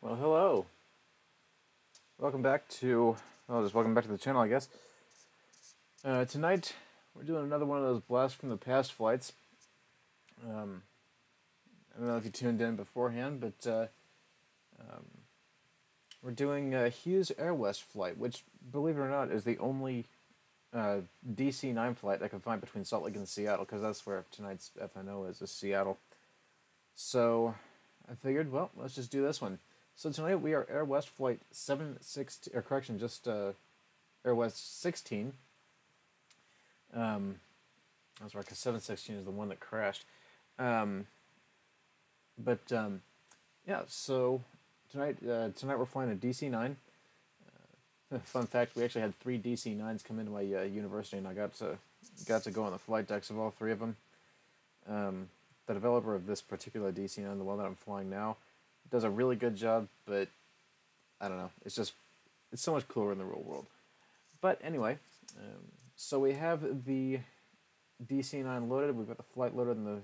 Well, hello. Welcome back to, just welcome back to the channel, I guess. Tonight, we're doing another one of those blast from the past flights. I don't know if you tuned in beforehand, but we're doing a Hughes Airwest flight, which, believe it or not, is the only DC-9 flight I can find between Salt Lake and Seattle, because that's where tonight's FNO is Seattle. So, I figured, well, let's just do this one. So tonight we are Airwest flight 716, or correction, just Airwest 16. That's right, because 716 is the one that crashed. Yeah, so tonight we're flying a DC-9. Fun fact, we actually had 3 DC-9s come into my university, and I got to go on the flight decks of all 3 of them. The developer of this particular DC-9, the one that I'm flying now, does a really good job, but I don't know. It's so much cooler in the real world. But anyway, so we have the DC-9 loaded. We've got the flight loaded, and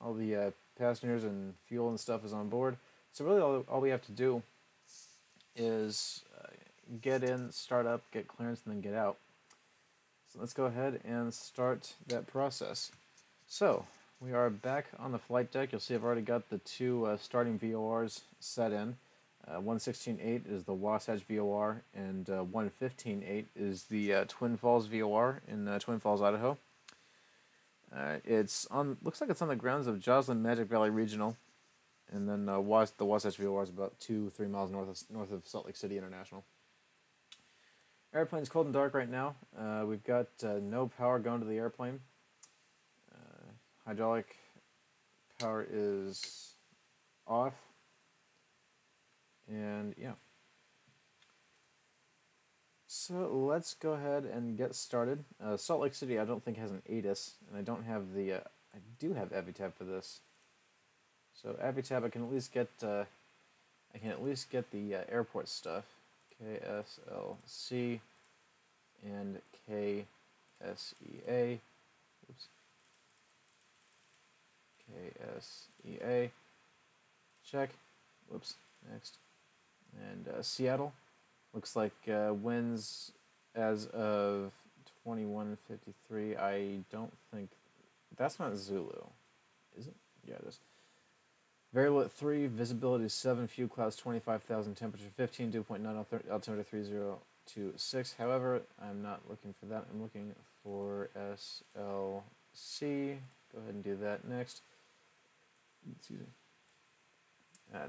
all the passengers and fuel and stuff is on board. So really, all we have to do is get in, start up, get clearance, and then get out. So let's go ahead and start that process. So we are back on the flight deck. You'll see I've already got the 2 starting VORs set in. 116.8 is the Wasatch VOR, and 115.8 is the Twin Falls VOR in Twin Falls, Idaho. Looks like it's on the grounds of Joslyn Magic Valley Regional, and then the Wasatch VOR is about 2-3 miles north of Salt Lake City International. Airplane's cold and dark right now. We've got no power going to the airplane. Hydraulic power is off, and yeah. So let's go ahead and get started. Salt Lake City, I don't think has an ATIS, and I don't have the. I do have AviTab for this. So AviTab, I can at least get. I can at least get the airport stuff, KSLC, and KSEA. Oops. KSEA, check, whoops, next, and Seattle, looks like winds as of 21:53, I don't think, that's not Zulu, is it? Yeah, it is. Variable at 3, visibility 7, few clouds 25,000, temperature 15, dew point 9, altimeter 3026, however, I'm not looking for that, I'm looking for SLC, go ahead and do that next. Excuse me.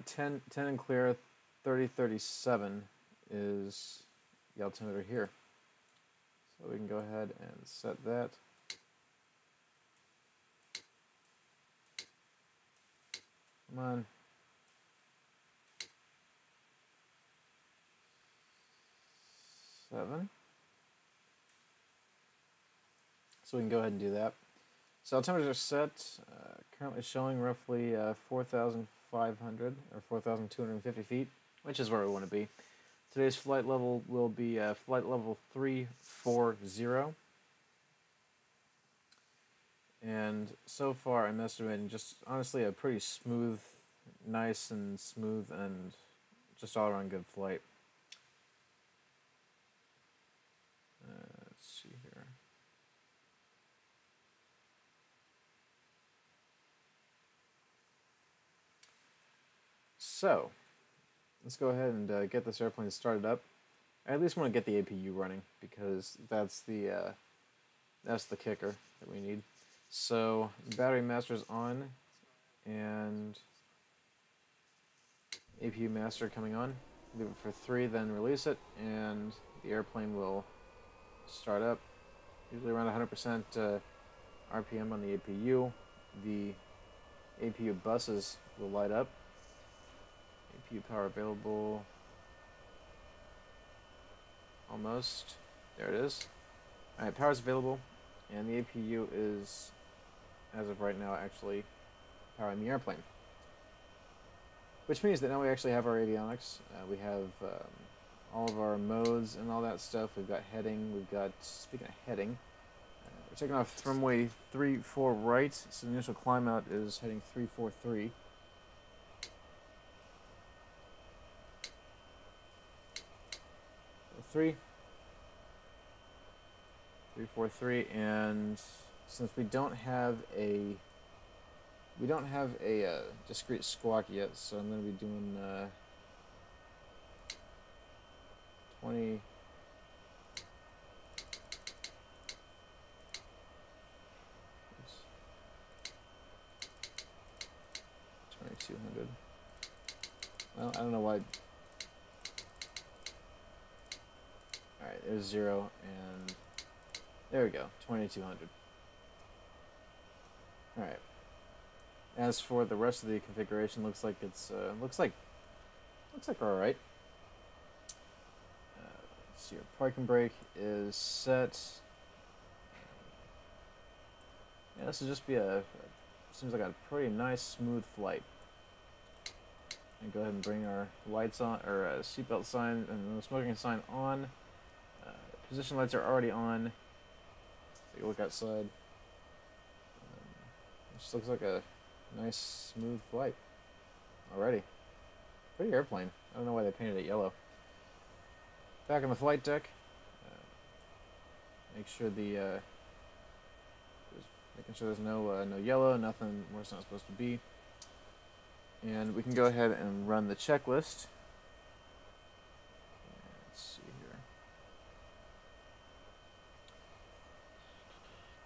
10 and clear, 3037 is the altimeter here. So we can go ahead and set that. Come on. Seven. So we can go ahead and do that. So altimeters are set, currently showing roughly 4,500 or 4,250 feet, which is where we want to be. Today's flight level will be flight level 340. And so far I'm estimating just honestly a pretty smooth, nice and smooth and just all around good flight. Let's see here. So, let's go ahead and get this airplane started up. I at least want to get the APU running, because that's the kicker that we need. So, battery master's on, and APU master coming on. Leave it for 3, then release it, and the airplane will start up. Usually around 100% RPM on the APU. The APU buses will light up. APU power available. Almost. There it is. Alright, power's available, and the APU is, as of right now, actually powering the airplane. Which means that now we actually have our avionics. We have all of our modes and all that stuff. We've got heading. We've got, speaking of heading, we're taking off runway 34 right, so the initial climb out is heading 343. 343. 343, and since we don't have a discrete squawk yet, so I'm going to be doing 20. 2200. Well, I don't know why. Alright, there's 0, and there we go, 2200. Alright. As for the rest of the configuration, looks like it's looks like we're alright. Let's see, our parking brake is set. Yeah, this will just be seems like a pretty nice smooth flight. And go ahead and bring our lights on, or seatbelt sign and the smoking sign on. Position lights are already on. Take a look outside. Just looks like a nice smooth flight already. Pretty airplane. I don't know why they painted it yellow. Back on the flight deck. Make sure making sure there's no yellow, nothing where it's not supposed to be. And we can go ahead and run the checklist. Let's see here.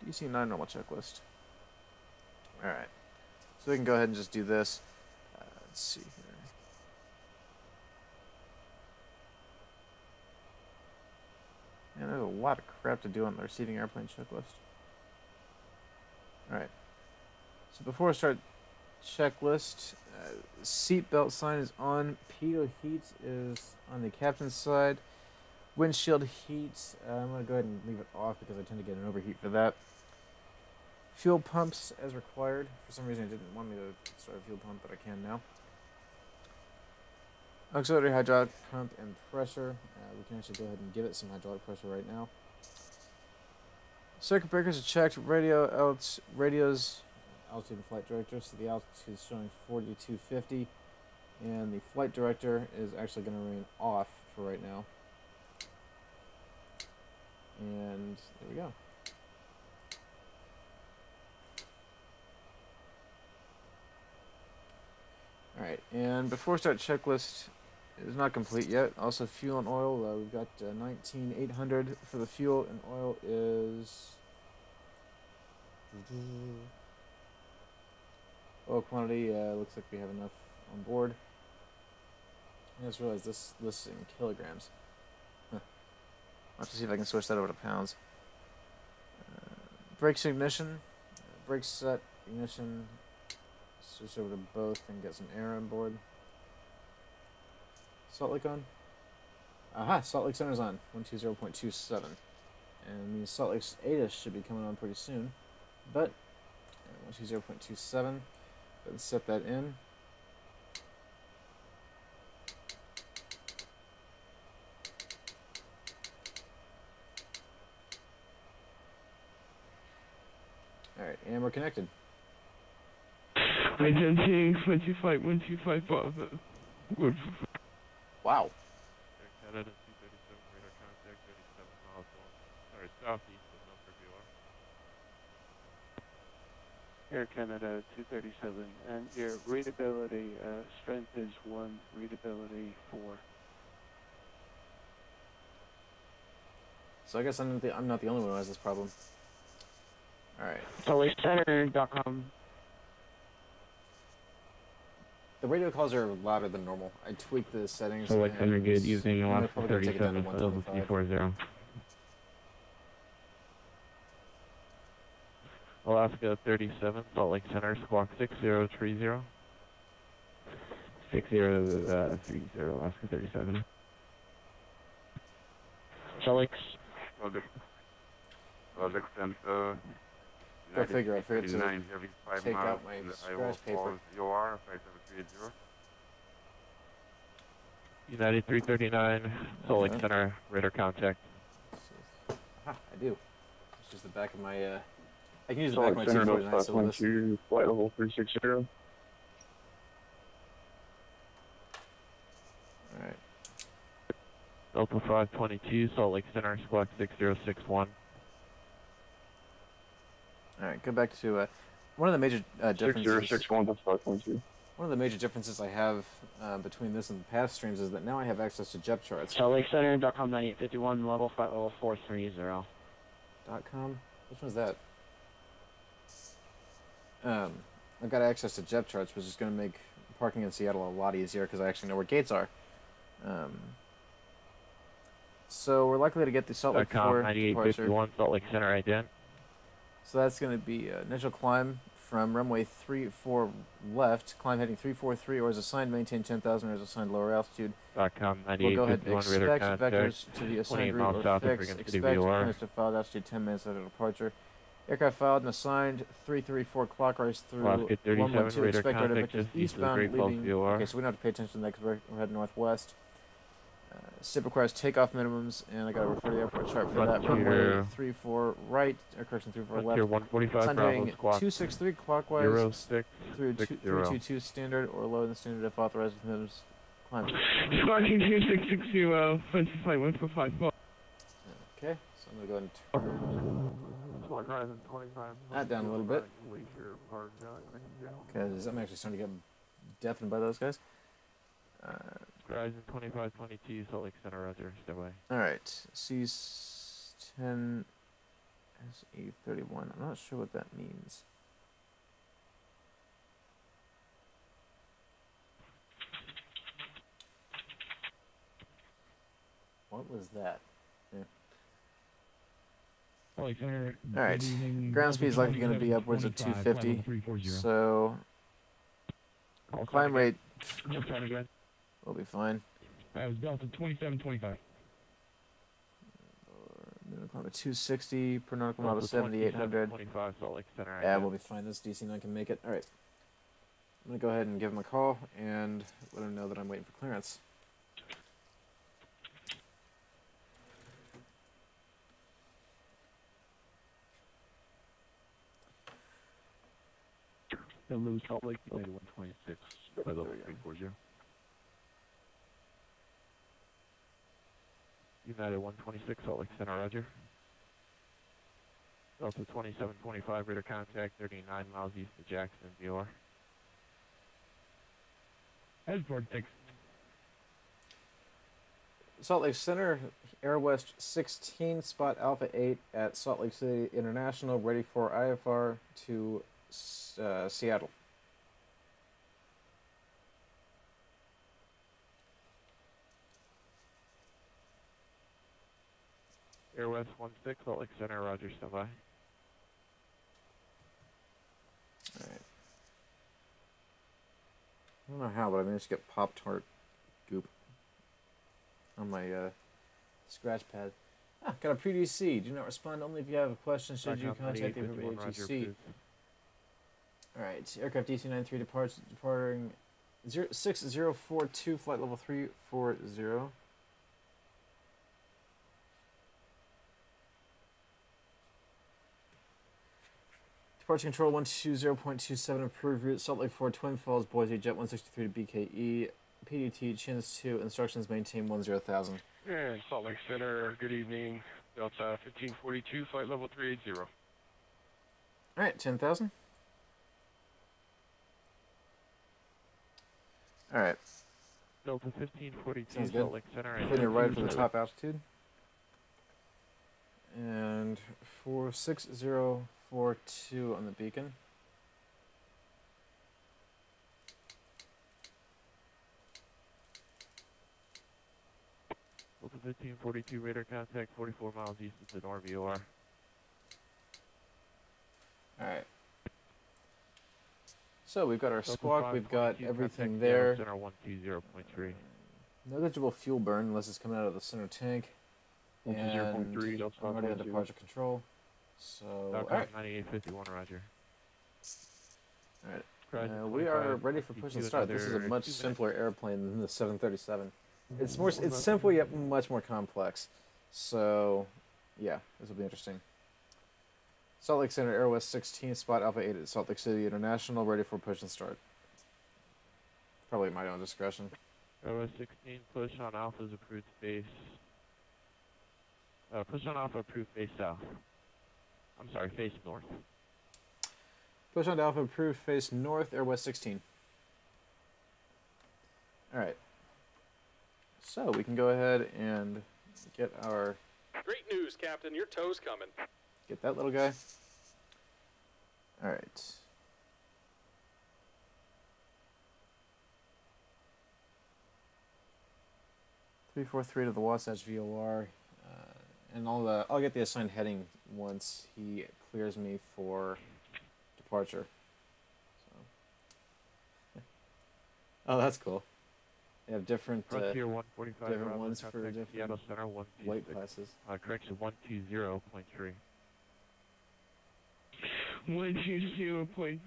DC9 normal checklist. Alright. So we can go ahead and just do this. Let's see here. Man, there's a lot of crap to do on the receiving airplane checklist. Alright. So before I start checklist, seatbelt sign is on. Pitot heat is on the captain's side. Windshield heat, I'm going to go ahead and leave it off because I tend to get an overheat for that. Fuel pumps as required. For some reason it didn't want me to start a fuel pump, but I can now. Auxiliary hydraulic pump and pressure. We can actually go ahead and give it some hydraulic pressure right now. Circuit breakers are checked. Radios, altitude and flight director. So the altitude is showing 4250, and the flight director is actually going to remain off for right now. And there we go. Alright, and before we start checklist, it is not complete yet. Also fuel and oil, we've got 19,800 for the fuel, and oil is... Oil quantity, looks like we have enough on board. I just realized this lists in kilograms. Huh. I'll have to see if I can switch that over to pounds. Brakes ignition, brakes set, ignition. Switch over to both and get some air on board. Salt Lake on. Aha, Salt Lake Center's on. 120.27. And means Salt Lake's ATIS should be coming on pretty soon. But 120.27. Let's set that in. Alright, and we're connected. Identity 125 Bob. Good. Wow. Canada 237 radar contact 37 miles sorry, southeast of Milford. Air Canada 237, and your readability strength is 1, readability 4. So I guess I'm not the only one who has this problem. Alright. SaltLakeCenter.com. The radio calls are louder than normal. I tweaked the settings. So like Center good using Alaska probably take it down to 37 level 340. Alaska 37, Salt Lake Center, squawk 6030. 6030, Alaska 37. Salt Lake. Center. Go figure, I figured to take out my scratch paper. United 339, Salt Lake Center, radar contact. Aha, I do. It's just the back of my, I can use the back of my 249, so this... Flight level 360. Alright. Delta 522, Salt Lake Center, Squawk 6061. All right, go back to one of the major differences. 6061, Delta 522. One of the major differences I have between this and past streams is that now I have access to JEP charts. Salt Lake Center, .com 9851, level 430. .com? Which one's that? I've got access to JEP charts, which is going to make parking in Seattle a lot easier because I actually know where gates are. So we're likely to get the Salt Lake 4 9851, Salt Lake Center, ident. So that's going to be initial climb from runway 34 left, climb heading 343, or as assigned, maintain 10,000, or as assigned, lower altitude. .com We'll go ahead and 9851, radar expect contact. vectors to the assigned 28 route miles or south of fix. Brigham City Expect VOR. clearance to filed altitude 10 minutes after departure. Aircraft filed and assigned 334 clockwise through Alaska 37, 112. radar Expect radar contact vectors just east of the eastbound Great Falls leaving. VOR. Okay, so we don't have to pay attention to that because we're heading northwest. SIP requires takeoff minimums, and I got to refer to the airport chart for that. Runway 34 right, or correction 34 Frontier left. 145, Sun Bravo heading Squawk 263 clockwise 0660. through 322 standard or lower than standard if authorized with minimums. Climb. Squawk 2660, French flight 1454. Okay, so I'm going to go ahead and turn that down a little bit. Because I'm actually starting to get deafened by those guys. Horizon 2522, Salt Lake Center, roger, stay away. Alright, C10 SE31. I'm not sure what that means. What was that? Yeah. Salt Lake Center. Alright, ground speed is likely going to be upwards of 250. So, climb rate will be fine. That was Delta 2725. Minimum climb at 260 per nautical mile to 7,800. 25, Salt Lake Center, Yeah, we'll be fine. This DC9 can make it. Alright. I'm going to go ahead and give him a call and let him know that I'm waiting for clearance. Hello, Salt Lake, United 126, by level 340. United 126, Salt Lake Center, roger. Delta 2725, radar contact 39 miles east of Jackson, VOR. Headport 6. Salt Lake Center, Airwest 16, spot Alpha 8 at Salt Lake City International, ready for IFR to Seattle. Airwest 16, Salt Lake Center, roger, stand by. Alright. I don't know how, but I managed to get Pop-Tart goop on my scratch pad. Ah, got a pre-DC. Do not respond only if you have a question. Should you contact the appropriate ATC? Alright, aircraft DC-93 departing 6042, flight level 340. Departure control 120.27, approved route, Salt Lake 4, Twin Falls, Boise, Jet 163 to BKE, PDT, Chins 2, instructions maintain 10,000. And Salt Lake Center, good evening. Delta 1542, flight level 380. Alright, 10,000. Alright. Delta 1542, Sounds Salt good. Lake Center. Putting it right for the top altitude. And 46042 on the beacon. Delta 1542, radar contact 44 miles east of the VOR. Alright. So we've got our Delta squawk, we've got 522, everything contact there. Center 120.3. Negligible fuel burn unless it's coming out of the center tank. And 0.3, Delta I'm already on 522. departure control. So, Alright. alright. 9851, roger. Alright. Horizon We are 25, ready for push and do start. This is a another much 2 minutes. simpler airplane than the 737. It's simple yet much more complex. So, yeah, this will be interesting. Salt Lake Center, Airwest 16, spot Alpha 8 at Salt Lake City International, ready for push and start. Probably at my own discretion. Airwest 16, push on Alpha's approved space. Push on Alpha, approved face south. I'm sorry, face north. Push on to Alpha, approved, face north, Airwest 16. Alright. So we can go ahead and get our... Great news, Captain. Your tow's coming. Get that little guy. Alright. .343 to the Wasatch VOR. And I'll get the assigned heading once he clears me for departure. So. Oh, that's cool. They have different Frontier 145, different ones for different Seattle Center 126. weight classes. Correction 120.3. 120.3, Flight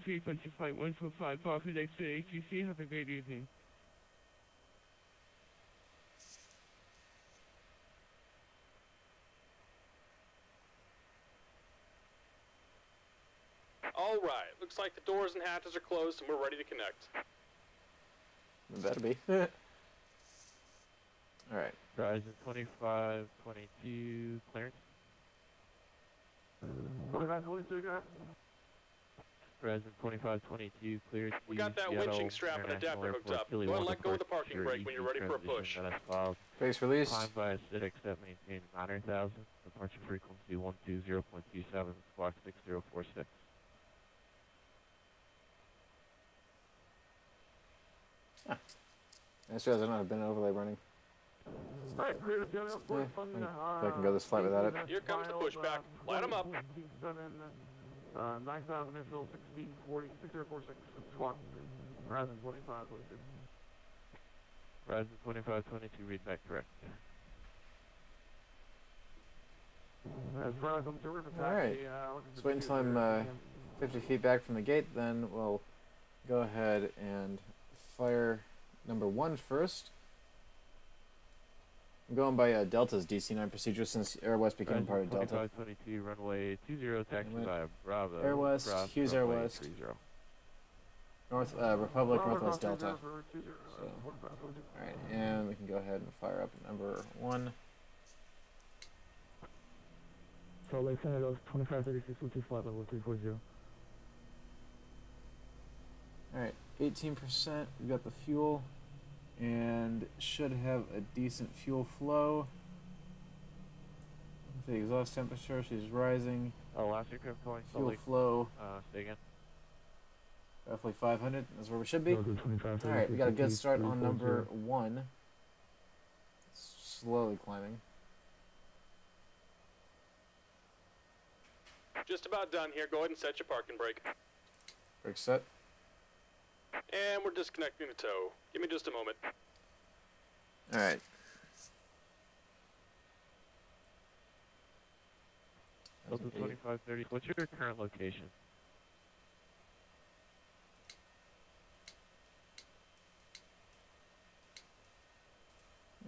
145, Profit X to HCC. Have a great evening. All right. Looks like the doors and hatches are closed and we're ready to connect. It better be. Alright. Horizon 2522, clearance. 2522, Horizon 2522, cleared. We got that winching strap and adapter hooked up. Go ahead and let go of the parking brake when you're ready for a push. Base release. Climb by acidic step maintain 9,000. Departure frequency 120.27, squawk 6046. I just realized I don't have bin overlay running. Yeah, I can go this flight without it. Here comes the pushback. Light them up. 9,000 infill 1640 6046 squawk. Horizon 2522. Horizon 2522, read back correct. Alright. Just wait until I'm 50 feet back from the gate, then we'll go ahead and fire number 1 first. I'm going by Delta's DC-9 procedure since Airwest became part of Delta. 2522, runway 20, taxi via Bravo. Airwest, Hughes Airwest. 30. North Republic, Northwest Delta. So, alright, and we can go ahead and fire up number 1. So Lake Center goes 2536 with 2 flight level 340. Alright, 18%. We've got the fuel. And should have a decent fuel flow. The exhaust temperature, she's rising. Last aircraft calling Salt Fuel Lake. flow, Say again. roughly 500. That's where we should be. Alright, we got a good start on number 1. Slowly climbing. Just about done here. Go ahead and set your parking brake. Brake set. And we're disconnecting the tow. Give me just a moment. Alright. Delta 2530. What's your current location?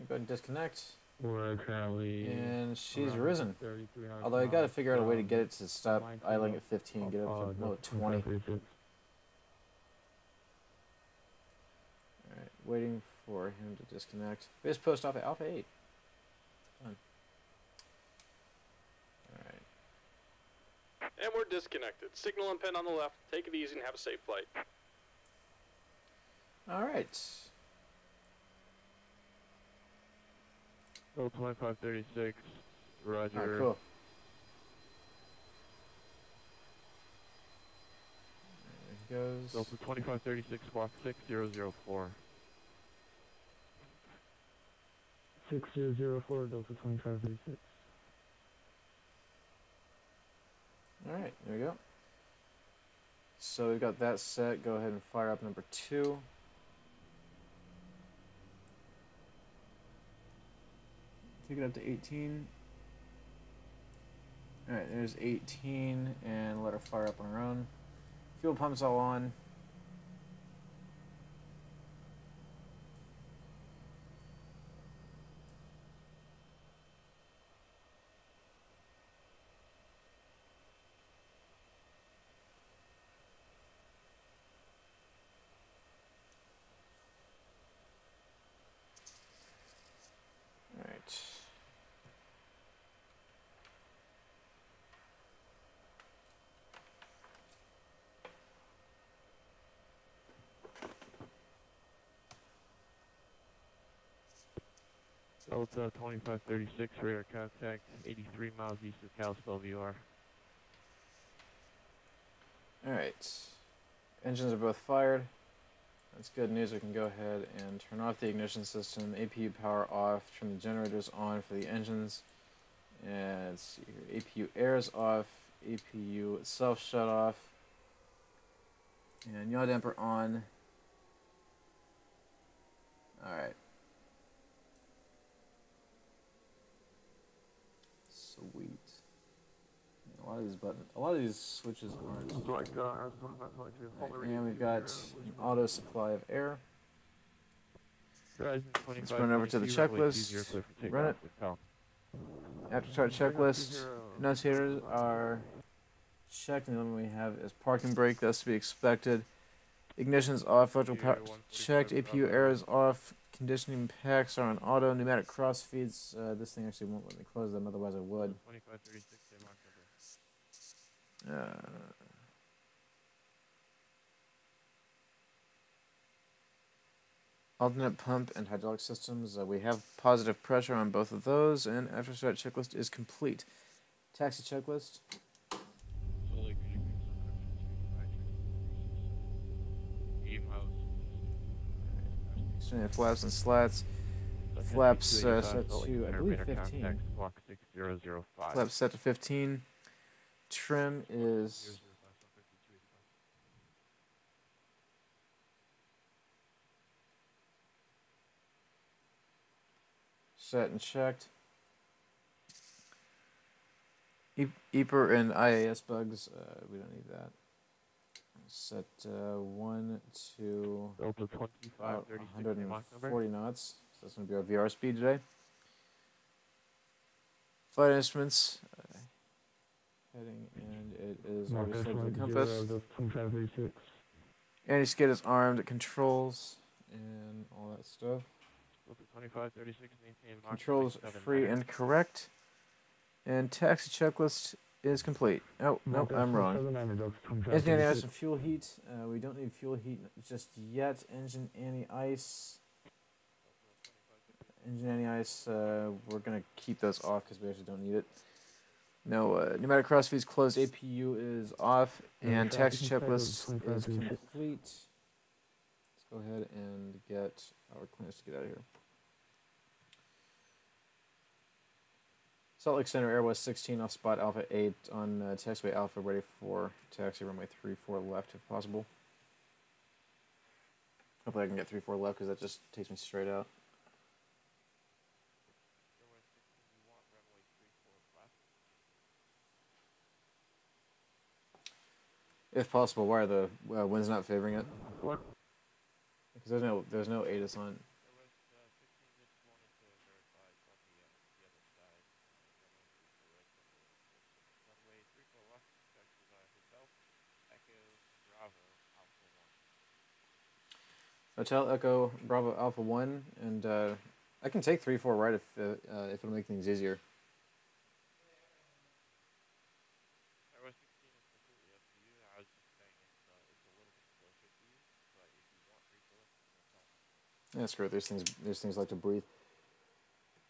Go ahead and disconnect. We're currently. And she's risen. Although I gotta figure out a way to get it to stop idling at 15, get it up to 20. Alright, waiting for him to disconnect. Base post off at Alpha 8. Done. Alright. And we're disconnected. Signal and pin on the left. Take it easy and have a safe flight. Alright. Delta 2536. Roger. Alright, cool. There he goes. Delta 2536, squawk 6004. 6004, Delta 2536. Alright, there we go. So we've got that set. Go ahead and fire up number 2. Take it up to 18. Alright, there's 18, and let her fire up on her own. Fuel pumps all on. Delta 2536, radar contact, 83 miles east of Kalispell VR. Alright. Engines are both fired. That's good news. We can go ahead and turn off the ignition system, APU power off, turn the generators on for the engines. And let's see here. APU air is off, APU itself shut off. And yaw damper on. Alright. Sweet. A lot of these switches aren't. And we've got an auto supply of air. Let's run over to the checklist. Run it. After start checklist, annunciators are checked, and then we have is parking brake. That's to be expected. Ignition's off. Electrical power checked. APU air is off. Conditioning packs are on auto. Pneumatic cross feeds. This thing actually won't let me close them, otherwise I would. Alternate pump and hydraulic systems. We have positive pressure on both of those, and after start checklist is complete. Taxi checklist. Extended flaps and slats. Flaps set to, I believe, 15. Flaps set to 15. Trim is set and checked. EPR and IAS bugs, we don't need that. Set 1 to 140 knots. So that's going to be our VR speed today. Flight instruments. Heading, and it is already set to the compass. Anti-skid is armed. It controls and all that stuff. 2536, controls free and correct. And taxi checklist is complete. Oh, nope, I'm wrong. Engine anti-ice and fuel heat. We don't need fuel heat just yet. Engine anti-ice. Engine anti-ice, we're going to keep those off because we actually don't need it. No, pneumatic cross feeds closed, APU is off, and taxi checklist is complete. Let's go ahead and get our clearance to get out of here. Salt Lake Center, Airwest 16 off spot Alpha 8 on taxiway Alpha, ready for taxi runway 34 left if possible. Hopefully I can get 34 left because that just takes me straight out. If possible, why are the winds not favoring it? What? Because there's no ATIS on. Hotel Echo Bravo Alpha 1, and I can take 3-4 right if it'll make things easier. Yeah, screw it. These things like to breathe.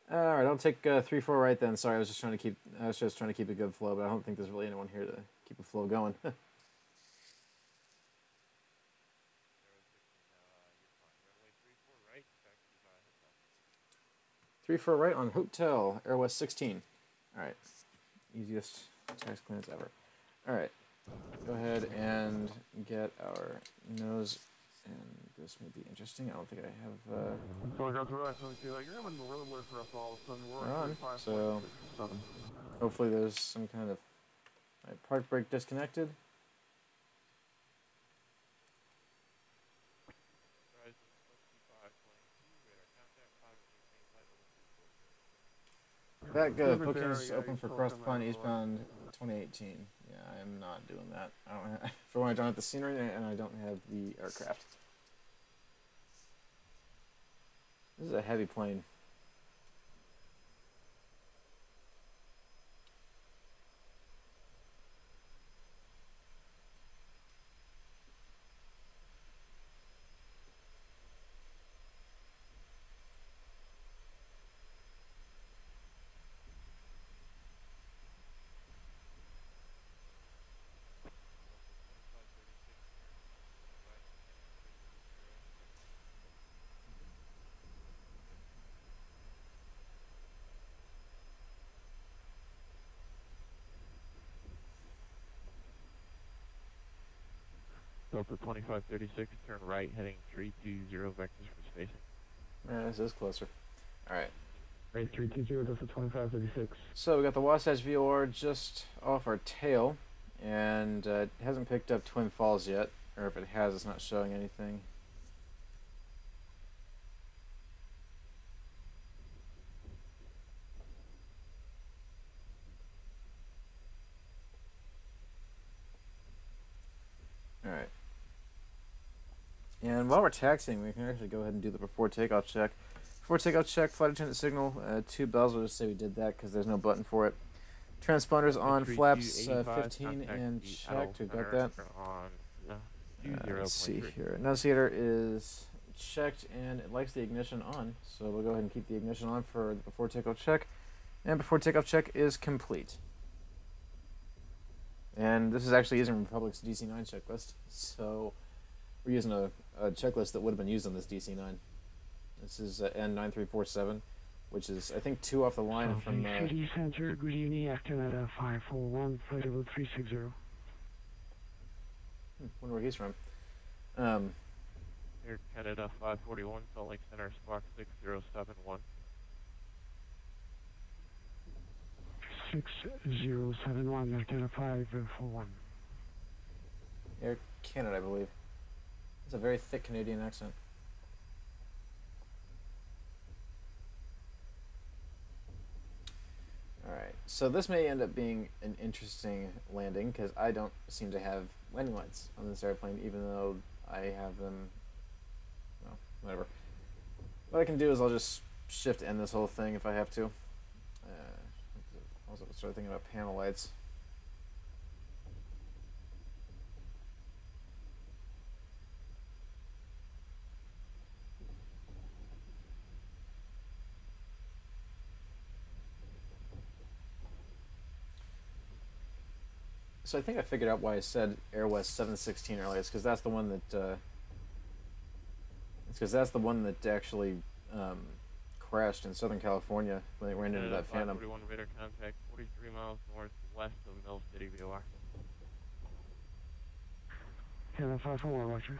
All right, I'll take 3-4 right then. Sorry, I was just trying to keep a good flow, but I don't think there's really anyone here to keep a flow going. 3-4 right on Hotel Airwest 16. All right, easiest tax clearance ever. All right, go ahead and get our nose. And this may be interesting. I don't think I have. We're on. So hopefully there's some kind of park brake disconnected. That bookings open for Cross Pond eastbound 2018. Yeah, I am not doing that. I don't have, for one, I don't have the scenery and I don't have the aircraft. This is a heavy plane. Delta 2536, turn right, heading 320 vectors for spacing. This is closer. Alright. Right, 320, Delta 2536. So we got the Wasatch VOR just off our tail, and it hasn't picked up Twin Falls yet, or if it has, it's not showing anything. Alright. And while we're taxiing, we can actually go ahead and do the before takeoff check. Before takeoff check, flight attendant signal, 2 bells. We'll just say we did that because there's no button for it. Transponders on, flaps 15 and checked. We got that. Let's see here. Annunciator is checked and it likes the ignition on. So we'll go ahead and keep the ignition on for the before takeoff check. And before takeoff check is complete. And this is actually using Republic's DC-9 checklist. So we're using a checklist that would have been used on this DC-9. This is N9347, which is, I think, 2 off the line from... City Center, good evening, Canada 541, flight level 360. Wonder where he's from. Air Canada 541, Salt Lake Center, Squawk 6071. 6071, Air Canada 541. Air Canada, I believe. It's a very thick Canadian accent. Alright, so this may end up being an interesting landing because I don't seem to have landing lights on this airplane, even though I have them. Well, whatever. What I can do is I'll just shift end this whole thing if I have to. Also start thinking about panel lights. So I think I figured out why I said Airwest 716 earlier. It's because that's the one that actually crashed in Southern California when they ran into that Phantom. 41 radar contact, 43 miles northwest of Mill City, VOR. Canada 541, Roger.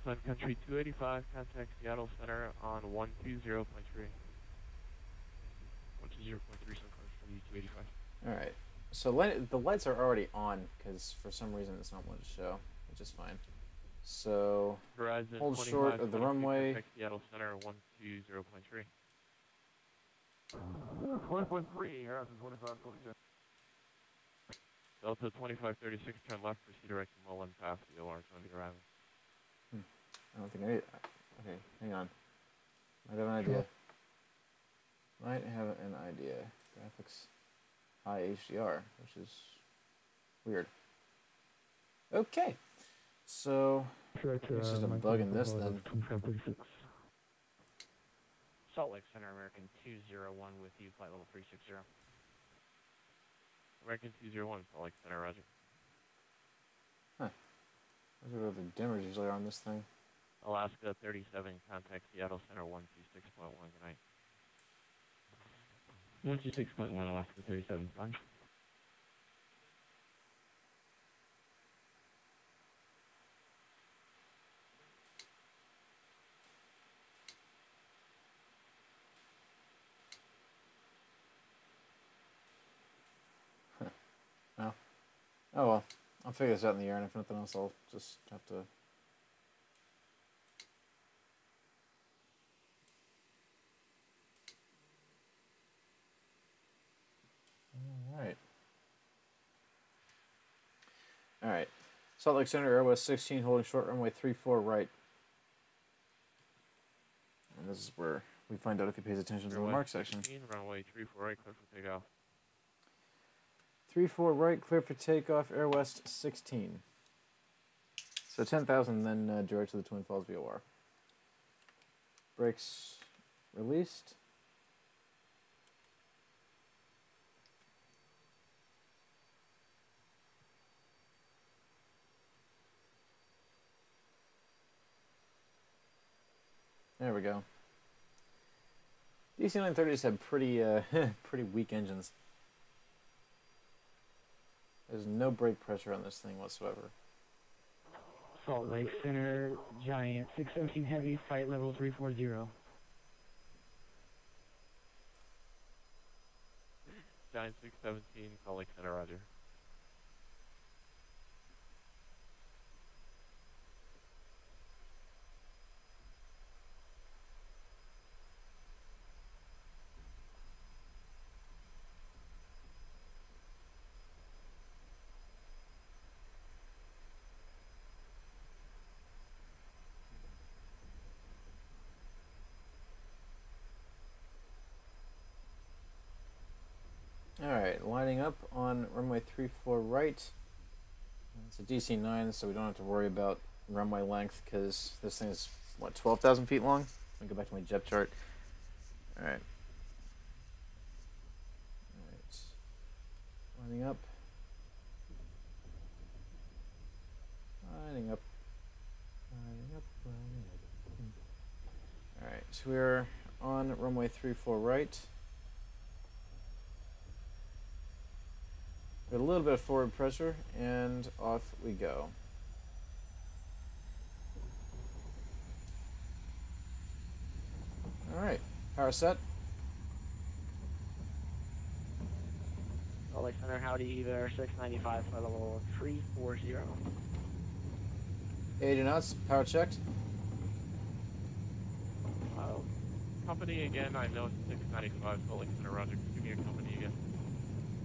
Sun Country 285, contact Seattle Center on 120.3. 120.3 Sun Country 285. Alright, so the lights are already on because for some reason it's not wanting to show, which is fine. So, Horizon hold short of the runway. Contact Seattle Center 120.3. 1.3, Horizon 25.6. Delta 2536, turn left, proceed direct to Mullen Pass, VOR, 20 arrival. I don't think I... Okay, hang on. Might have an idea. Might have an idea. Graphics high HDR, which is weird. Okay. So, it's just a bug in this then. Salt Lake Center, American 201 with you, flight level 360. American 201, Salt Lake Center, roger. Huh. Those are where the dimmers usually are on this thing. Alaska 37, contact Seattle Center 126.1, good night. 126.1, Alaska 37, fine. No. Oh well. I'll figure this out in the air, and if nothing else, I'll just have to... Alright. Salt Lake Center, Airwest 16, holding short runway 34 right. And this is where we find out if he pays attention to the mark section. 16, runway 34 right, clear for takeoff. 34 right, clear for takeoff, Airwest 16. So 10,000, then direct to the Twin Falls VOR. Brakes released. There we go. DC-930s have pretty pretty weak engines. There's no brake pressure on this thing whatsoever. Salt Lake Center, Giant, 617 Heavy, flight level 340. Giant 617, Salt Lake Center, roger. Alright, lining up on runway 34 right. It's a DC-9, so we don't have to worry about runway length because this thing is, what, 12,000 feet long? Let me go back to my jet chart. Alright. Alright. Lining up. Lining up. Lining up. Lining up. Alright, so we're on runway 34 right. With a little bit of forward pressure, and off we go. Alright, power set. Salt Lake Center, howdy, either 695, flight level 340. 80 knots, power checked. Company again, I know it's 695, Salt Lake Center, roger. Give me your company again.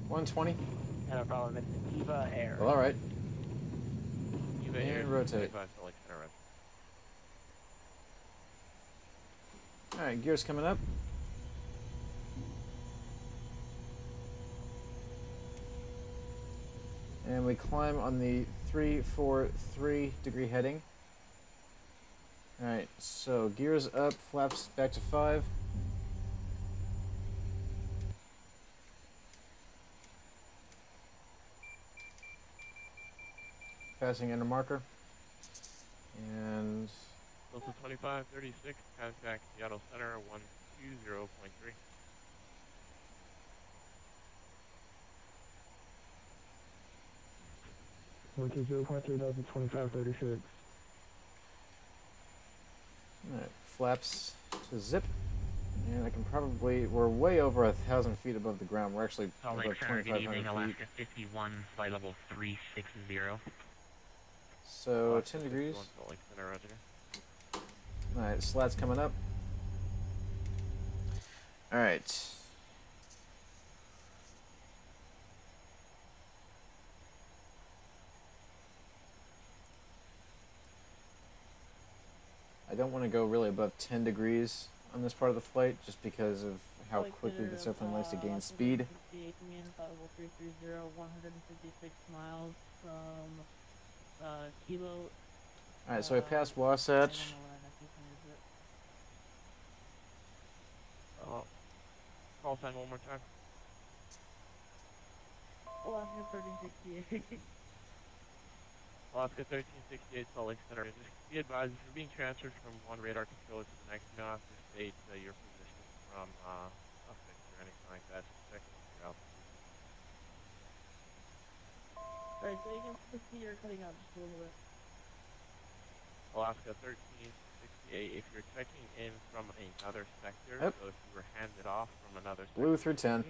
120. And a problem, it's Eva Air. Well, alright. Eva And Air, rotate. 695, Salt Lake Center, roger. Alright, gears coming up. And we climb on the 343 degree heading. Alright, so gears up, flaps back to 5. Passing inner marker. And Delta 2536, contact Seattle Center 120.3. Which is 0.3026. alright, flaps to zip. And I can probably, we're way over 1,000 feet above the ground. We're actually Salt about Lake Center, good 2,500 evening, feet. Alaska 51, flight level 360. So 10 degrees. Salt Lake Center, roger. Alright, slats coming up. Alright. I don't want to go really above 10 degrees on this part of the flight just because of how quickly this airplane likes to gain speed. 156 miles from Kilo. Alright, so I passed Wasatch. Call sign one more time. Alaska 1368. Alaska 1368, Salt Lake Center. Just be advised, if you're being transferred from one radar controller to the next, you don't have to state your position from a fix or anything like that. Just check your altitude. Alright, so you can see you're cutting out just a little bit. Alaska 1368, if you're checking in from another sector, Yep. so if you were handed off from another sector, Blew through 10.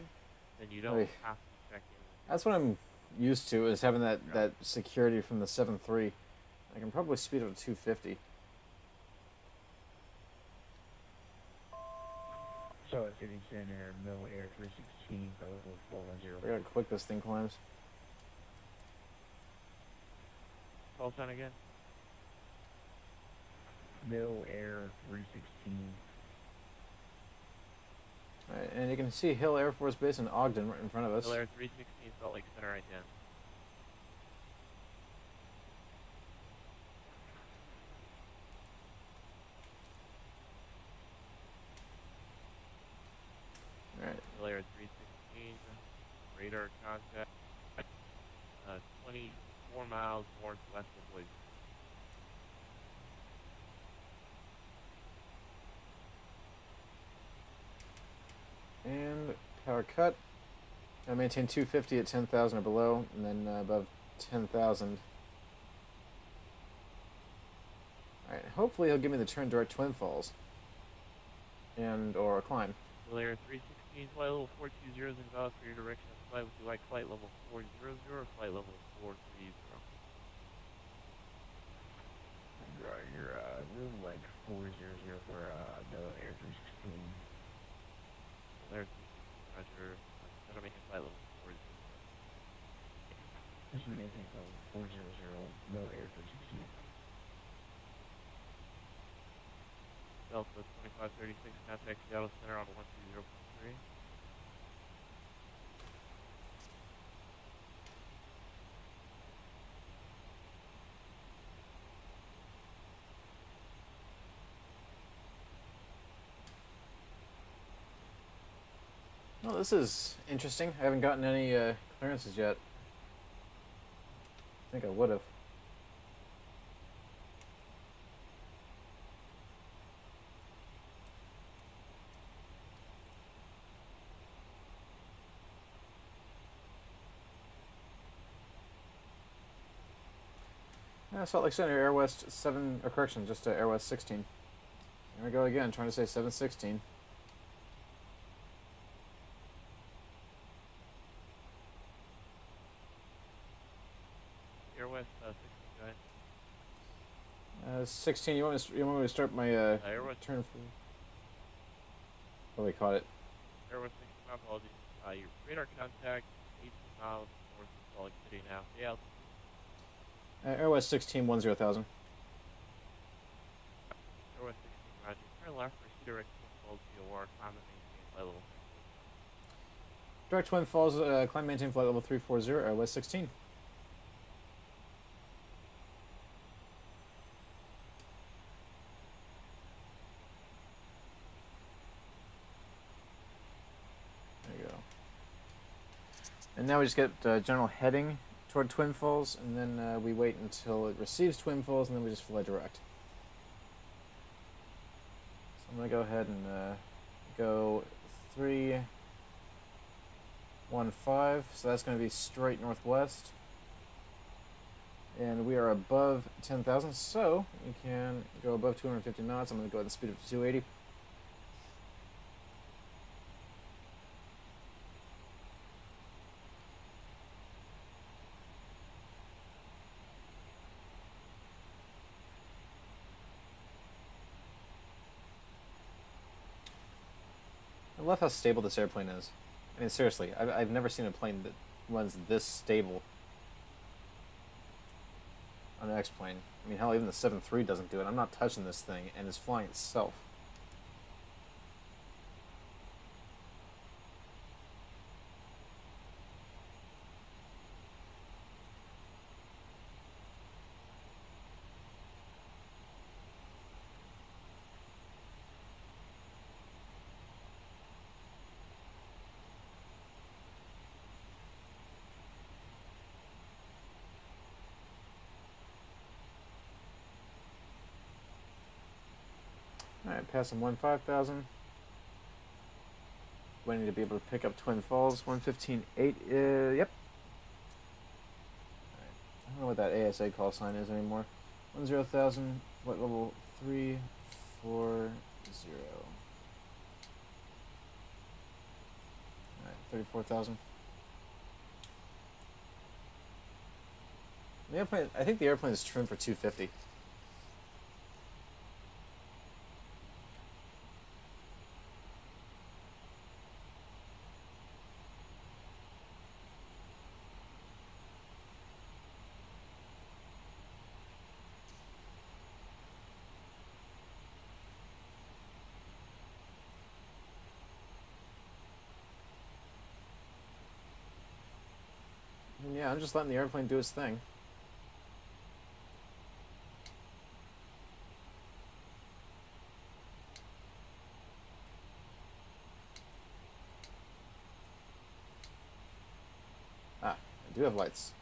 then you don't Oy. have to check in. That's what I'm used to, is having that security from the 7.3. I can probably speed up to 250. Salt Lake City Center, Middle Air 316, flight level 410. Look how quick this thing climbs. Call sign again. Middle Air 316. Alright, and you can see Hill Air Force Base in Ogden right in front of us. Hill Air 316, Salt Lake Center, right down. radar contact. 24 miles northwest of Boise. And power cut. I maintain 250 at 10,000 or below, and then above 10,000. Alright, hopefully he'll give me the turn direct Twin Falls. And, or a climb. Layer 316, flight level 420 is invalid for your direction of flight. Would you like flight level 400 or flight level 430? You're room like 400 for the Air 316. Layer 316, roger. That'll make it flight level 400. This is amazing, so 400, no Air 316. Delta 2536, contact Seattle Center on 120.3. Well, this is interesting. I haven't gotten any clearances yet. I think I would have. Salt Lake Center, Airwest 7, or correction, just Airwest 16. Here we go again, trying to say 716. Airwest 16, go ahead. 16, you want me to start my Airwest turn for... Oh, we caught it. Airwest 16, my apologies. Your radar contact 18 miles north of Salt Lake City now. Stay out. Airwest 16, 10,000. Airwest 16, roger. Turn left for Cedar X Falls VOR, climb and maintain flight level 340. Direct Twin Falls, climb maintain flight level 340, Airwest 16. There you go. And now we just get general heading toward Twin Falls, and then we wait until it receives Twin Falls, and then we just fly direct. So I'm going to go ahead and go 315, so that's going to be straight northwest. And we are above 10,000, so we can go above 250 knots. I'm going to go ahead and speed up to 280. I love how stable this airplane is. I mean, seriously, I've never seen a plane that runs this stable on an X-plane. I mean, hell, even the 7.3 doesn't do it. I'm not touching this thing, and it's flying itself. Alright, passing 15,000. Waiting to be able to pick up Twin Falls. 115.8, yep. Alright, I don't know what that ASA call sign is anymore. 10,000, flight level 340. Alright, 34,000. The airplane, I think the airplane is trimmed for 250. Yeah, I'm just letting the airplane do its thing. do have lights.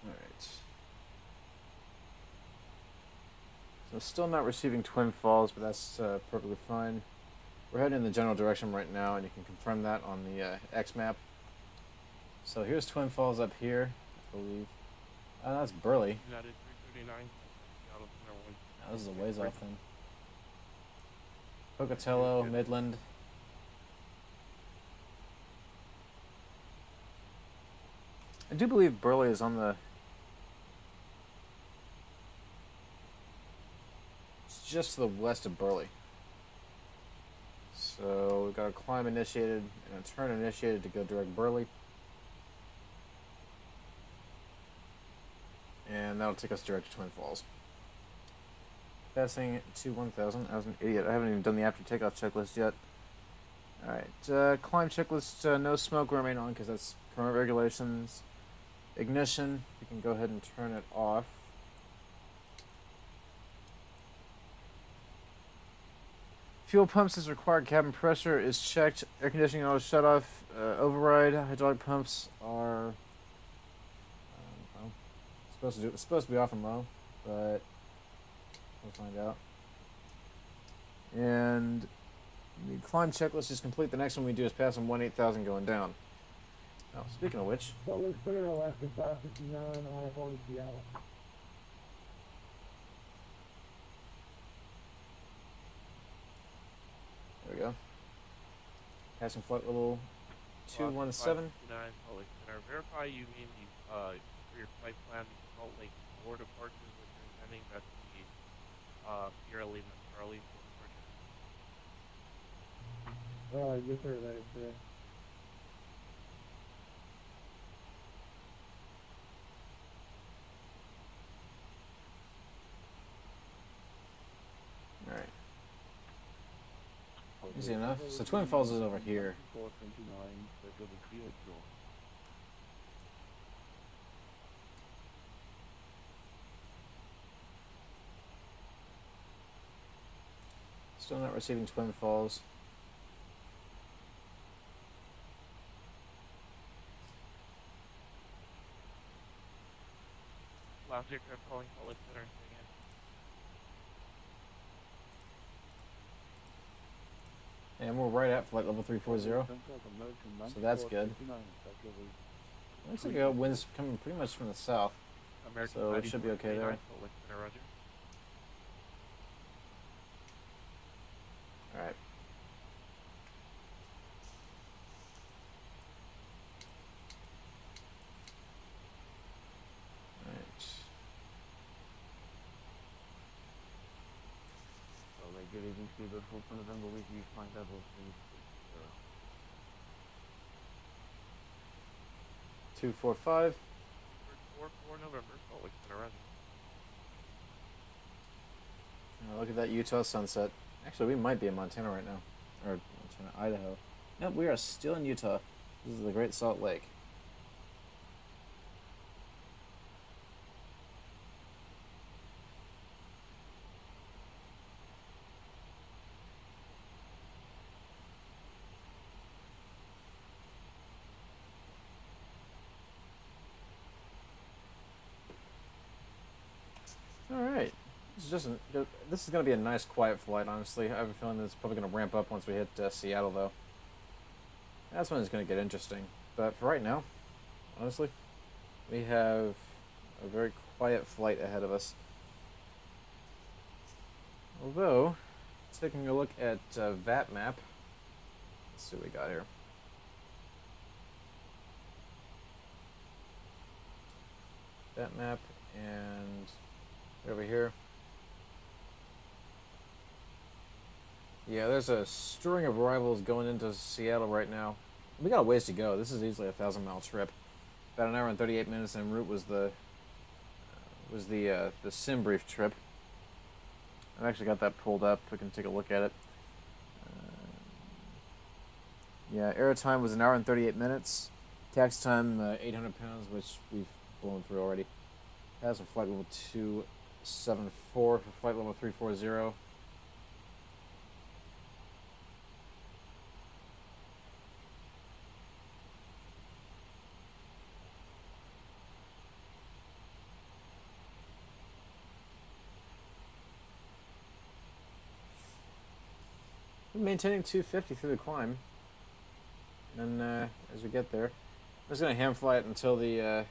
Alright. So still not receiving Twin Falls, but that's perfectly fine. We're heading in the general direction right now, and you can confirm that on the X map. So here's Twin Falls up here, I believe. That's Burley. United 339. Oh, this is a ways off then. Pocatello, Midland. I do believe Burley is on the... It's just to the west of Burley. So we've got a climb initiated and a turn initiated to go direct Burley. And that'll take us direct to Twin Falls. Passing to 1,000. I was an idiot. I haven't even done the after takeoff checklist yet. Alright, climb checklist, no smoke will remain on because that's current regulations. Ignition, we can go ahead and turn it off. Fuel pumps is required, cabin pressure is checked, air conditioning auto shut off, override, hydraulic pumps are well, supposed to be off and low, but we'll find out. And the climb checklist is complete. The next one we do is pass on 18,000 going down. Now, speaking of which, But let's put it on left and 559 on Holy Seattle. there we go. Passing flight level 217. Verify you mean the for your flight plan, the Salt Lake 4 departures, which are intending that's the Sierra Lima Charlie 4 departure. Yes sir, that is correct. Alright. Easy enough. So Twin Falls is over here. 429, that's over here, Joe. Still not receiving Twin Falls. Last aircraft calling Salt Lake Center. And we're right at flight level 340. So that's good. Looks like we got winds coming pretty much from the south. So it should be okay there. Alright. Good evening, Speedboat 4 for November, with you, flight level 360. 245. 4 November, Salt Lake Center, Roger. Look at that Utah sunset. Actually, we might be in Montana right now. Or Montana, Idaho. Nope, we are still in Utah. This is the Great Salt Lake. Alright. This is going to be a nice quiet flight, honestly. I have a feeling that it's probably going to ramp up once we hit Seattle, though. That's when it's going to get interesting. But for right now, honestly, we have a very quiet flight ahead of us. Although, taking a look at VAT map, let's see what we got here. VAT map, and over here. Yeah, there's a string of arrivals going into Seattle right now. We got a ways to go. This is easily a 1,000-mile trip. About an hour and 38 minutes en route was the sim brief trip. I've actually got that pulled up. We can take a look at it. Yeah, air time was an hour and 38 minutes. Tax time 800 pounds, which we've blown through already. Has a flight level 274 for flight level 340. Maintaining 250 through the climb. And as we get there, I'm just gonna ham fly it until the. I'm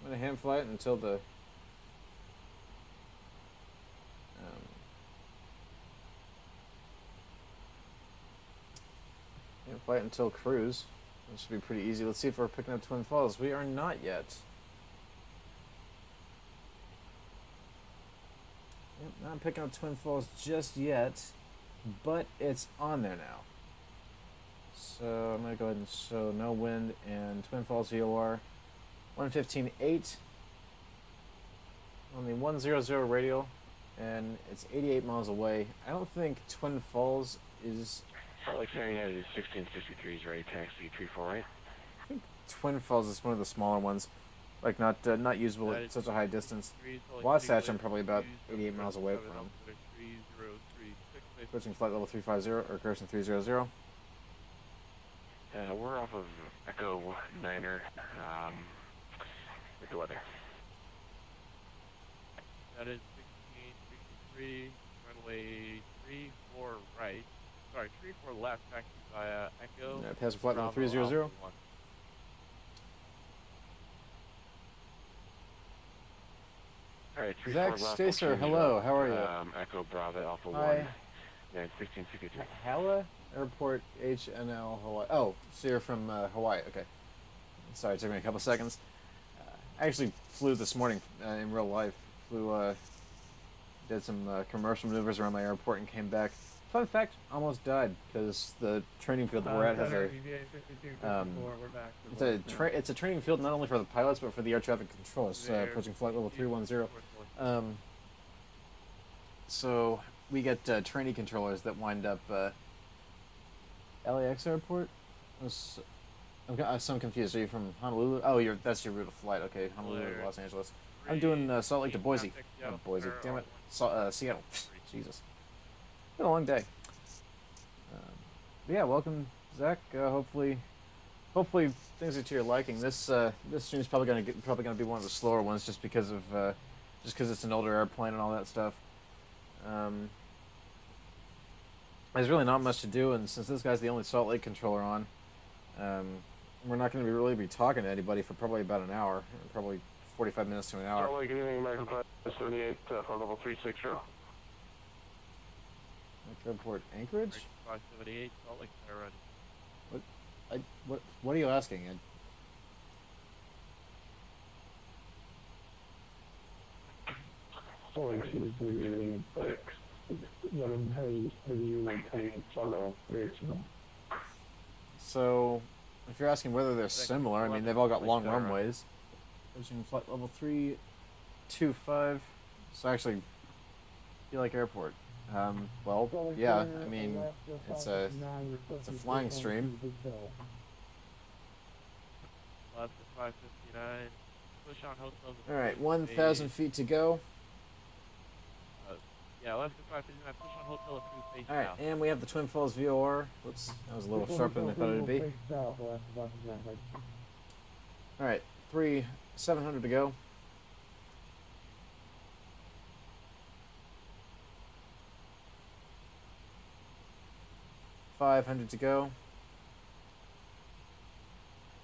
gonna ham fly it until the. Ham fly it until cruise. That should be pretty easy. Let's see if we're picking up Twin Falls. We are not yet. Yep, not picking up Twin Falls just yet, but it's on there now. So I'm going to go ahead and show no wind and Twin Falls VOR 115.8 on the 100 radial, and it's 88 miles away. I don't think Twin Falls is... Salt Lake Center United is 1663 is ready, taxi 34, right? I think Twin Falls is one of the smaller ones, like not usable at such a high distance. Wasatch I'm probably about 88 miles away from. Approaching flight level 350 or Gerson 300. We're off of Echo Niner. With the weather. That is 1663, runway 34 right. Sorry, 34 left, taxi via Echo. Yeah, pass flight level 300. Alright, Zach Stacer, hello, how are you? Echo Bravo Alpha 1. Hi. Yeah, 1663. Hala Airport HNL Hawaii. Oh, so you're from Hawaii, okay. Sorry, it took me a couple seconds. I actually flew this morning in real life. Did some commercial maneuvers around my airport and came back. Fun fact, almost died because the training field that we're at has it's a training field not only for the pilots but for the air traffic controllers. Approaching flight level 310. So we get trainee controllers that wind up LAX airport. So I'm confused. Are you from Honolulu? Oh, that's your route of flight. Okay, Honolulu to Los Angeles. I'm doing Salt Lake to Boise. Oh, Boise, damn it. Seattle. Jesus. Been a long day. But yeah, welcome, Zach. Hopefully things are to your liking. This stream is probably gonna be one of the slower ones, just because it's an older airplane and all that stuff. There's really not much to do, and since this guy's the only Salt Lake controller on, we're not going to really be talking to anybody for probably about an hour, probably 45 minutes to an hour. Salt Lake, good evening, American Flight 78 for level 360. Airport Anchorage? 578, Salt Lake Center ready. What are you asking? Salt Lake City is doing it. So, if you're asking whether they're similar, I mean, they've all got long runways. Approaching flight level 325. So actually, you like airport. Well, yeah, I mean, it's a flying stream. Left at 559. Push on hotels. Alright, 1,000 feet to go. Yeah, left at 559. Push on hotel approved face Alright, south. and we have the Twin Falls VOR. Whoops, that was a little sharper than I thought it would be. Alright, 700 to go. $500 to go.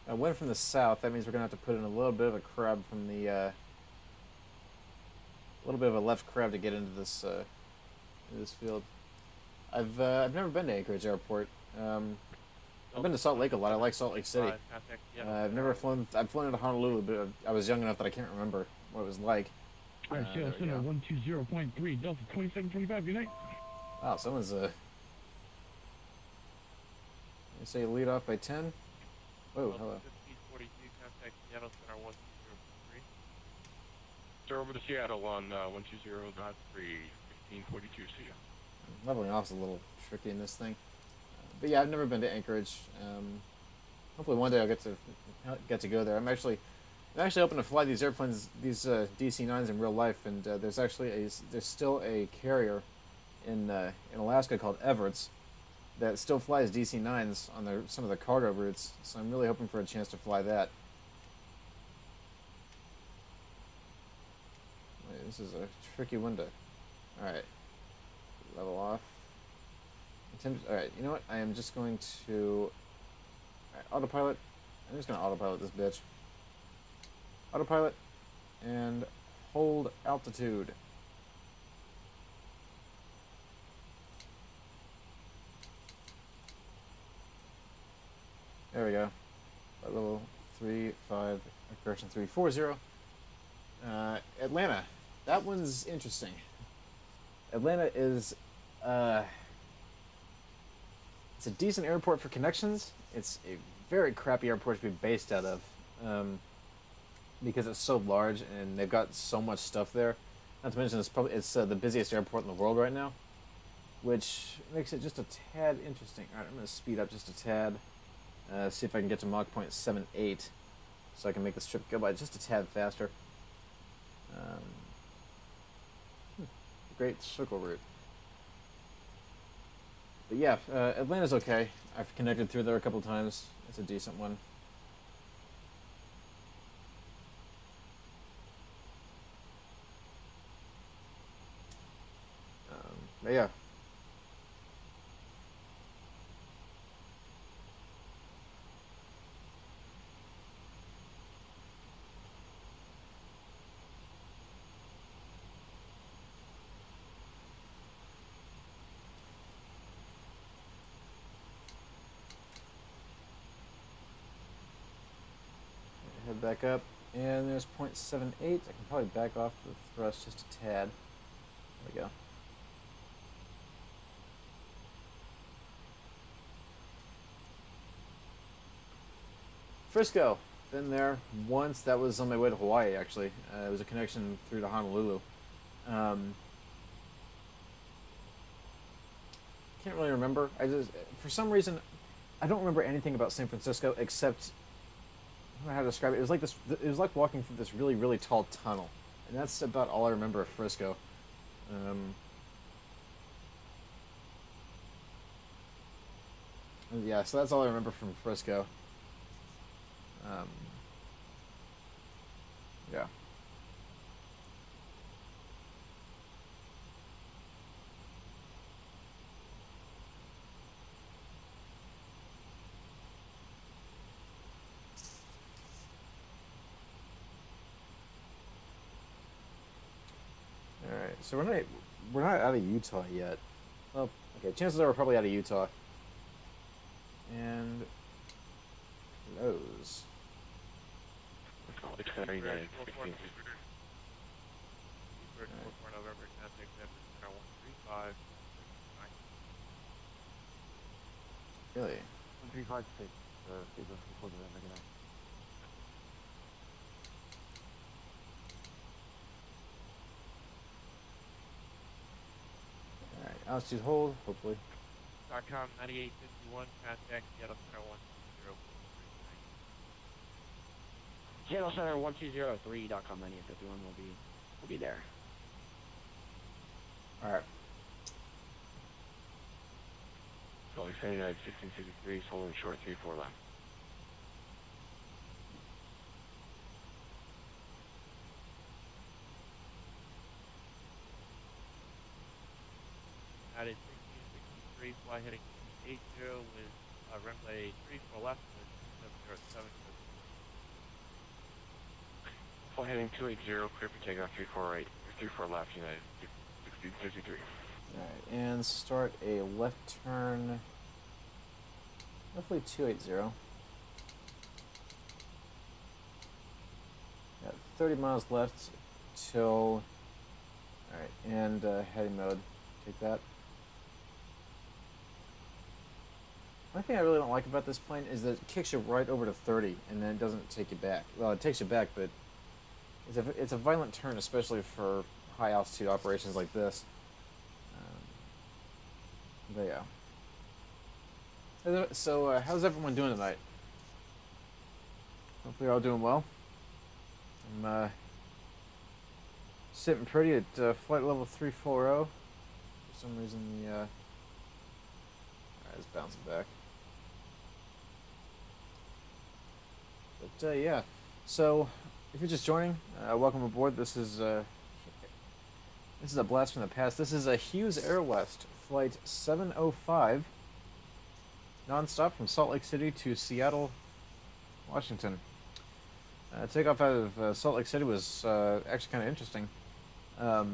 Wind from the south. That means we're gonna have to put in a little bit of a crab from the, a little bit of a left crab to get into this field. I've never been to Anchorage Airport. I've been to Salt Lake a lot. I like Salt Lake City. I've never flown. I've flown into Honolulu, but I was young enough that I can't remember what it was like. Center 120.3 Delta 2725. Good night. Wow, someone's They say lead off by 10. Whoa, hello. 1542, contact Seattle Center 120.3. Sir, over to Seattle on 120.3, 1542, see ya. Leveling off's a little tricky in this thing. But yeah, I've never been to Anchorage. Hopefully one day I'll get to go there. I'm actually hoping to fly these airplanes, these DC-9s in real life, and there's still a carrier in Alaska called Everett's that still flies DC-9s on some of the cargo routes, so I'm really hoping for a chance to fly that. Wait, this is a tricky window. Alright. Level off. Alright, you know what? I am just going to... Alright, autopilot. I'm just going to autopilot this bitch. Autopilot. And hold altitude. There we go. Level 3-5, correction 340. Atlanta. That one's interesting. Atlanta is, it's a decent airport for connections. It's a very crappy airport to be based out of, because it's so large and they've got so much stuff there. Not to mention it's the busiest airport in the world right now, which makes it just a tad interesting. All right, I'm going to speed up just a tad. See if I can get to Mach 0.78 so I can make this trip go by just a tad faster. Great circle route. But yeah, Atlanta's okay. I've connected through there a couple times. It's a decent one. But yeah. Head back up, and there's 0.78. I can probably back off the thrust just a tad. There we go. Frisco, been there once. That was on my way to Hawaii, actually. It was a connection through to Honolulu. Can't really remember. For some reason, I don't remember anything about San Francisco except, I don't know how to describe it. It was like this. It was like walking through this really, really tall tunnel, and that's about all I remember of Frisco. Yeah, so that's all I remember from Frisco. Yeah. All right, so we're not out of Utah yet. Well, okay, chances are we're probably out of Utah. And close. Really? 1356. Alright, altitude hold, hopefully. .com 9851, contact Seattle Center 120. Seattle Center 1203.com 9851 will be there. Alright. Going 79, 1663, holding short 34 left. At a 1663, fly heading 80 with runway 34 left with 707. Fly heading 280, clear for takeoff 34 right, 34 left, United 1653. Alright, and start a left turn, roughly 280. Got 30 miles left till, alright, and heading mode, take that. One thing I really don't like about this plane is that it kicks you right over to 30 and then it doesn't take you back. Well, it takes you back, but it's a violent turn, especially for high altitude operations like this. But yeah. So, how's everyone doing tonight? Hopefully you're all doing well. I'm sitting pretty at flight level 340. For some reason the alright, it's bouncing back. But yeah, so if you're just joining, welcome aboard. This is a blast from the past. This is a Hughes Airwest flight 705, nonstop from Salt Lake City to Seattle, Washington. Takeoff out of Salt Lake City was actually kind of interesting. I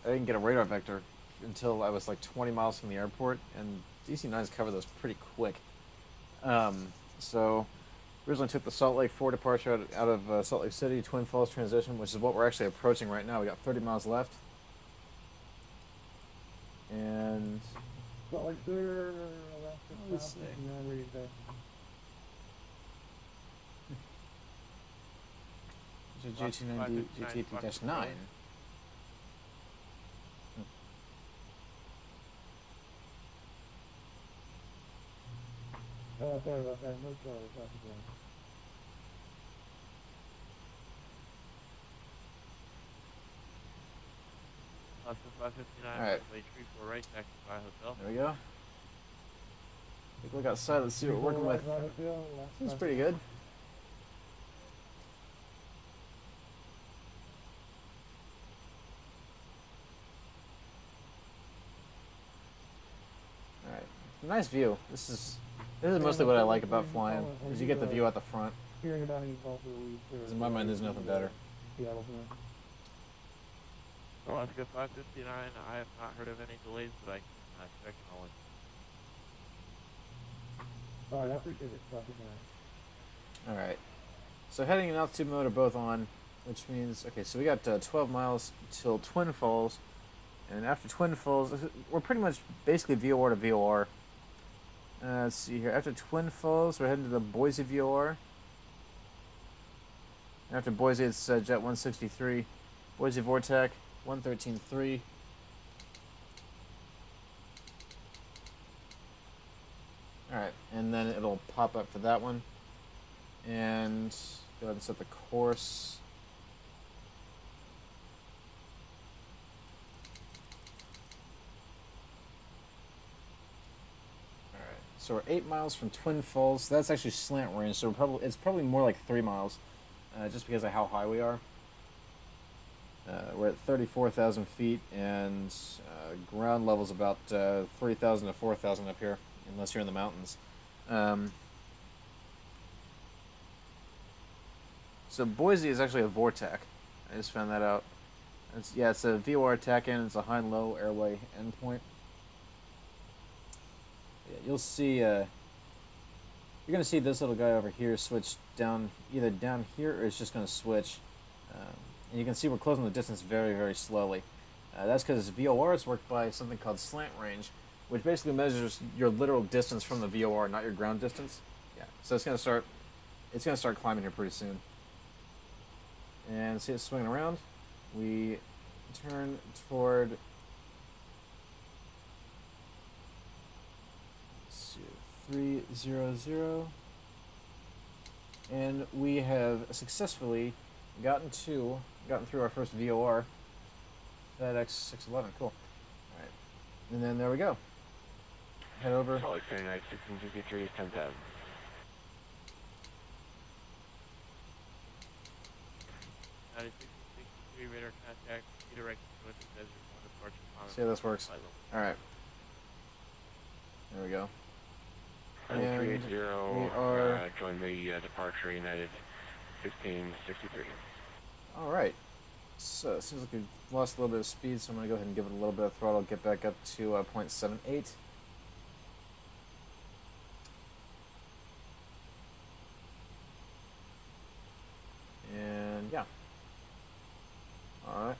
didn't get a radar vector until I was like 20 miles from the airport, and DC-9s cover those pretty quick. So originally took the Salt Lake 4 departure out of Salt Lake City, Twin Falls transition, which is what we're actually approaching right now. We got 30 miles left. And Salt Lake City, let's see. GT9, GTP-9. Oh, sorry about that. No trouble. Austin 559, Alright. runway 34 right, taxi by hotel. There we go. Take a look outside. Let's see what we're working with. Seems pretty good. Alright. Nice view. This is mostly what I like about flying, is you get the view at the front. Hearing about any calls for the week. Because in my mind, there's nothing better. Alaska 559, I have not heard of any delays, but I can check knowledge. Alright, I appreciate it. Alright. So heading and altitude mode are both on, which means, okay, so we got 12 miles till Twin Falls. And after Twin Falls, we're pretty much basically VOR to VOR. Let's see here. After Twin Falls, we're heading to the Boise VOR. After Boise, it's Jet 163. Boise Vortec, 113.3. Alright, and then it'll pop up for that one. And go ahead and set the course. Alright, so we're 8 miles from Twin Falls. That's actually slant range, so it's probably more like 3 miles, just because of how high we are. We're at 34,000 feet, and ground level's about 3,000 to 4,000 up here, unless you're in the mountains. So Boise is actually a Vortec. I just found that out. It's a VOR tack in. It's a high and low airway endpoint. Yeah, you'll see. You're gonna see this little guy over here switch down, either down here or it's just gonna switch. And you can see we're closing the distance very, very slowly. That's because VOR is worked by something called slant range, which basically measures your literal distance from the VOR, not your ground distance. Yeah. So it's gonna start climbing here pretty soon. And see it swinging around. We turn toward 300, and we have successfully gotten through our first VOR. FedEx 611, cool. All right, and then there we go. Head over. Salt Lake City, 1653, 1010. Radar contact, redirect to the desert, one departure. See how this works. All right. There we go. And 380, we are join the departure United 1563. all right. So it seems like we've lost a little bit of speed, so I'm gonna go ahead and give it a little bit of throttle, get back up to 0.78. And yeah. All right.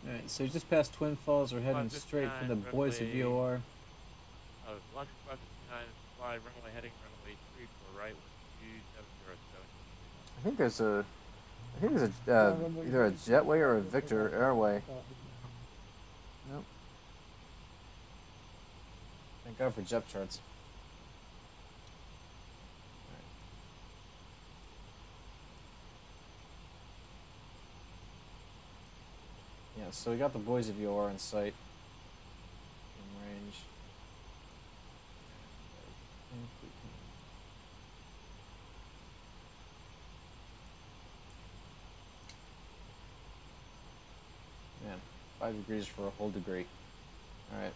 Alright, so just past Twin Falls, we're heading straight for the Boise VOR. Alaska 559, fly runway heading runway 34 right with 2707. I think there's either a jetway or a Victor airway. Nope. Thank God for jet charts. Yeah, so we got the Boise VOR in sight. 5 degrees for a whole degree. Alright.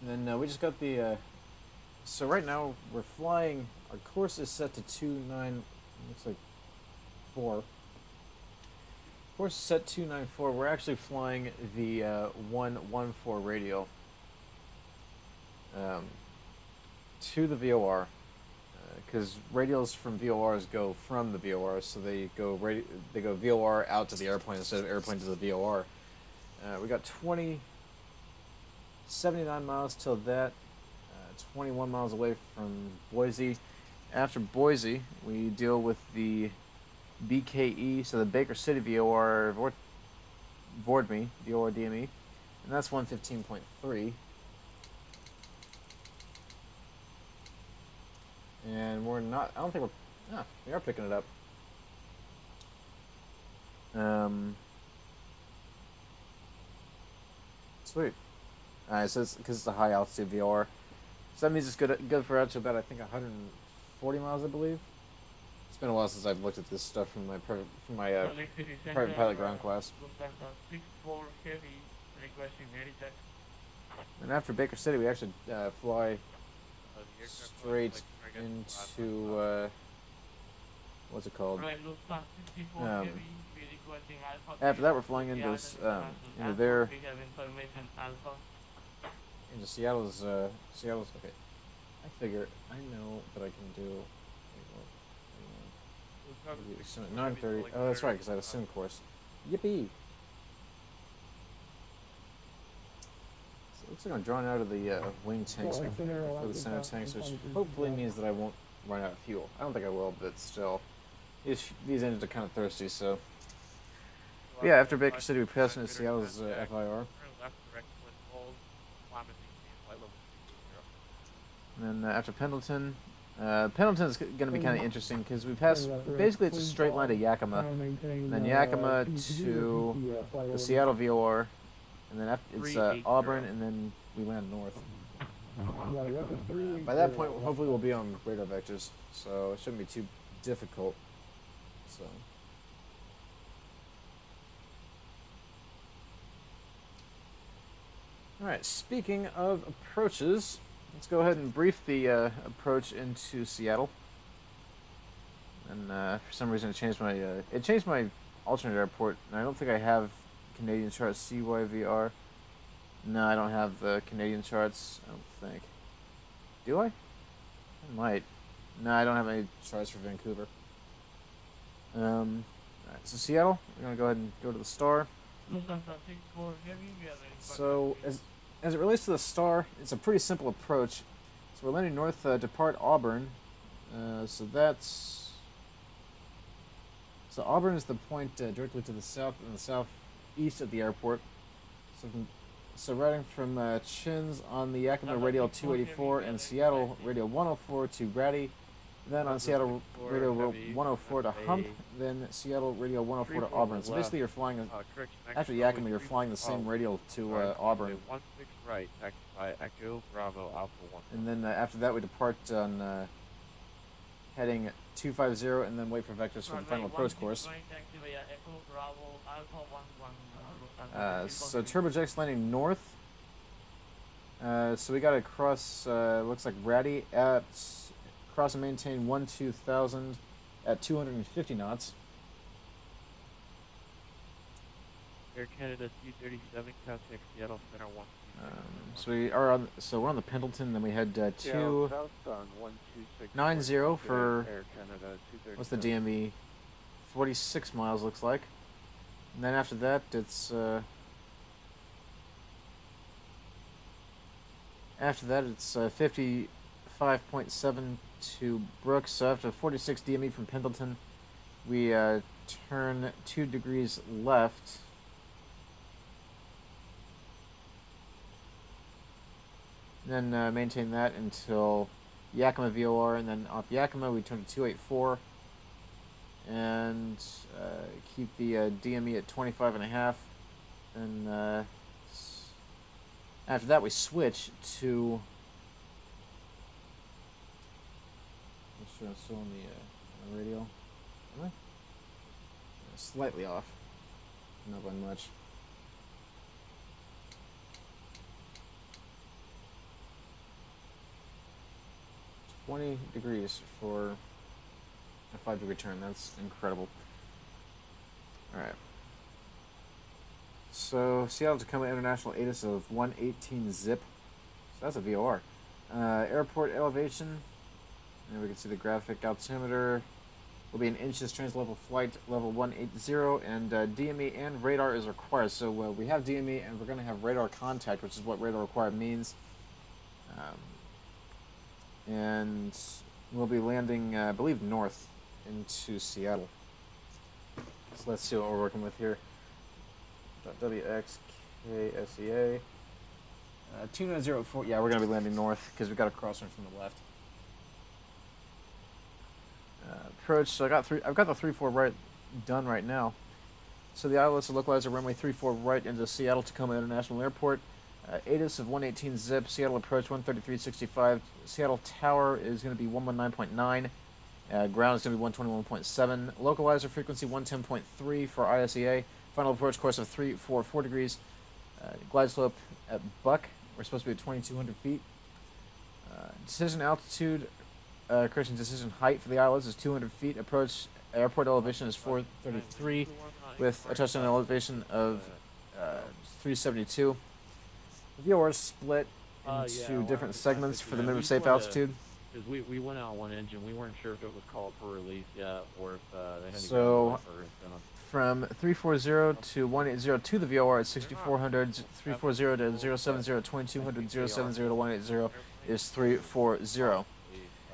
And then we just got the, so right now we're flying, our course is set to 29, looks like 4. Course is set 294, we're actually flying the 114 radial to the VOR, because radials from VORs go from the VOR, so they go VOR out to the airplane instead of airplane to the VOR. We got 79 miles till that, 21 miles away from Boise. After Boise, we deal with the BKE, so the Baker City VOR, VOR DME, and that's 115.3. And we're not, I don't think we're, we are picking it up. Sweet. Alright, so it's because it's a high altitude VOR. So that means it's good for out to about, I think, 140 miles, I believe. It's been a while since I've looked at this stuff from my private pilot ground class. And after Baker City, we actually fly straight into what's it called? After that, we're flying into there. Into Seattle's. Okay. I figure I know that I can do. 9:30. Oh, that's right, because I had a sim course. Yippee! So it looks like I'm drawing out of the wing tanks for the center tanks, which hopefully means that I won't run out of fuel. I don't think I will, but still, these engines are kind of thirsty. So, but yeah, after Baker City, we pass into Seattle's FIR. And then after Pendleton, Pendleton is going to be kind of interesting because we pass, basically it's a straight line to Yakima, and then Yakima to the Seattle VOR, and then after, it's Auburn, and then we land north. By that point, hopefully we'll be on radar vectors, so it shouldn't be too difficult. So. Alright, speaking of approaches, let's go ahead and brief the approach into Seattle. And for some reason it changed my alternate airport, and I don't think I have Canadian charts CYVR. No, I don't have the Canadian charts, I don't think. Do I? I might. No, I don't have any charts for Vancouver. Alright, so Seattle, we're going to go ahead and go to the star. So, as it relates to the star, it's a pretty simple approach. So we're landing north, depart Auburn. So Auburn is the point directly to the south and the southeast of the airport. So routing from Chins on the Yakima radial 284 and Seattle radial 104 to Grady. Then on Seattle radial 104 to Hump, then Seattle radial 104 to Auburn. So basically you're flying, after Yakima, you're flying the same radial to Auburn. 16 right, taxi by Echo Bravo Alpha 1. And then after that we depart on heading 250 and then wait for vectors for the final approach course. So turbojets landing north. So we got to cross, looks like Ratty at cross and maintain 12,000 at 250 knots. Air Canada C-37, contact Seattle Center 1. So we're on the Pendleton, then we head 290 for what's the DME? 46 miles looks like. And then after that it's 55.7 to Brooks. So after 46 DME from Pendleton, we turn 2 degrees left. And then maintain that until Yakima VOR, and then off Yakima we turn to 284 and keep the DME at 25.5. And after that we switch to. I'm sure I'm still on the radio. Am I? slightly off, not by much. $20 for a 5-degree turn. That's incredible. All right. So Seattle Tacoma International ATIS of 118 zip. So that's a VOR. Airport elevation. And we can see the graphic altimeter will be in inches, translevel flight level 180, and DME and radar is required. So we have DME and we're going to have radar contact, which is what radar required means. And we'll be landing, I believe, north into Seattle. So let's see what we're working with here. WX KSEA 2904. Yeah, we're going to be landing north because we got a crosswind from the left. Approach. So I've got the 34 right done right now. So the ILS localizer runway 34 right into Seattle Tacoma International Airport. ATIS of 118 zip. Seattle approach 133.65. Seattle Tower is going to be 119.9. Ground is going to be 121.7. Localizer frequency 110.3 for ISEA. Final approach course of 344 degrees. Glide slope at Buck. We're supposed to be at 2,200 feet. Decision altitude. Correction, decision height for the ILS is 200 feet. Approach airport elevation is 433 with a touchdown elevation of 372. The VOR is split into different segments for the minimum safe altitude. Because we went out one engine, we weren't sure if it was called for release yet, or if they had to so from 340 to 180 to the VOR at 6400, 340 to 070, 2200, 070 to 180 is 340.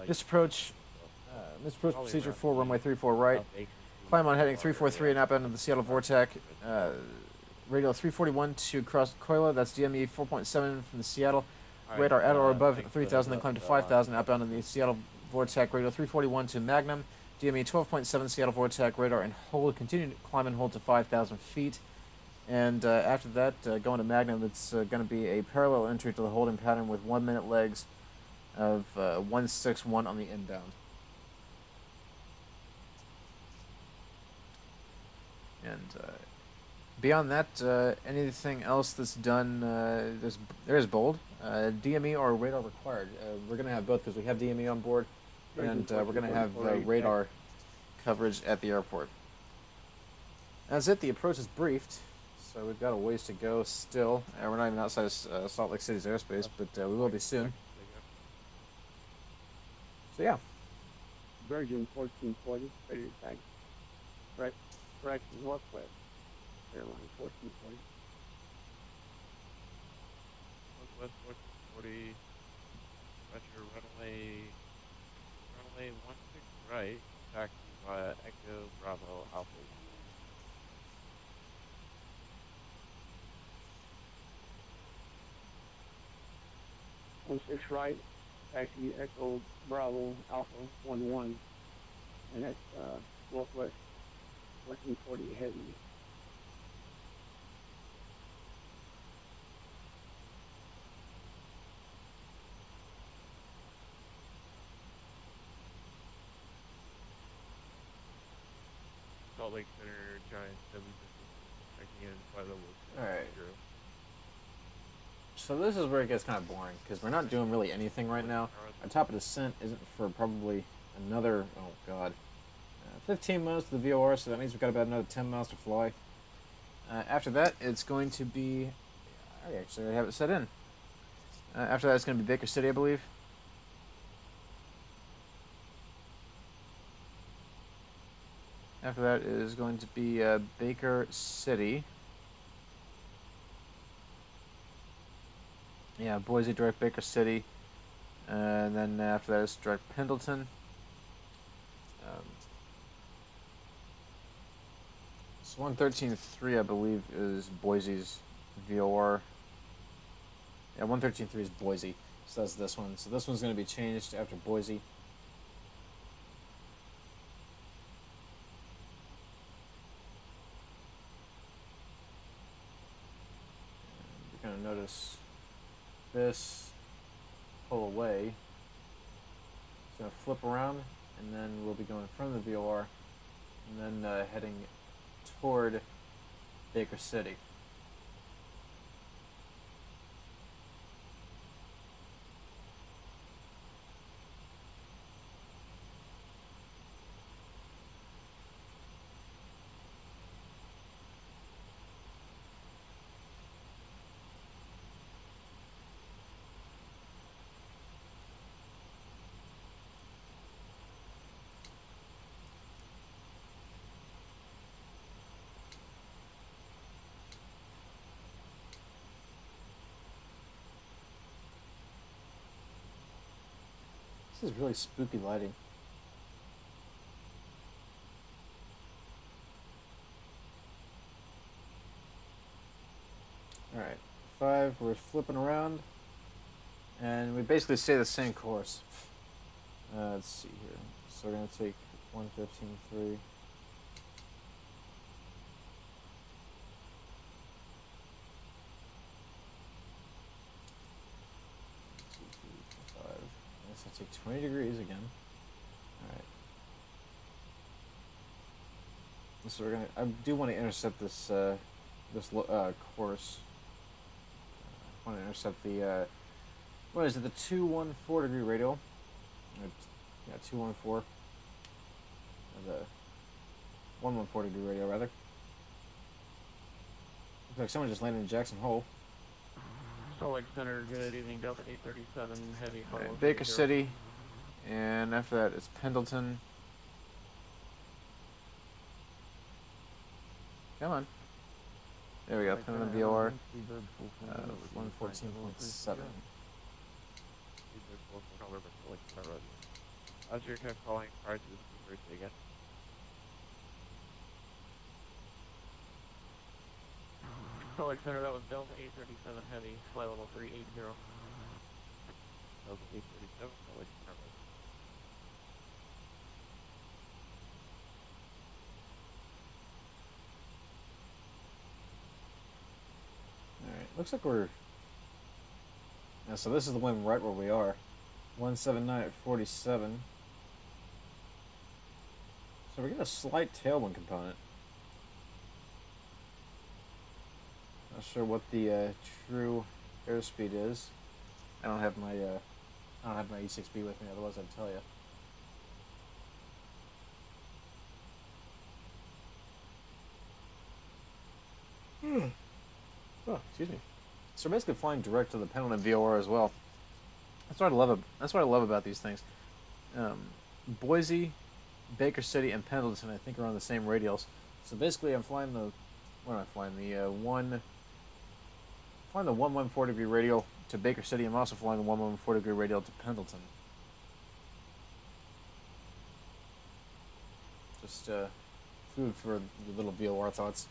This approach procedure for runway 34 right. Climb on heading 343 and outbound of the Seattle Vortex. Radial 341 to cross Coila, that's DME 4.7 from the Seattle. Radar at or above 3,000, then climb to 5,000, outbound of the Seattle Vortex. Radial 341 to Magnum, DME 12.7 Seattle Vortex, radar and hold. Continue to climb and hold to 5,000 feet. And after that, going to Magnum, it's going to be a parallel entry to the holding pattern with 1 minute legs of 161 on the inbound. And beyond that, anything else that's done, there is bold. DME or radar required. We're going to have both because we have DME on board, and we're going to have radar coverage at the airport. That's it. The approach is briefed, so we've got a ways to go still. We're not even outside of Salt Lake City's airspace, but we will be soon. So yeah. Virgin 1440, ready to tag. Right, correction, Northwest. Airline 1440. Northwest 1440. Got your runway 16 right. Taxi via Echo Bravo Alpha. 16 right. Taxi Echo Bravo Alpha 11, and that's Northwest 1440 heavy. Salt Lake Center, Giant 7 checking in by level 0. Alright. So this is where it gets kind of boring, because we're not doing really anything right now. Our top of descent isn't for probably another, 15 miles to the VOR, so that means we've got about another 10 miles to fly. After that, it's going to be, I actually have it set in. After that, it's going to be Baker City, I believe. After that is going to be Baker City. Yeah, Boise, direct Baker City. And then after that is direct Pendleton. So 113.3, I believe, is Boise's VOR. Yeah, 113.3 is Boise. So that's this one. So this one's going to be changed after Boise. You're going to notice this pull away. It's going to flip around, and then we'll be going from the VOR, and then heading toward Baker City. This is really spooky lighting. Alright, 5, we're flipping around, and we basically stay the same course. Let's see here. So we're going to take 115.3. Let's take 20 degrees again. Alright. So we're gonna. I do want to intercept this course. I want to intercept the. What is it? The 214 degree radial. Yeah, 214. The 114 degree radial rather. Looks like someone just landed in Jackson Hole. Salt Lake Center, good evening, Delta 837, heavy follow. Right, Baker City, and after that it's Pendleton. Come on. There we go, Pendleton VOR, 114.7. How's your tech calling prior to this birthday again? Salt Lake Center, that was Delta 837 heavy, flight level 380. Delta 837, Salt Lake Center. Alright, looks like we're... Yeah, so this is the wind right where we are. 179 at 47. So we get a slight tailwind component. Not sure what the true airspeed is. I don't have my E6B with me, otherwise I'd tell you. Oh, excuse me. So we're basically flying direct to the Pendleton VOR as well. That's what I love. That's what I love about these things. Boise, Baker City, and Pendleton, I think, are on the same radials. So basically, I'm flying the. What am I flying? The 114 degree radial to Baker City. I'm also flying the 114 degree radial to Pendleton. Just food for the little VOR thoughts.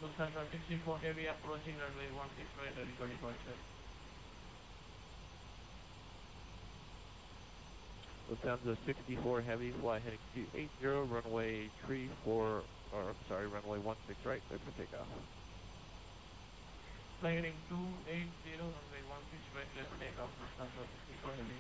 Lufthansa 64 heavy approaching runway 165 at 20.7. Lufthansa 64 heavy, fly heading 280, runway runway 16 right, clear for takeoff. Fly heading 280, runway 16 right, clear for takeoff, Lufthansa 64 heavy.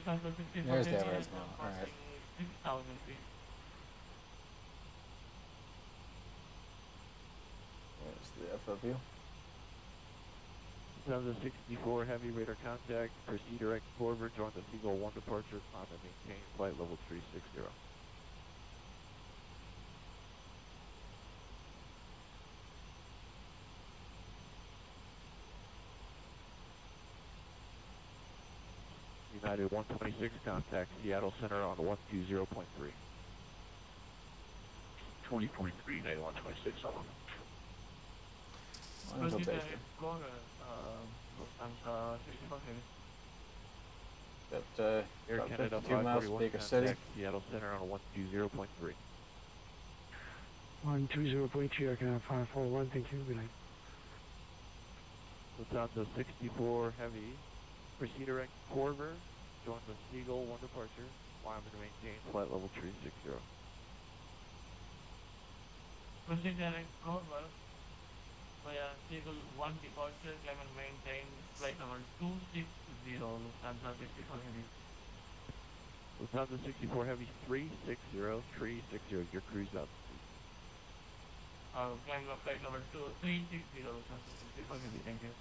There's the Everest now. Alright. 6,000 feet. There's the FOV. Lufthansa 64 Heavy radar contact. Proceed direct forward. Join the Seagull 1 departure. Climb and maintain flight level 360. United 126 contact Seattle Center on 120.3. 20.3, United 126. Until Baker. Lufthansa 64 Heavy. Got Air about Canada 52 miles to 541 Baker City. contact Seattle Center on 120.3. 120.2, Air Canada 541, thank you, good night. Lufthansa 64 Heavy. Proceed direct forward. Join the Seagull 1 departure. Climb and maintain flight level 360. Proceed direct forward. Via Seagull 1 departure, climb and maintain flight number 260, Lufthansa 64 Heavy. Lufthansa 64 Heavy 360, your cruise out. Climb up flight number 360, Lufthansa 64 Heavy, thank you.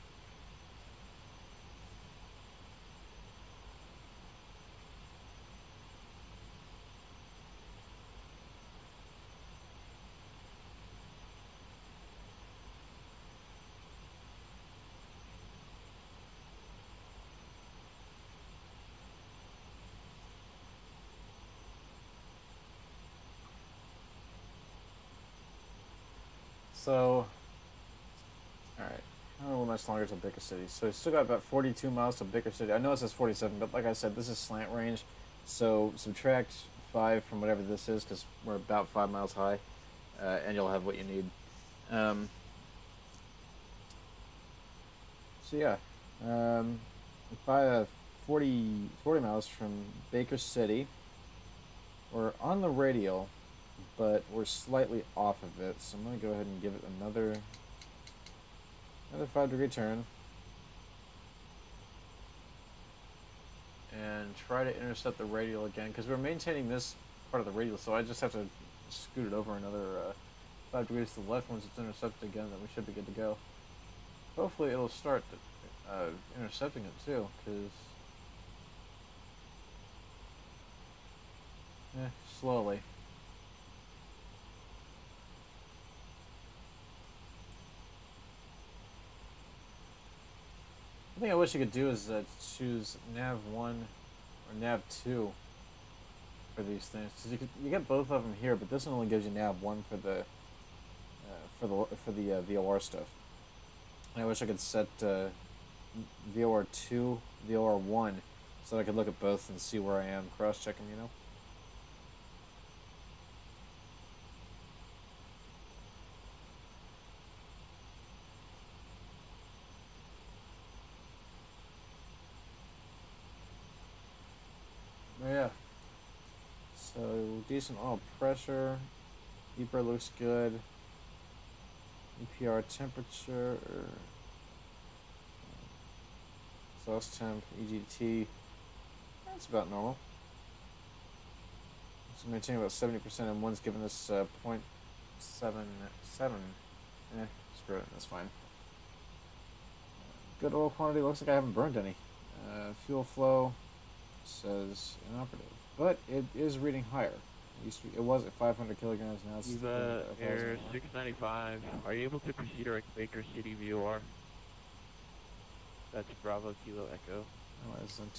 So, alright. I don't know how much longer to Baker City. So, still got about 42 miles to Baker City. I know it says 47, but like I said, this is slant range. So, subtract 5 from whatever this is, because we're about 5 miles high, and you'll have what you need. So, yeah. 40 miles from Baker City. We're on the radial, but we're slightly off of it, so I'm going to go ahead and give it another 5-degree turn. And try to intercept the radial again, because we're maintaining this part of the radial, so I just have to scoot it over another 5 degrees to the left. Once it's intercepted again, then we should be good to go. Hopefully it'll start intercepting it too, because slowly. The thing I wish you could do is choose nav 1 or nav 2 for these things. Cause you get both of them here, but this one only gives you nav 1 for the VOR stuff. And I wish I could set VOR 2, VOR 1, so that I could look at both and see where I am, cross-checking, you know. Yeah. So decent oil pressure. EPR looks good. EPR temperature. Exhaust temp. EGT. That's about normal. So maintaining about 70%, and one's giving us 0.77. Screw it. That's fine. Good oil quantity. Looks like I haven't burned any. Fuel flow says inoperative, but it is reading higher. It was at 500 kilograms, now it's Air 695. Are you able to proceed direct Baker City VOR? That's Bravo Kilo Echo. Oh, it's on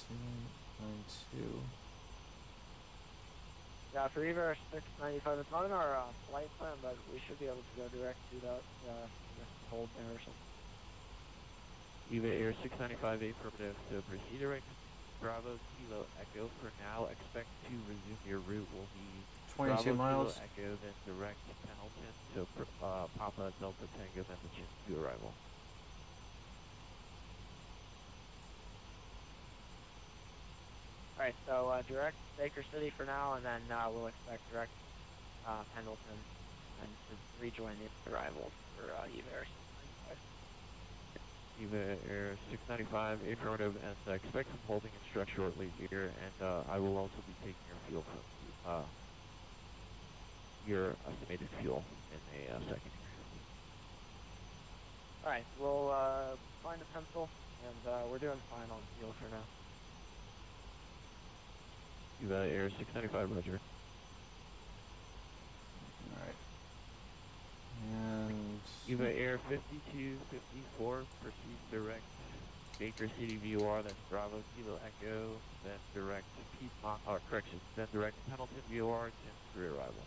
292. Yeah, for Ever 695, it's not in our flight plan, but we should be able to go direct to that hold there or something. Eva Air 695 affirmative to proceed direct Bravo Kilo Echo. For now, expect to resume your route will be 22 Bravo miles. Kilo Echo, then direct Pendleton to Papa Delta Tango, then the to arrival. Alright, so direct Baker City for now, and then we'll expect direct Pendleton and to rejoin the arrival for Eva Air 695. Eva Air 695, affirmative, and expect some holding instruct shortly here, and I will also be taking your fuel from your estimated fuel in a second. Alright, we'll find a pencil, and we're doing fine on fuel for now. Eva Air 695, roger. Alright. And... Eva Air 5254, proceed direct Baker City VOR, that's Bravo Kilo Echo, then direct Piedmont, correction, then direct Pendleton VOR, 10 3 arrival.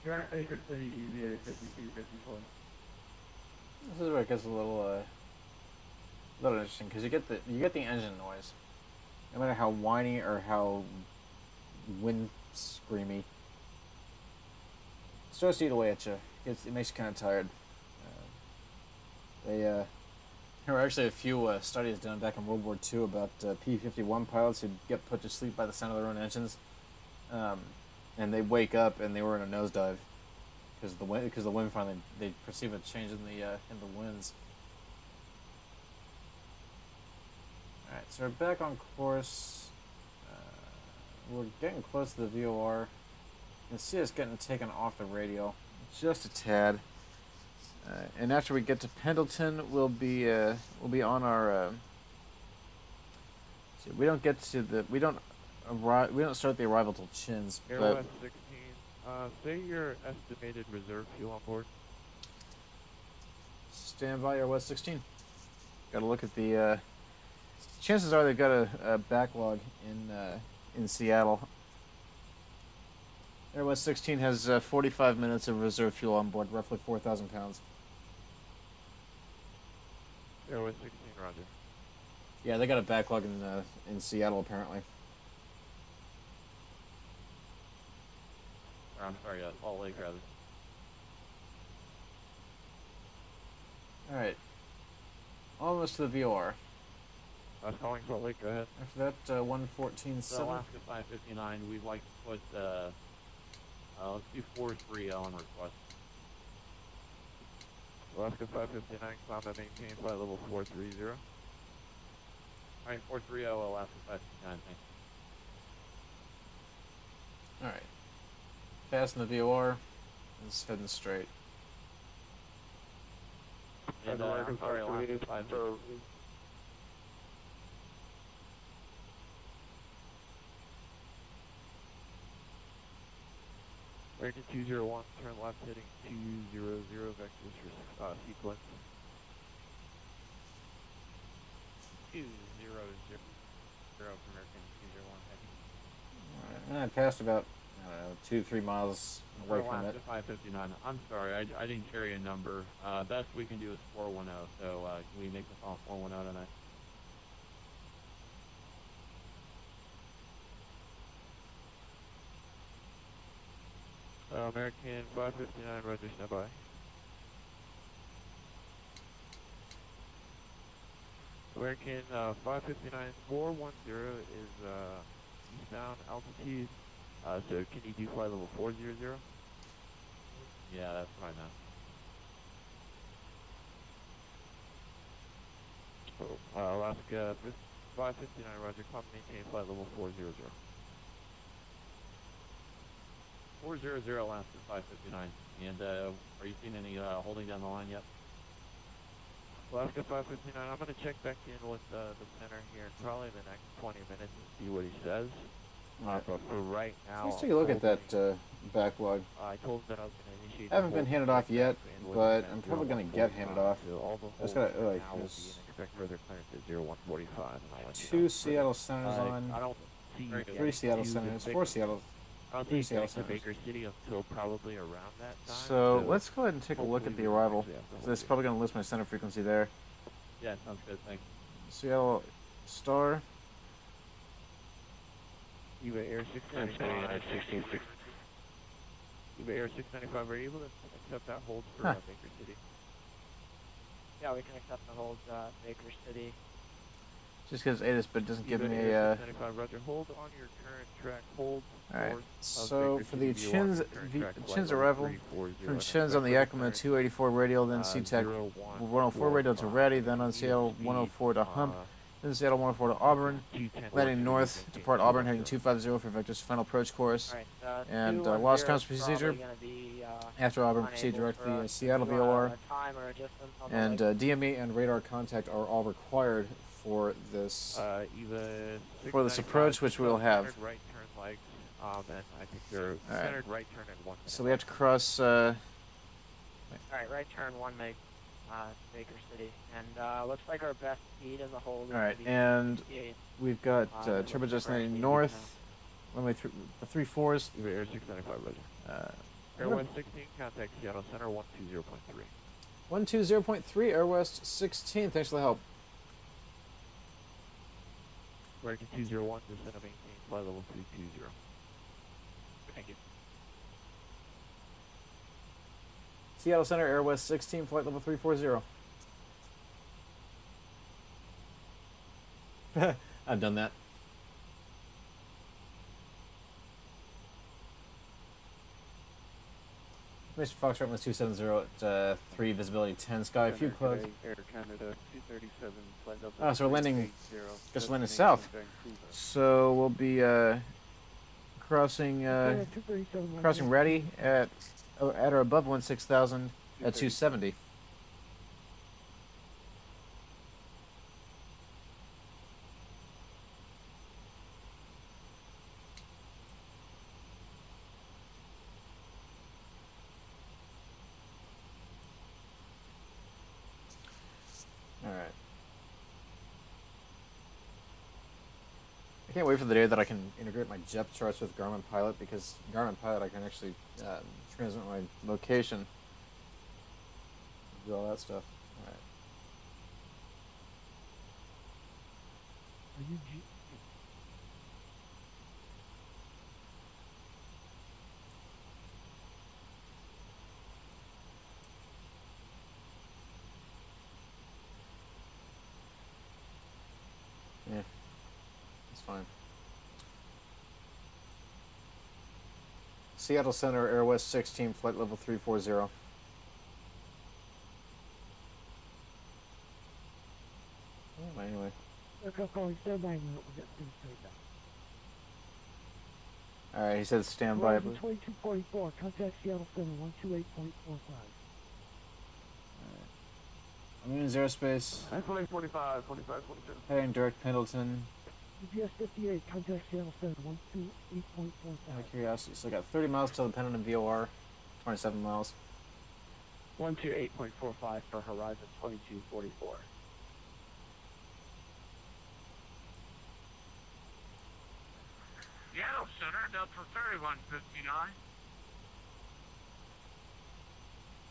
Direct Baker City, EVA 5254. This is where it gets a little interesting, because you get the engine noise, no matter how whiny or how wind screamy. It starts to eat away at you. It makes you kind of tired. There were actually a few studies done back in World War II about P-51 pilots who'd get put to sleep by the sound of their own engines, and they wake up and they were in a nosedive because the wind finally they perceive a change in the winds. All right, so we're back on course. We're getting close to the VOR. You can see us getting taken off the radio, just a tad. And after we get to Pendleton, we'll be on our. See, we don't start the arrival till Chins. Airwest 16. Say your estimated reserve fuel on board. Stand by, Airwest 16. Got to look at the. Chances are they've got a backlog in Seattle. Airwest 16 has 45 minutes of reserve fuel on board, roughly 4,000 pounds. Airwest 16, roger. Yeah, they got a backlog in Seattle apparently. I'm sorry, Salt Lake rather. All right, almost to the VOR. I was calling Salt Lake. Go ahead. After that, 114.7. So Alaska 559. We'd like to put let's do 430 on request. Alaska 559, climb and maintain flight level 430. Alright, 430, Alaska 559, thanks. Alright. Passing the VOR. It's heading straight. And I'm sorry, Alaska 559. American 201, turn left heading 200, vectors for sequence. 200, American 201 heading. Alright, I passed about, 2-3 miles away from it. 559. I'm sorry, I didn't carry a number. Best we can do is 410, so can we make the call 410 tonight? American 559, roger, stand by. American 559, 410 is eastbound altitude. So can you do flight level 400? Yeah, that's fine now. So, Alaska 559, roger, come maintain flight level 400. 400 Alaska 559. And are you seeing any holding down the line yet? Alaska 559, I'm going to check back in with the center here in probably the next 20 minutes and see what he says. Alright. But for right now, Let's take a look at that backlog. I told him that I was going to initiate. I haven't been handed off yet, but I'm probably going to get handed off. I just got to, expect further clearance at 0145. 2 Seattle centers on, I don't see 3 Seattle centers, 4 Seattle. I don't think back to Baker City until probably around that time. So let's go ahead and take a look at the arrival. So it's probably going to list my center frequency there. Yeah, sounds good, thanks. Seattle Star. Eva Air 695. Eva Air 695, are you able to accept that hold for Baker City? Yeah, we can accept the hold, Baker City. Just because ATIS, but it doesn't give me Even a. 95, Roger. Hold on your current track. Hold. Alright, north so of for the Baker City, Chins arrival, from Chins on the Yakima 284 radial, then SeaTac 104 radial to Ratty, then on Seattle 104 to Hump, then Seattle 104 to Auburn, landing north, depart Auburn, heading 250 for Vector's final approach course, and lost comms procedure. After Auburn, proceed direct to the Seattle VOR, and DME and radar contact are all required for this approach, which we'll have. Right turn legs, and I think they're centered right turn and 1 minute. So we have to cross. Alright, right turn 1 meg, Baker City, and looks like our best speed as a whole. Alright, and we've got turbojets landing north. Runway the 3-4s. Air 695, Roger. Airwest 16, contact Seattle Center 120.3. 120.3, Airwest 16. Thanks for the help. American 201, descend and maintain flight level 320. Thank you. Seattle Center, Airwest 16, flight level 340. I've done that. Mr. Foxtrot was 270 at 3, visibility 10, sky, few clouds. Air Canada 237, flight level. Oh, so we're landing, 380, just landing south. So we'll be crossing Ratty at or above 16,000 at 270. Alright. I can't wait for the day that I can integrate my JEP charts with Garmin Pilot, because Garmin Pilot I can actually transmit my location, do all that stuff. Alright. Are you Yeah, that's fine. Seattle Center, Airwest 16, flight level 340. Oh, anyway. Alright, he said stand by. 2244, contact Seattle Center 128.45. I'm in his airspace. I'm flight 45, 45, 42. Heading direct Pendleton. UPS 58, contact Seattle Center 128.45. Out of curiosity, so I got 30 miles till the Pendleton VOR, 27 miles. 128.45 for Horizon 2244. Seattle Center, Delta 3159.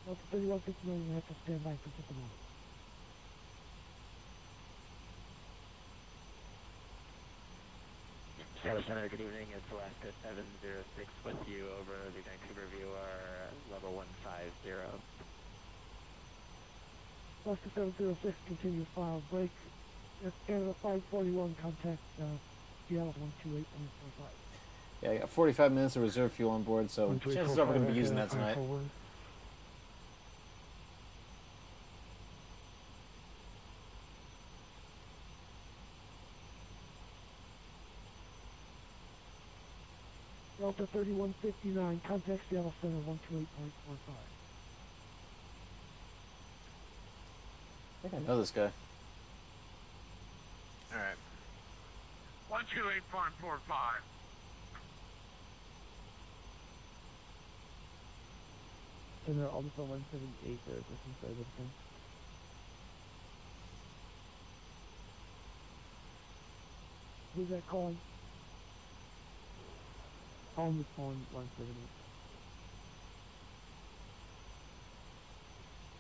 Delta 3159, you have to stand by for just a moment. Seattle Center, good evening. It's Alaska 706 with you over the Vancouver VOR level 150. Alaska 706, continue file break. Canada 541, contact Seattle 128.45. Yeah, I got 45 minutes of reserve fuel on board, so chances are we're going to be using that tonight. Delta 3159, contact Seattle Center 128.45. I think I know this guy. Alright. 128.45. Center Alpha 178, there, just inside of the Who's that calling? Home is calling 178.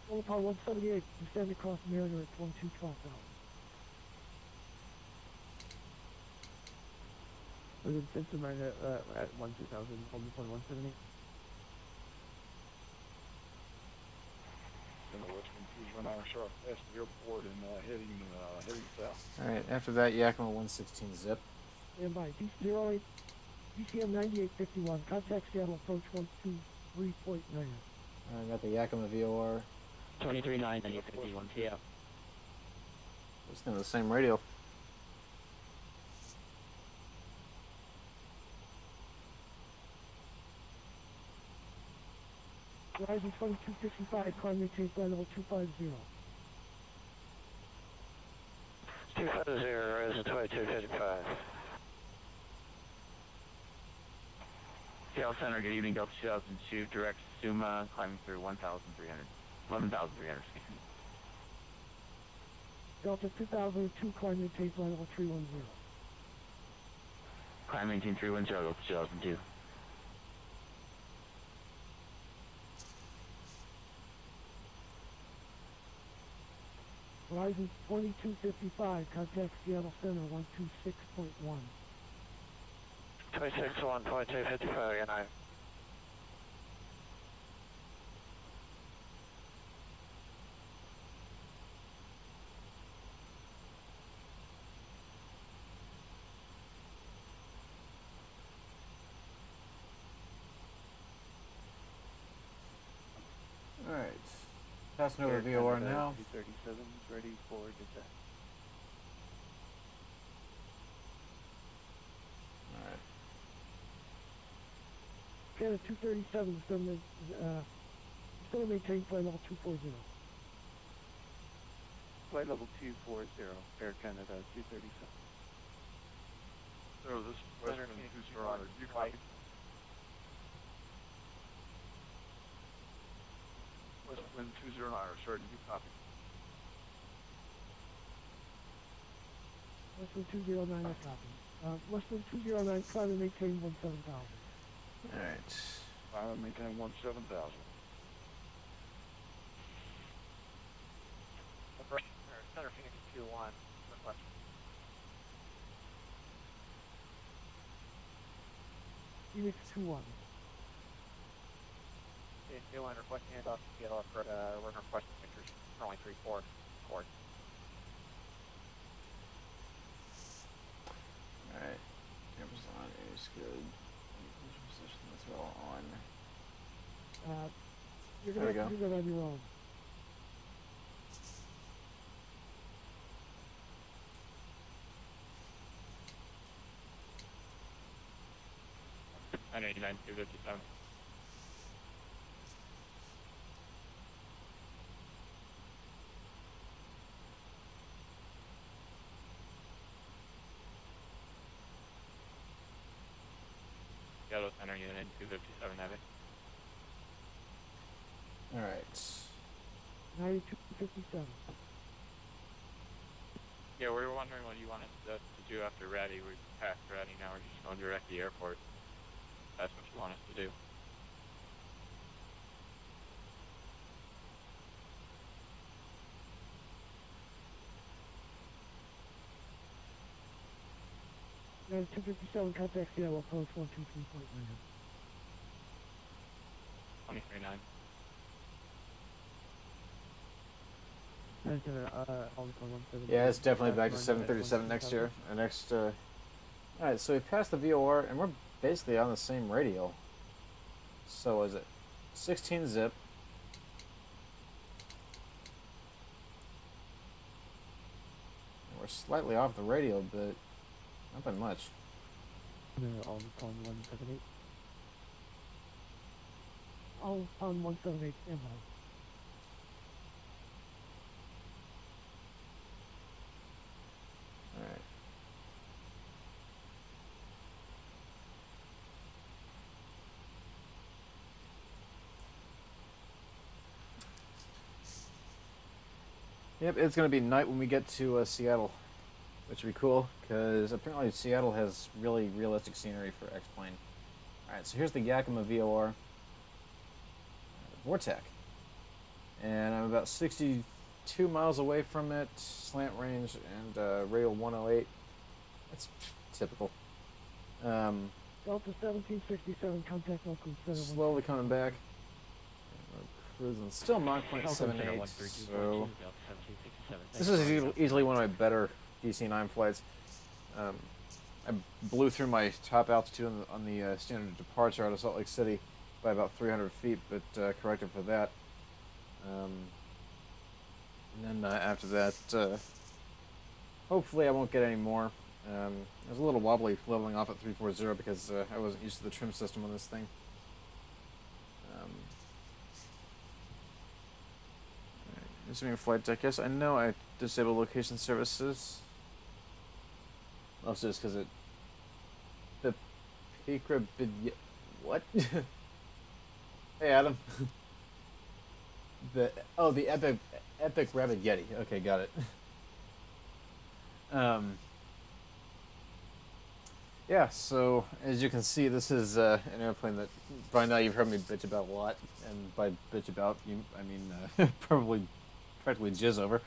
Alpha 178, descend across Mariner at 1212,000. Was it Central Mariner at 12,000, home is 178? Which one, please run off. so past the airport and heading south. All right, after that, Yakima 116 zip. Stand by. D08, DCM 9851, contact Seattle approach 123.9. I got the Yakima VOR. 23.9 and 51 TF. Listening to the same radio. Horizon 2255, climb maintain flight level 250. 250, Horizon 2255. Seattle Center, good evening, Delta 2002, direct Suma, climbing through 11,300, excuse me. Delta 2002, climb maintain flight level 310. Climb maintain 310, Delta 2002. Horizon 2255, contact Seattle Center 126.1. 261, 2255, good night. All right. Passing over VOR now. 237 is ready for descent. All right. Canada 237 is going to maintain flight level 240. Flight level 240, Air Canada 237. So this Western Tucson, you copy? Westwind 209, sorry, did you copy? Westwind 209, I copy. Westwind 209, climb and maintain 17,000. Alright. Climb and maintain 17,000. Center Phoenix 2-1, request. Phoenix 2-1. New line requesting handoff to Seattle, we're requesting pictures, only 3-4, court. Alright. Cameras on, is good. Position, that's all on. You're going to have to do that on your own. I 99, 257. Seattle Center Unit 257 Heavy. Alright. 9257. Yeah, we were wondering what you wanted to do after Ratty. We passed Ratty, now we're just going direct to the airport. That's what you want us to do. And 257, contact Seattle, approach 123.9. 23.9. Yeah, it's definitely back to 737 next year. Alright, so we passed the VOR, and we're basically on the same radio. So is it 16 zip? We're slightly off the radio, but not by much. All on 178. All on 178, stand by. Alright. Yep, it's going to be night when we get to Seattle, which would be cool, because apparently Seattle has really realistic scenery for X-Plane. Alright, so here's the Yakima VOR Vortec, and I'm about 62 miles away from it, slant range, and rail 108. That's typical. Delta 1767, contact local center. Slowly coming back. cruising. Still Mach 0.78, so this is easily one of my better DC-9 flights. I blew through my top altitude on the standard departure out of Salt Lake City by about 300 feet, but corrected for that. And then after that, hopefully I won't get any more. I was a little wobbly leveling off at 340 because I wasn't used to the trim system on this thing. Resuming flight deck. Yes, I know I disabled location services. Also, just because it. The Picra video. What? Hey, Adam. The Epic Rabbit Yeti. Okay, got it. Yeah, so as you can see, this is an airplane that by now you've heard me bitch about a lot, and by bitch about, I mean probably practically jizz over.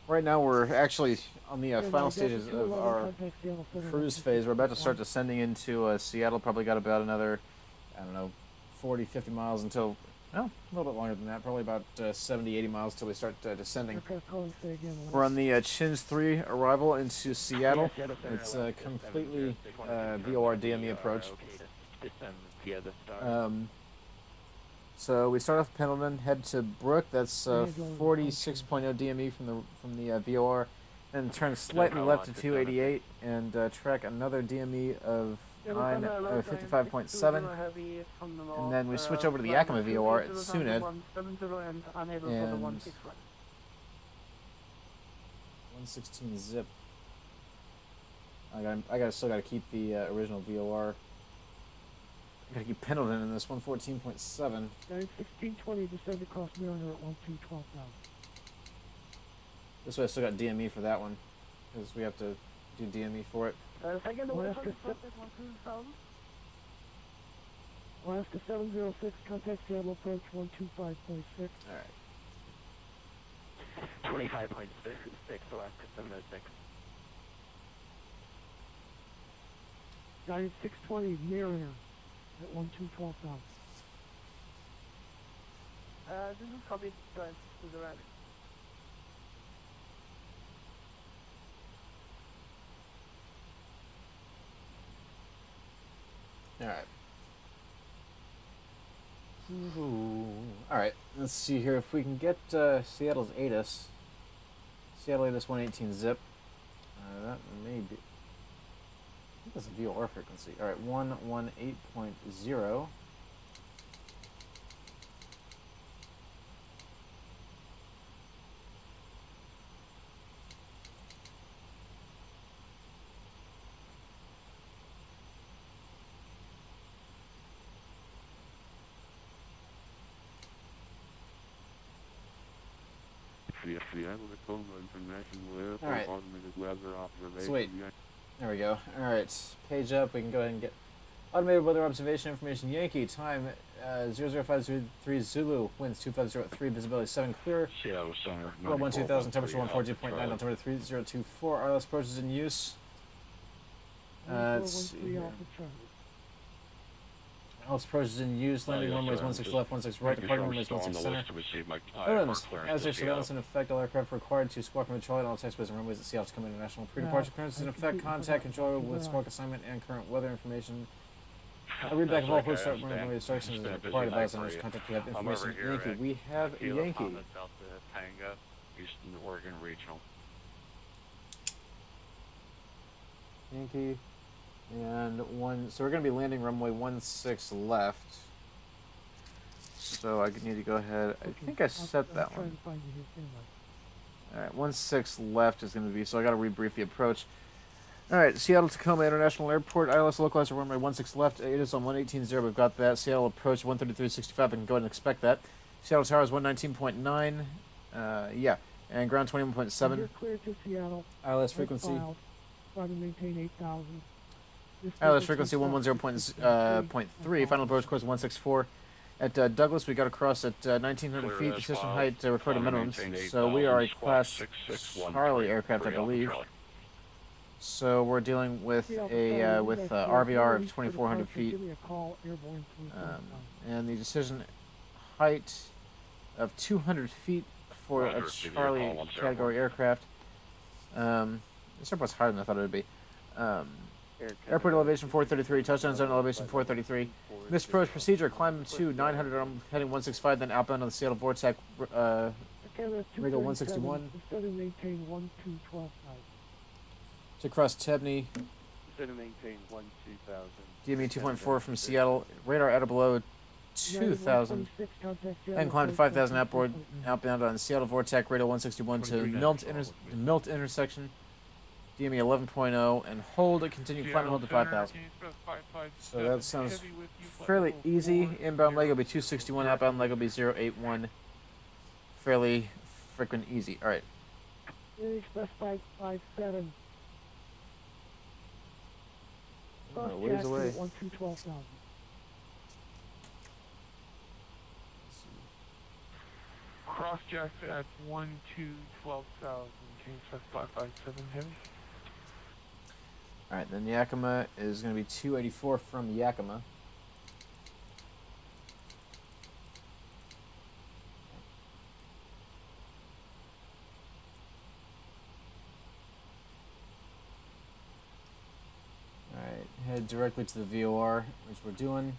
Right now we're actually on the final stages of our cruise phase. We're about to start descending into Seattle. Probably got about another, I don't know, 40, 50 miles until, well, a little bit longer than that. Probably about 70, 80 miles till we start descending. We're on the Chins 3 arrival into Seattle. It's a completely VOR DME approach. So we start off Pendleton, head to Brook. That's 46.0 DME from the VOR, then turn slightly left to 288 and track another DME of 55.7, and then we switch over to the Yakima VOR at Suned, and 116 zip. Still gotta keep the original VOR. I gotta keep Pendleton in this 114.7. 1620 descend across Mariner at 12,000. This way I still got DME for that one, because we have to do DME for it. Alaska 706, contact Seattle approach 125.6. Alright. 25.6, Alaska 706. Giant 620, Mariner at 12,000. This is copy to the right. Alright. Alright, let's see here if we can get Seattle's ATIS. Seattle ATIS 118 zip. That may be... I think that's a VOR frequency. Alright, 118.0. Alright. Sweet. There we go. Alright, page up. We can go ahead and get automated weather observation information. Yankee, time 00503 Zulu, winds 2503, visibility 7 clear. Seattle Center. Well, 12,000, temperature 142.9, altimeter 3024, RLS approaches in use. Let's see here. RLS approaches in use, landing runways 16 left, 16 right, departing runways 16 center. Items, as their surveillance in effect, all aircraft required to squawk and patrol all taxiways and runways at Seattle Tacoma International. Pre-departure clearance is in effect, contact controller with squawk assignment and current weather information. A readback of all first start runway instructions is required by us contact to have information. Yankee, we have a Yankee. Eastern Oregon Regional. Yankee. And so we're going to be landing runway 16 left. So I need to go ahead. I think I set that one. Alright, 16 left is going to be, so I got to rebrief the approach. Alright, Seattle Tacoma International Airport, ILS localizer runway 16 left. It is on 118.0, we've got that. Seattle approach 133.65, I can go ahead and expect that. Seattle Tower is 119.9. Yeah, and ground 21.7. You're clear to Seattle. ILS frequency. Try to maintain 8,000. ILS frequency 110.3, final approach course 164. At Douglas, we got across at 1,900 feet, decision height refer to minimums, so we are a Class Charlie aircraft, I believe. So we're dealing with a RVR of 2,400 feet, and the decision height of 200 feet for a Charlie category aircraft. This airport's higher than I thought it would be. Airport elevation 433, touchdown zone elevation 433. Missed approach procedure, climb to 900, heading 165, then outbound on the Seattle Vortex, radio 161. Instead of maintain 12,000. To cross Tebney. Instead of maintain 12,000. DME 2.4 from Seattle, radar at or below 2,000. And climb to 5,000 outbound on Seattle Vortex, radio 161 to Milt intersection. DME 11.0 and hold it, continue climbing hold to 5,000. So that sounds fairly easy. Inbound leg will be 261, outbound leg will be 081. Fairly freaking easy. Alright. Express 557. Ways away. 12,000. Crossjack at 12,000. Change to 557 heavy. Alright, then Yakima is going to be 284 from Yakima. Alright, head directly to the VOR, which we're doing.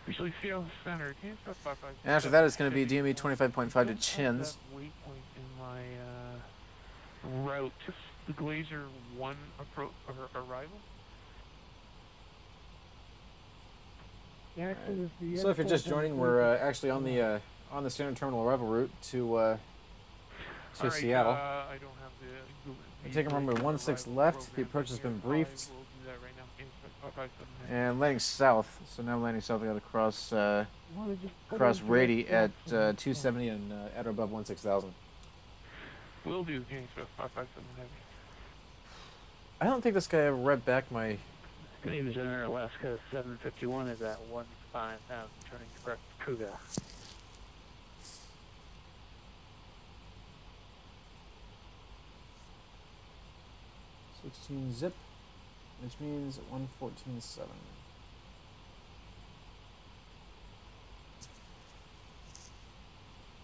Usually Seattle Center. Can you start 557? And after that, it's going to be DME 25.5 to Chins. Waypoint in my route. Just the Glazer 1 arrival. Right. So if you're just joining, we're actually on the standard terminal arrival route to Seattle. I don't have We're taking runway 16 left. The approach has been briefed. And landing south. So now landing south, we got to cross Rady at 270 and at or above 16,000. Will do. Can you start 557 heavy? I don't think this guy ever read back my. Good evening, Center. Alaska 751 is at 15,000, turning correct Cougar. 16 zip, which means 114.7.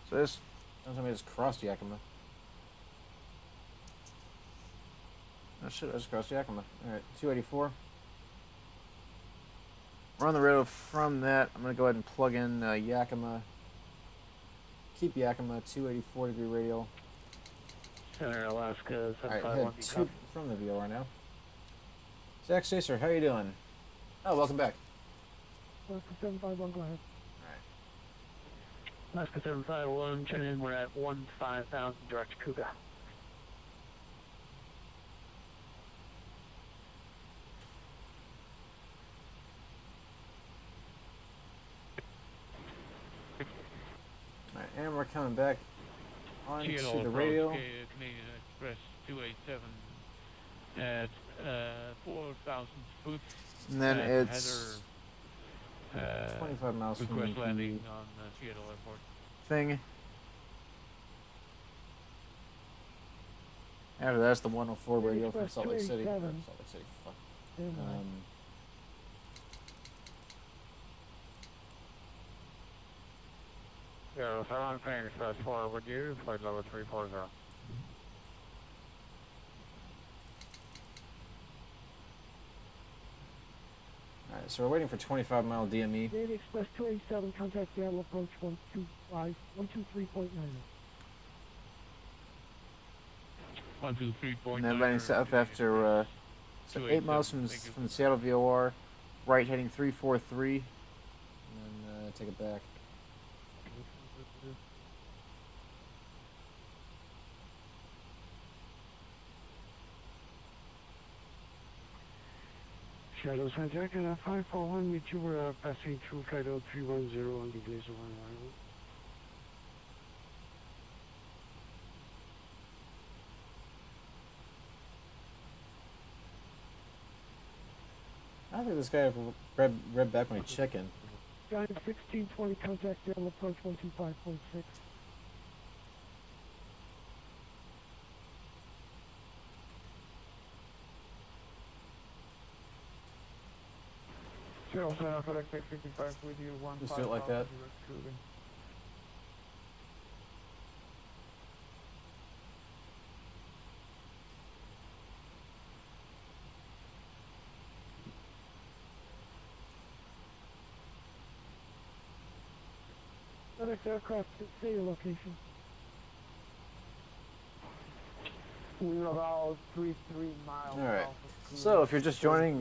So this, don't tell me I just crossed Yakima. Oh shit, I just crossed Yakima. Alright, 284. We're on the radio from that. I'm going to go ahead and plug in Yakima. Keep Yakima, 284 degree radial. Center Alaska 751. Alright, head to from the VOR now. Zach Chaser, how you doing? Oh, welcome back. Alaska 751, go ahead. Alaska 751, turn in, we're at 15,000, direct Cougar. Alright, and we're coming back onto Seattle the radio. Canadian Express 287 at 4,000 foot. And then it's 25 miles from request the landing on Seattle Airport. thing. After that's the 104 radio from Salt Lake City. Salt Lake City, fuck. Yeah, if I'm paying fast forward you, flight level 340. Alright, so we're waiting for 25 mile DME. Data Express 287, contact Seattle approach 123.9. 123.9. And then landing south after so 8 miles from the Seattle VOR, right heading 343, and then take it back. Shadows Hijack at 541, meet you were passing through flight 0310 on the Glazer 1 arrival. I don't think this guy ever read back my check-in. Giant 1620, contact Seattle approach 125.6. Zero Center, correct 55 with you, 1 Just do it like that. Next aircraft, say your location. We're about 33 miles. All right. So if you're just joining,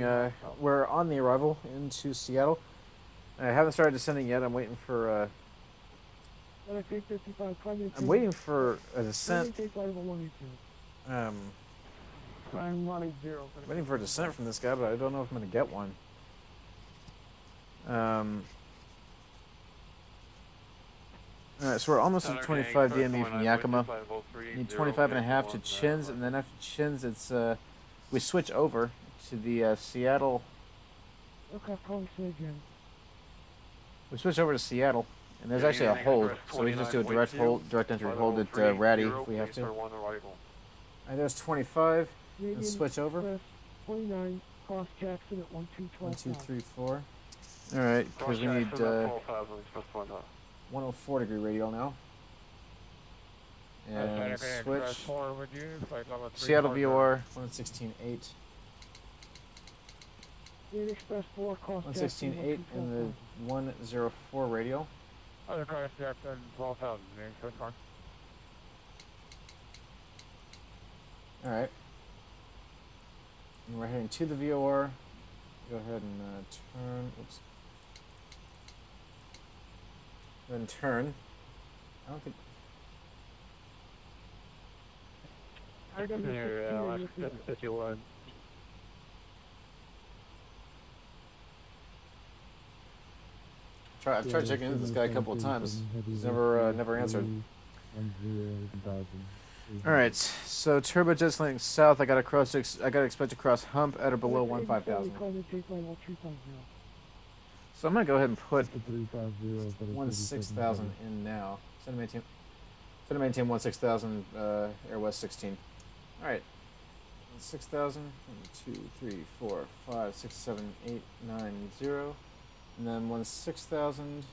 we're on the arrival into Seattle. I haven't started descending yet. I'm waiting for. I'm waiting for a descent. I'm running 0. Waiting for a descent from this guy, but I don't know if I'm going to get one. Alright, so we're almost at 25 DME from Yakima. Need 25.5 to Chins, and then after Chins, it's we switch over to the Seattle. Okay, probably say again. We switch over to Seattle, and there's actually a hold, so we can just do a direct entry hold at Ratty if we have to. Alright, there's 25. Let's switch over. 29, cross Jackson at 1212. 1, 2, 3, 4. Alright, because we need 104 degree radial now. And switch. Seattle VOR 116.8. 116.8 in the 104 radial. Other car Jackson 12,000. Alright. And we're heading to the VOR. Go ahead and turn. Oops. Then turn. I don't think. I've tried checking into this guy a couple of times. He's never answered. All right, so turbojets landing south. I got to expect to cross hump at or below 15,000. So I'm gonna go ahead and put 16,000 in now. Instead of maintain 16,000 Airwest 16. All right, 6,000. 1, 2, 3, 4, 5, 6, 7, 8, 9, 0, and then 16,000.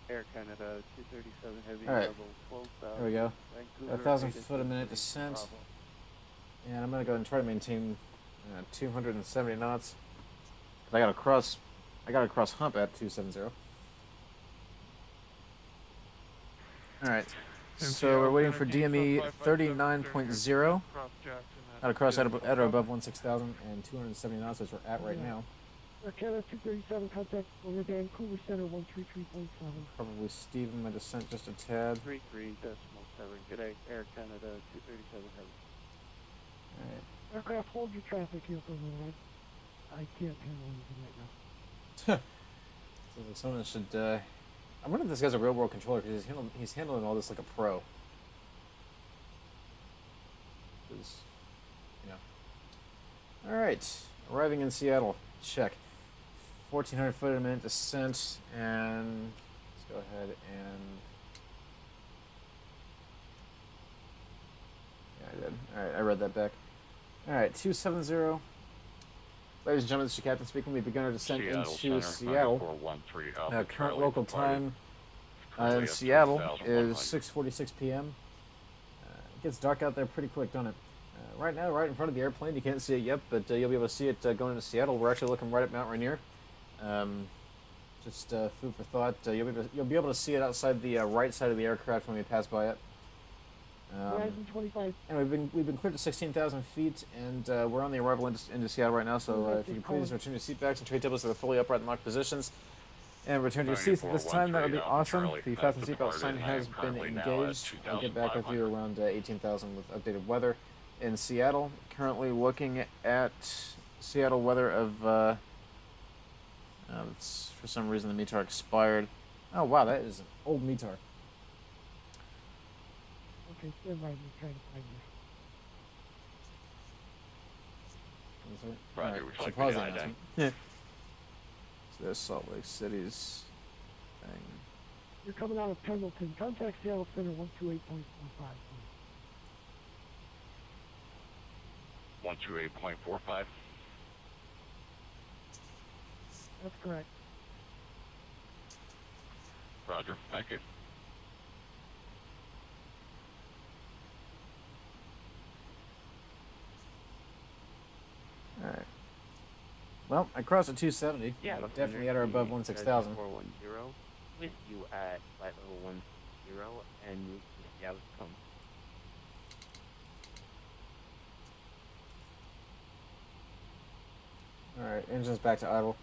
Air Canada 237 heavy All right. level 12,000. There we go. Vancouver, 1,000 foot a minute descent. And I'm gonna go and try to maintain 270 knots. I gotta cross hump at 270. All right. So we're waiting for DME 39.0. Gotta cross at or above 16,000 and 270 knots, as we're at right now. Canada 237, contact over Vancouver Center 133.7. Probably steven my descent just a tad. 33.7. Good day, Air Canada 237 heavy. Alright. Aircraft, hold your traffic here for a minute. I can't handle anything right now. So like someone should. I wonder if this guy's a real world controller because he's handling all this like a pro. Because, you know. All right, arriving in Seattle. Check. 1,400 foot a minute descent, and let's go ahead and. Yeah, I did. All right, I read that back. All right, 270. Ladies and gentlemen, this is your captain speaking. We've begun our descent into Seattle. Current local time in Seattle is 6:46 p.m. It gets dark out there pretty quick, don't it? Right now, right in front of the airplane, you can't see it yet, but you'll be able to see it going into Seattle. We're actually looking right at Mount Rainier. Just food for thought. You'll be able to see it outside the right side of the aircraft when we pass by it. And we've been cleared to 16,000 feet, and we're on the arrival into Seattle right now. So if you could please return your seat backs and tray tables to the fully upright and locked positions, and return to your seats at this time, that would be awesome. The fasten seatbelt sign has been engaged. I'll get back with you around 18,000 with updated weather in Seattle. Currently looking at Seattle weather of. For some reason the METAR expired. Oh wow, that is an old METAR. Okay, stand by me, trying to find you. Roger, Alright, would you so like pause me the to announcement. Yeah. So there's Salt Lake City's thing. You're coming out of Pendleton. Contact Seattle Center 128.45. 128.45. That's correct. Roger. Thank you. Alright. Well, I crossed at 270. Yeah, Definitely at or above 16,000. 410 with you at flight level 10 and route to Seattle, Tacoma. Alright, engine's back to idle.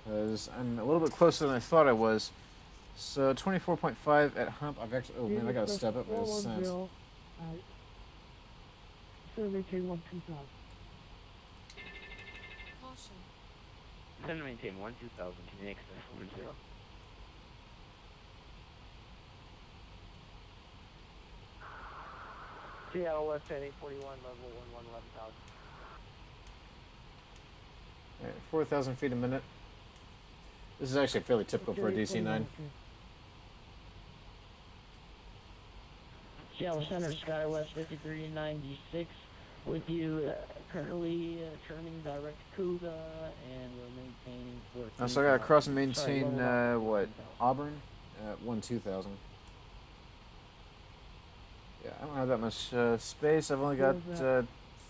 Because I'm a little bit closer than I thought I was. So 24.5 at hump. I've actually. Oh man, I gotta step up my descent. Survey K1 2000. Caution. Send to maintain 12000, can you access 10. Seattle West at 841, level 11,000. Alright, 4,000 feet a minute. This is actually fairly typical for a DC-9. Seattle Center, Skywest 5396, with you currently turning direct Cougar, and we're maintaining 14. So I gotta cross and maintain, what, Auburn? At 12,000. Yeah, I don't have that much space. I've only got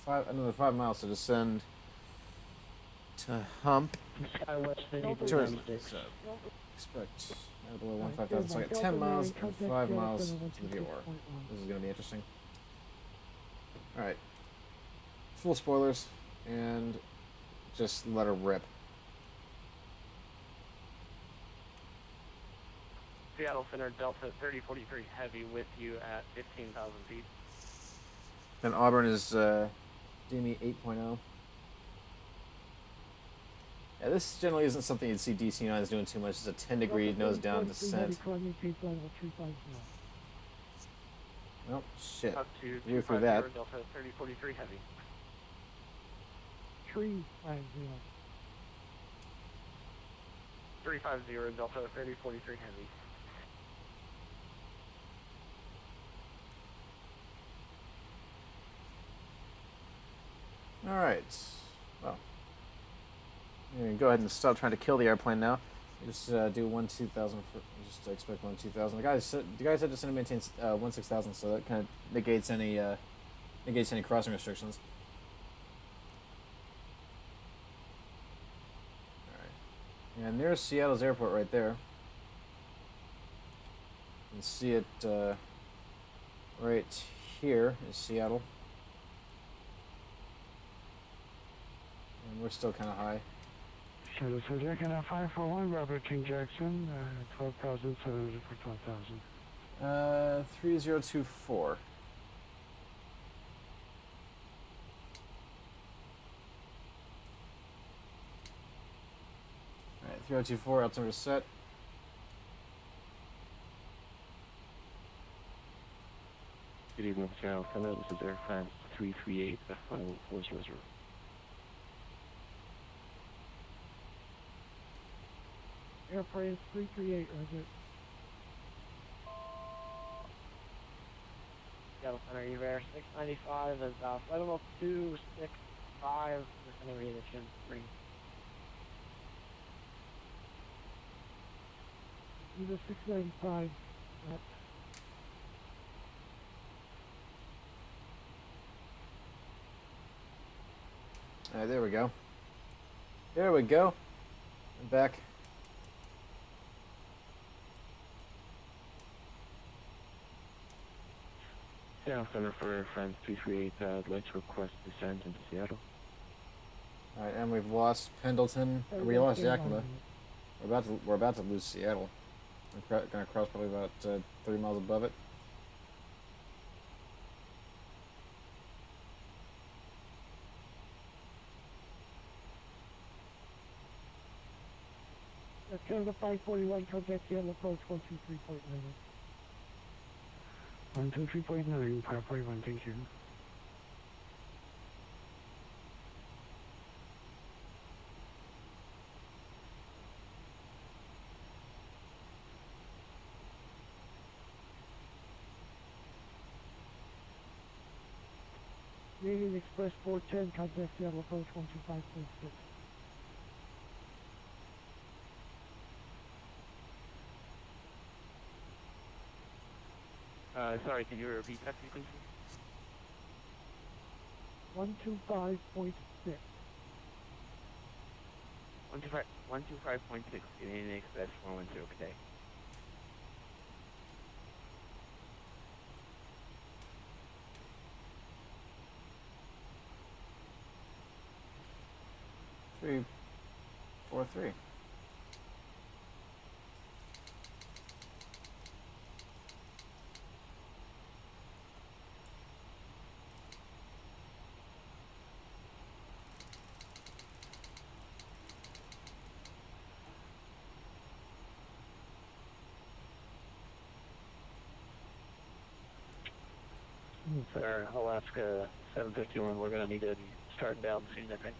another 5 miles to descend to hump. Skywest 5396. Expect below 15,000. So I got 10 miles and 5 miles to the VOR. This is gonna be interesting. Alright. Full spoilers and just let her rip. Seattle Center Delta 3043 heavy with you at 15,000 feet. And Auburn is DME 8.0. Yeah, this generally isn't something you'd see DC-9s doing too much. It's a 10-degree nose down descent. Oh, shit. Up to You're through that. Delta 3043 heavy. 350. 350 Delta 3043 heavy. Alright. Well. I'm gonna go ahead and stop trying to kill the airplane now. Just do 12,000 for. Just expect 12,000. The guys said to send and maintain 16,000, so that kind of negates any crossing restrictions. All right. And there's Seattle's airport right there. You can see it right here is Seattle, and we're still kind of high. Shadow Subject and 541, Robert King Jackson, 12,000, for 12,000. 3024. Alright, 3024, altimeter set. Good evening, Seattle Center. This is Air France 338 F5400. Air France 338, Roger. Seattle Center, you've air 695 is flight level 265 with an readmission 3. Either 695. Alright, there we go. There we go. I'm back. Seattle Center for Air France 338, I'd like to request descent into Seattle. Alright, and we've lost Pendleton. We lost Yakima. We're about to lose Seattle. We're gonna cross probably about 30 miles above it. Canada 541, contact Seattle approach 123.9. 123.9, 541, thank you. Meaning the Express 410, contact Seattle approach 125.6. Sorry, can you repeat that, please? 125.6. 125.6, Canadian Express 410, okay. Three, 4, 3. Sir, Alaska 751, we're going to need to be starting down soon, I think.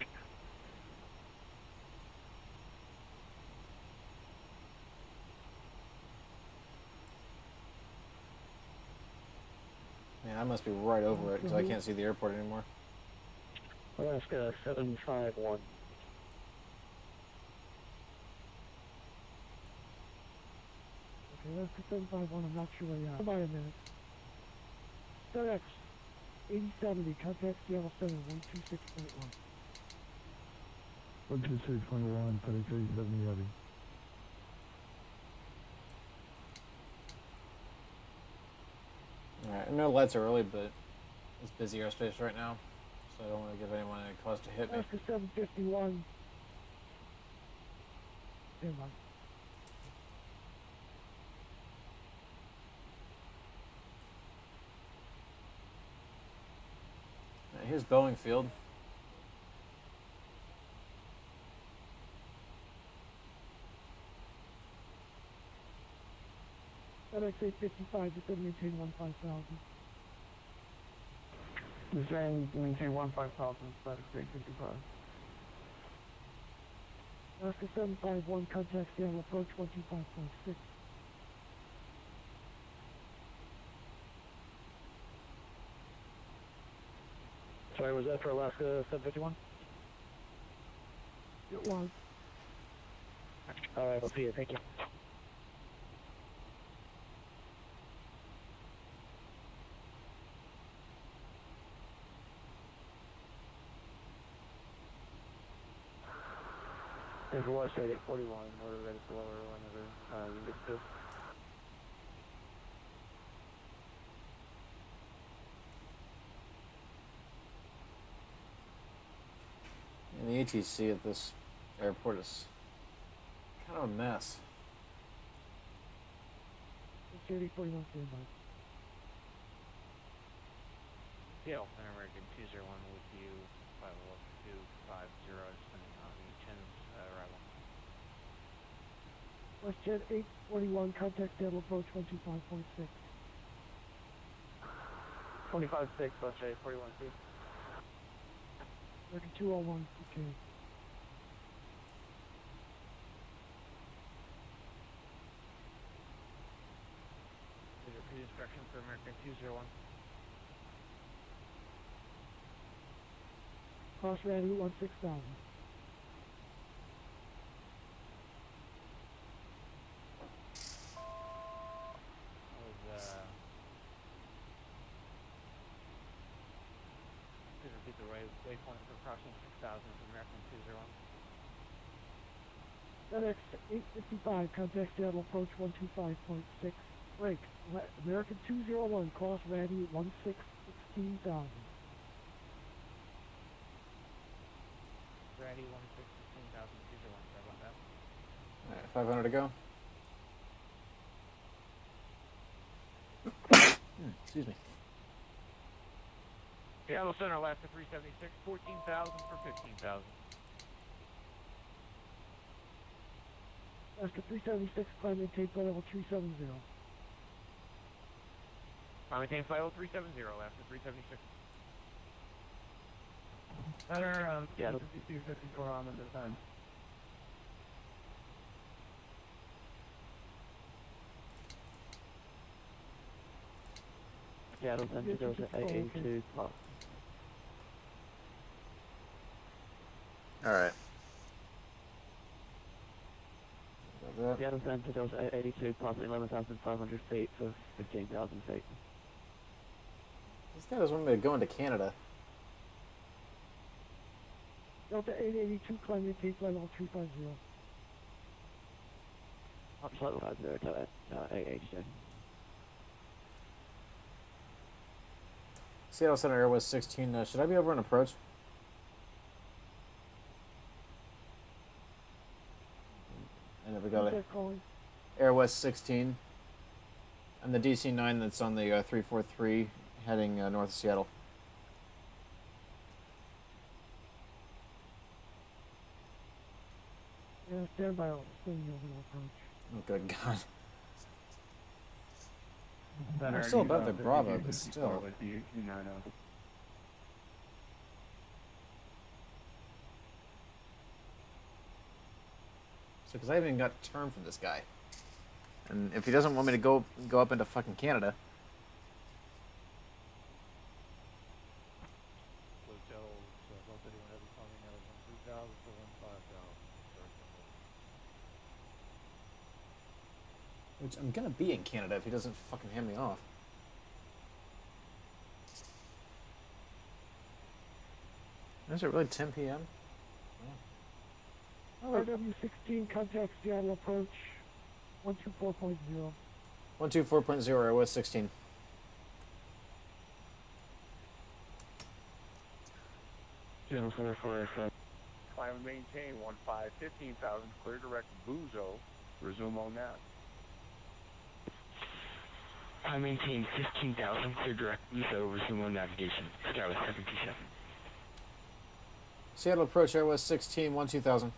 Man, I must be right over it because I can't see the airport anymore. Alaska 751. Okay, that's the 751, I'm not sure where you are. Hold on a minute. FedEx 8070, contact Seattle Center 126.1. 126.1, FedEx 8070 heavy. Alright, I know lights are early, but it's busy airspace right now, so I don't want to give anyone any cause to hit me. Alaska 751. Stand by. Here's Boeing Field. FedEx 855, just gonna maintain 15,000. This saying maintain 15,000, FedEx 855. Alaska 751, contact Seattle approach 125.6. Sorry, was that for Alaska 751? It was. Alright, we'll see you, thank you. If it was straight at 41, we're ready to lower whenever you get to. And the ATC at this airport is kind of a mess. Security 41, stand by. Seattle Center American 201 with you, 50250, depending on the 10's arrival. WestJet 841, contact Seattle approach 125.6. 25.6, WestJet 841, American 201, okay. Is your pre-instruction for American 201? Cross Rally 16,000. Please repeat the waypoint for crossing 6,000 for American 201. FedEx 855, contact Seattle approach 125.6. Break. American 201, cross Rally 16,000. Ready, 16,000, 201, sorry about that. Alright, 500 to go. Excuse me. Seattle Center, Alaska 376, 14,000 for 15,000. Alaska 376, climb maintain flight level 370. Climb maintain flight level 370, Alaska 376. Center, yeah, 5254 on at this time. Seattle Center, 82. Alright. Seattle San Francisco 82, possibly 11,500 feet for 15,000 feet. This guy doesn't want me to go into Canada. Delta 882, climb maintain flight level 350. Up flight level 50 to 882. Seattle Center Airwest 16, should I be over an approach? And then we got a Airwest 16. And the DC-9 that's on the 343 heading north of Seattle. Yeah, stand by, I'll send you over approach. Oh, good God. I'm still above the Bravo, but still. So, because I haven't even got a term from this guy. And if he doesn't want me to go up into fucking Canada. Which I'm gonna be in Canada if he doesn't fucking hand me off. Is it really 10 p.m.? Yeah. RW16, contact Seattle approach 124.0. 124.0, Airwest 16. Seattle Center 4 Climb and maintain 15,000, clear direct Buzo. Resume on that. I maintain 15,000, clear direct Buzo, resume on navigation. Skywest 727. Seattle approach Airwest 16, 12,000.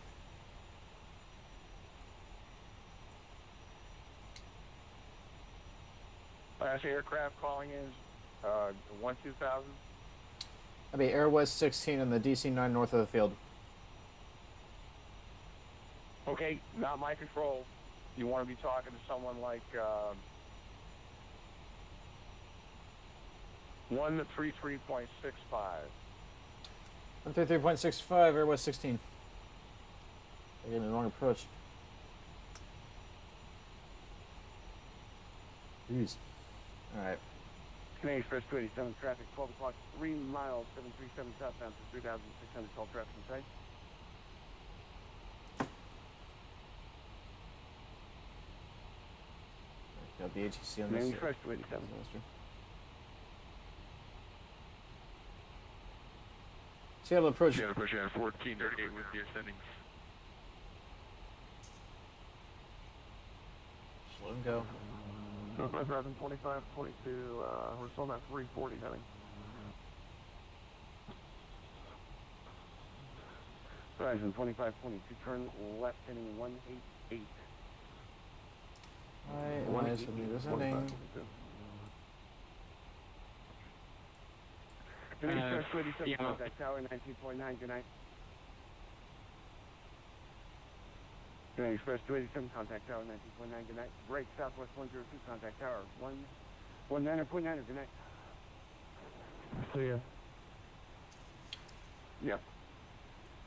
Last aircraft calling is 12,000. That'd be Airwest 16 and the DC-9 north of the field. Okay, not my control. You want to be talking to someone like 133.65. 133.65, Airwest 16. I gave me the wrong approach. Jeez. Alright. Canadian Express 287 traffic, 12 o'clock, 3 miles, 737 southbound to 3,600, call traffic in sight. Got the HEC on Canadian this. Express 287. Seattle approach. Seattle approach at 1438 with your settings. Let him go. Northwest Horizon 2522, we're still at 340 heading. Horizon 2522, turn left heading 188. Why is it descending? Canadian Express 287, contact tower 19.9, good night. Canadian Express 287, contact tower 19.9, good night. Break Southwest 102, contact tower 119.9, good night. See ya. Yep.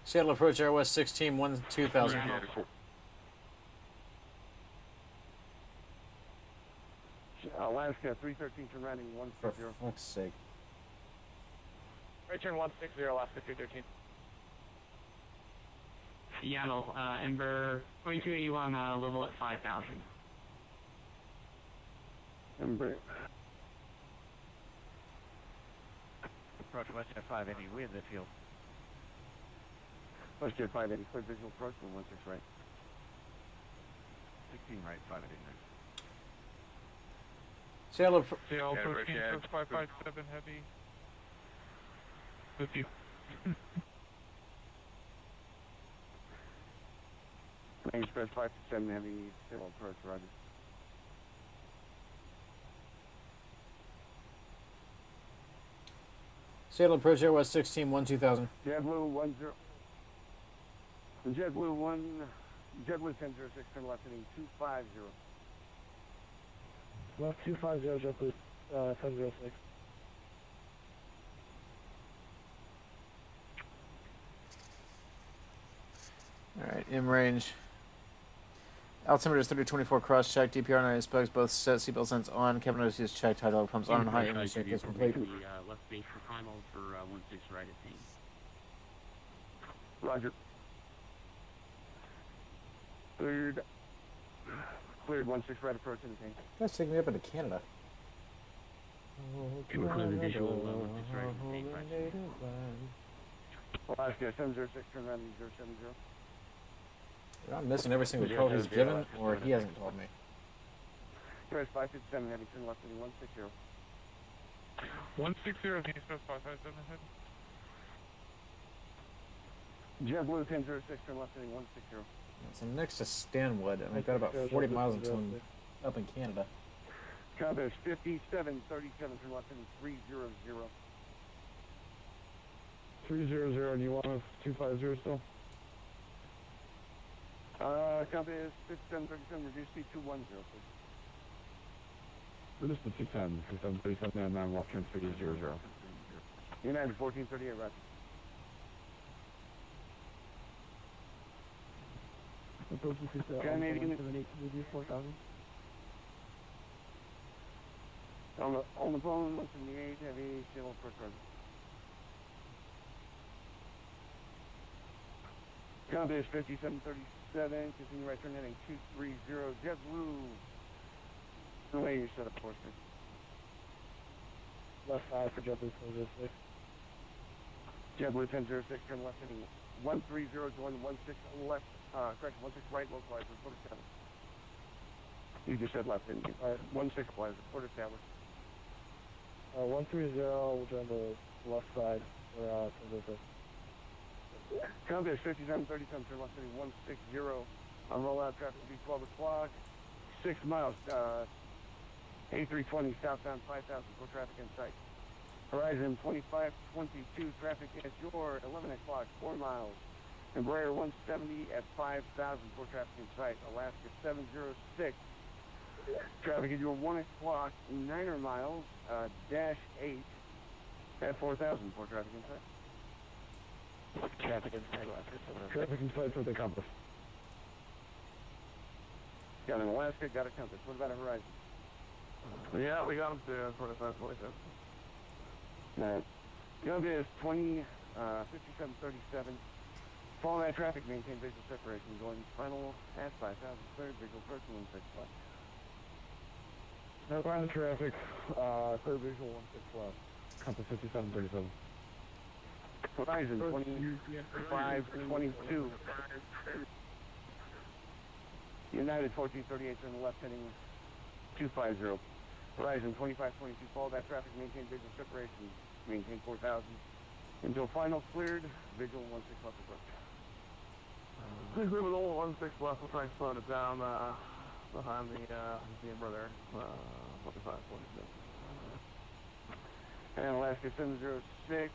Seattle approach Airwest 16, 12,000. Alaska 313, turn landing 160. For fuck's sake. Right turn 160, Alaska 313. Seattle, Ember 2281, level at 5,000. Ember. Approach west at 580 with the field. West Jet 580, clear visual approach from 16 right. 16 right, 589. Seattle approach 557 heavy. With you. Canadian Express 527 heavy, Seattle approach, roger. Seattle approach Airwest 16, 12,000. JetBlue 10. JetBlue 1, JetBlue 1006, turn left heading 250. Left 250, JetBlue 1006. Alright, in range. Altimeter is 3024 cross check. DPR 9 specs both set. Seatbelt signs on. Cabin notice is checked. High dog pumps on and high engine check is complete. Left base for final for 16 right at team. Roger. Cleared. Cleared 16 right approach in the tank. That's taking me up into Canada. Can we clear the visual 16 right at team, right? Alaska 706, turn around 070. I'm missing every single code he's given, or he hasn't told me. US 557, heavy turn left heading 160. 160, can you specify 557 ahead? JetBlue 1006, turn left heading 160. So I'm next to Stanwood, and I've got about 40 miles until I'm up in Canada. Compass 5737, turn left heading 300. 300, and you want us 250 still? Compass 5737, reduce speed 210, please. Reduce to 210, 6737, and 9 walk turn 300. United 1438, right. Canadian 4000. On the phone, 178, heavy, civil, first roger. Compass 5737, continue right turn heading 230, JetBlue. The way you set up course. Left 5 for JetBlue 406. JetBlue 1006, turn left heading 130 to 116 left, correction, 16 right, localizer, report established. You just said left, didn't you? Alright, 16 localizer, report established. 130, we'll join the left side for Transition. Compass 5737, turn left heading 160. On rollout, traffic will be 12 o'clock. 6 miles, A320 southbound 5000, for traffic in sight. Horizon 2522, traffic at your 11 o'clock, 4 miles. Embraer 170 at 5000, for traffic in sight. Alaska 706, traffic at your 1 o'clock, 9 miles, dash 8 at 4000, for traffic in sight. Traffic in sight, Alaska 706. Traffic in sight for the compass. Got an Alaska, got a compass. What about a Horizon? Yeah, we got him to 2547. Alright. Compass 5737. Follow that traffic, maintain visual separation. Going final at 5000, third visual person 16 left. No line of traffic, clear visual 16 left. Compass 5737. Horizon 2522. United 1438, turn left heading 250. Horizon 2522, follow that traffic, maintain visual separation, maintain 4000. Until final cleared, visual 16 left approach. Please leave it all 16 left, we'll try and slow it down behind the brother, 4546. And Alaska 706,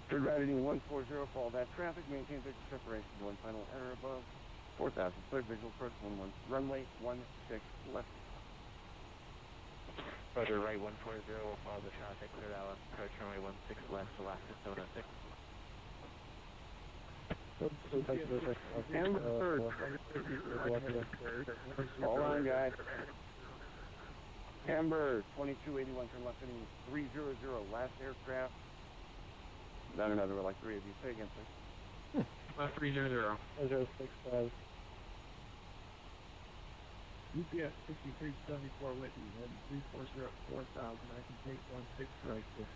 turn right heading 140, follow that traffic, maintain visual separation, going final error above 4000, third visual approach 11, runway 16 left. Roger, right 140, we'll follow the traffic, clear out, approach runway 16 left, Alaska 706. And third. Hold on, guys. Amber 2281, turn left heading 300, last aircraft. Not another, like 3 of you. Say again, please. 300. 065. UPS 5374 Whitney, heading 340 4000. I can take 16 right 50.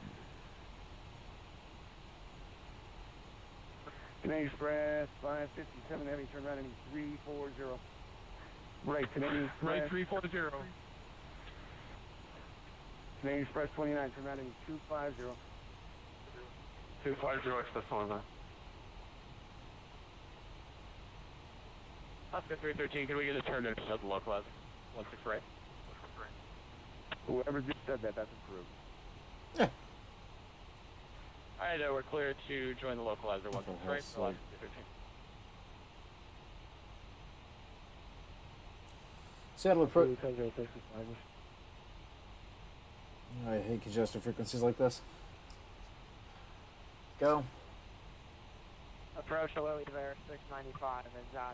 Canadian Express 557 heavy, turn right heading 340. Right, Canadian Express. Right 340. Canadian Express 29, turn right heading 250. 250, Express 29. Oscar 313, can we get a turn in the localizer? 16 right. Whoever just said that, that's approved. Yeah. Alright, we're clear to join the localizer 16 right. Oscar 313. Seattle approach. I hate congestion frequencies like this. Go. Approach to Lily there, 695 is 10.5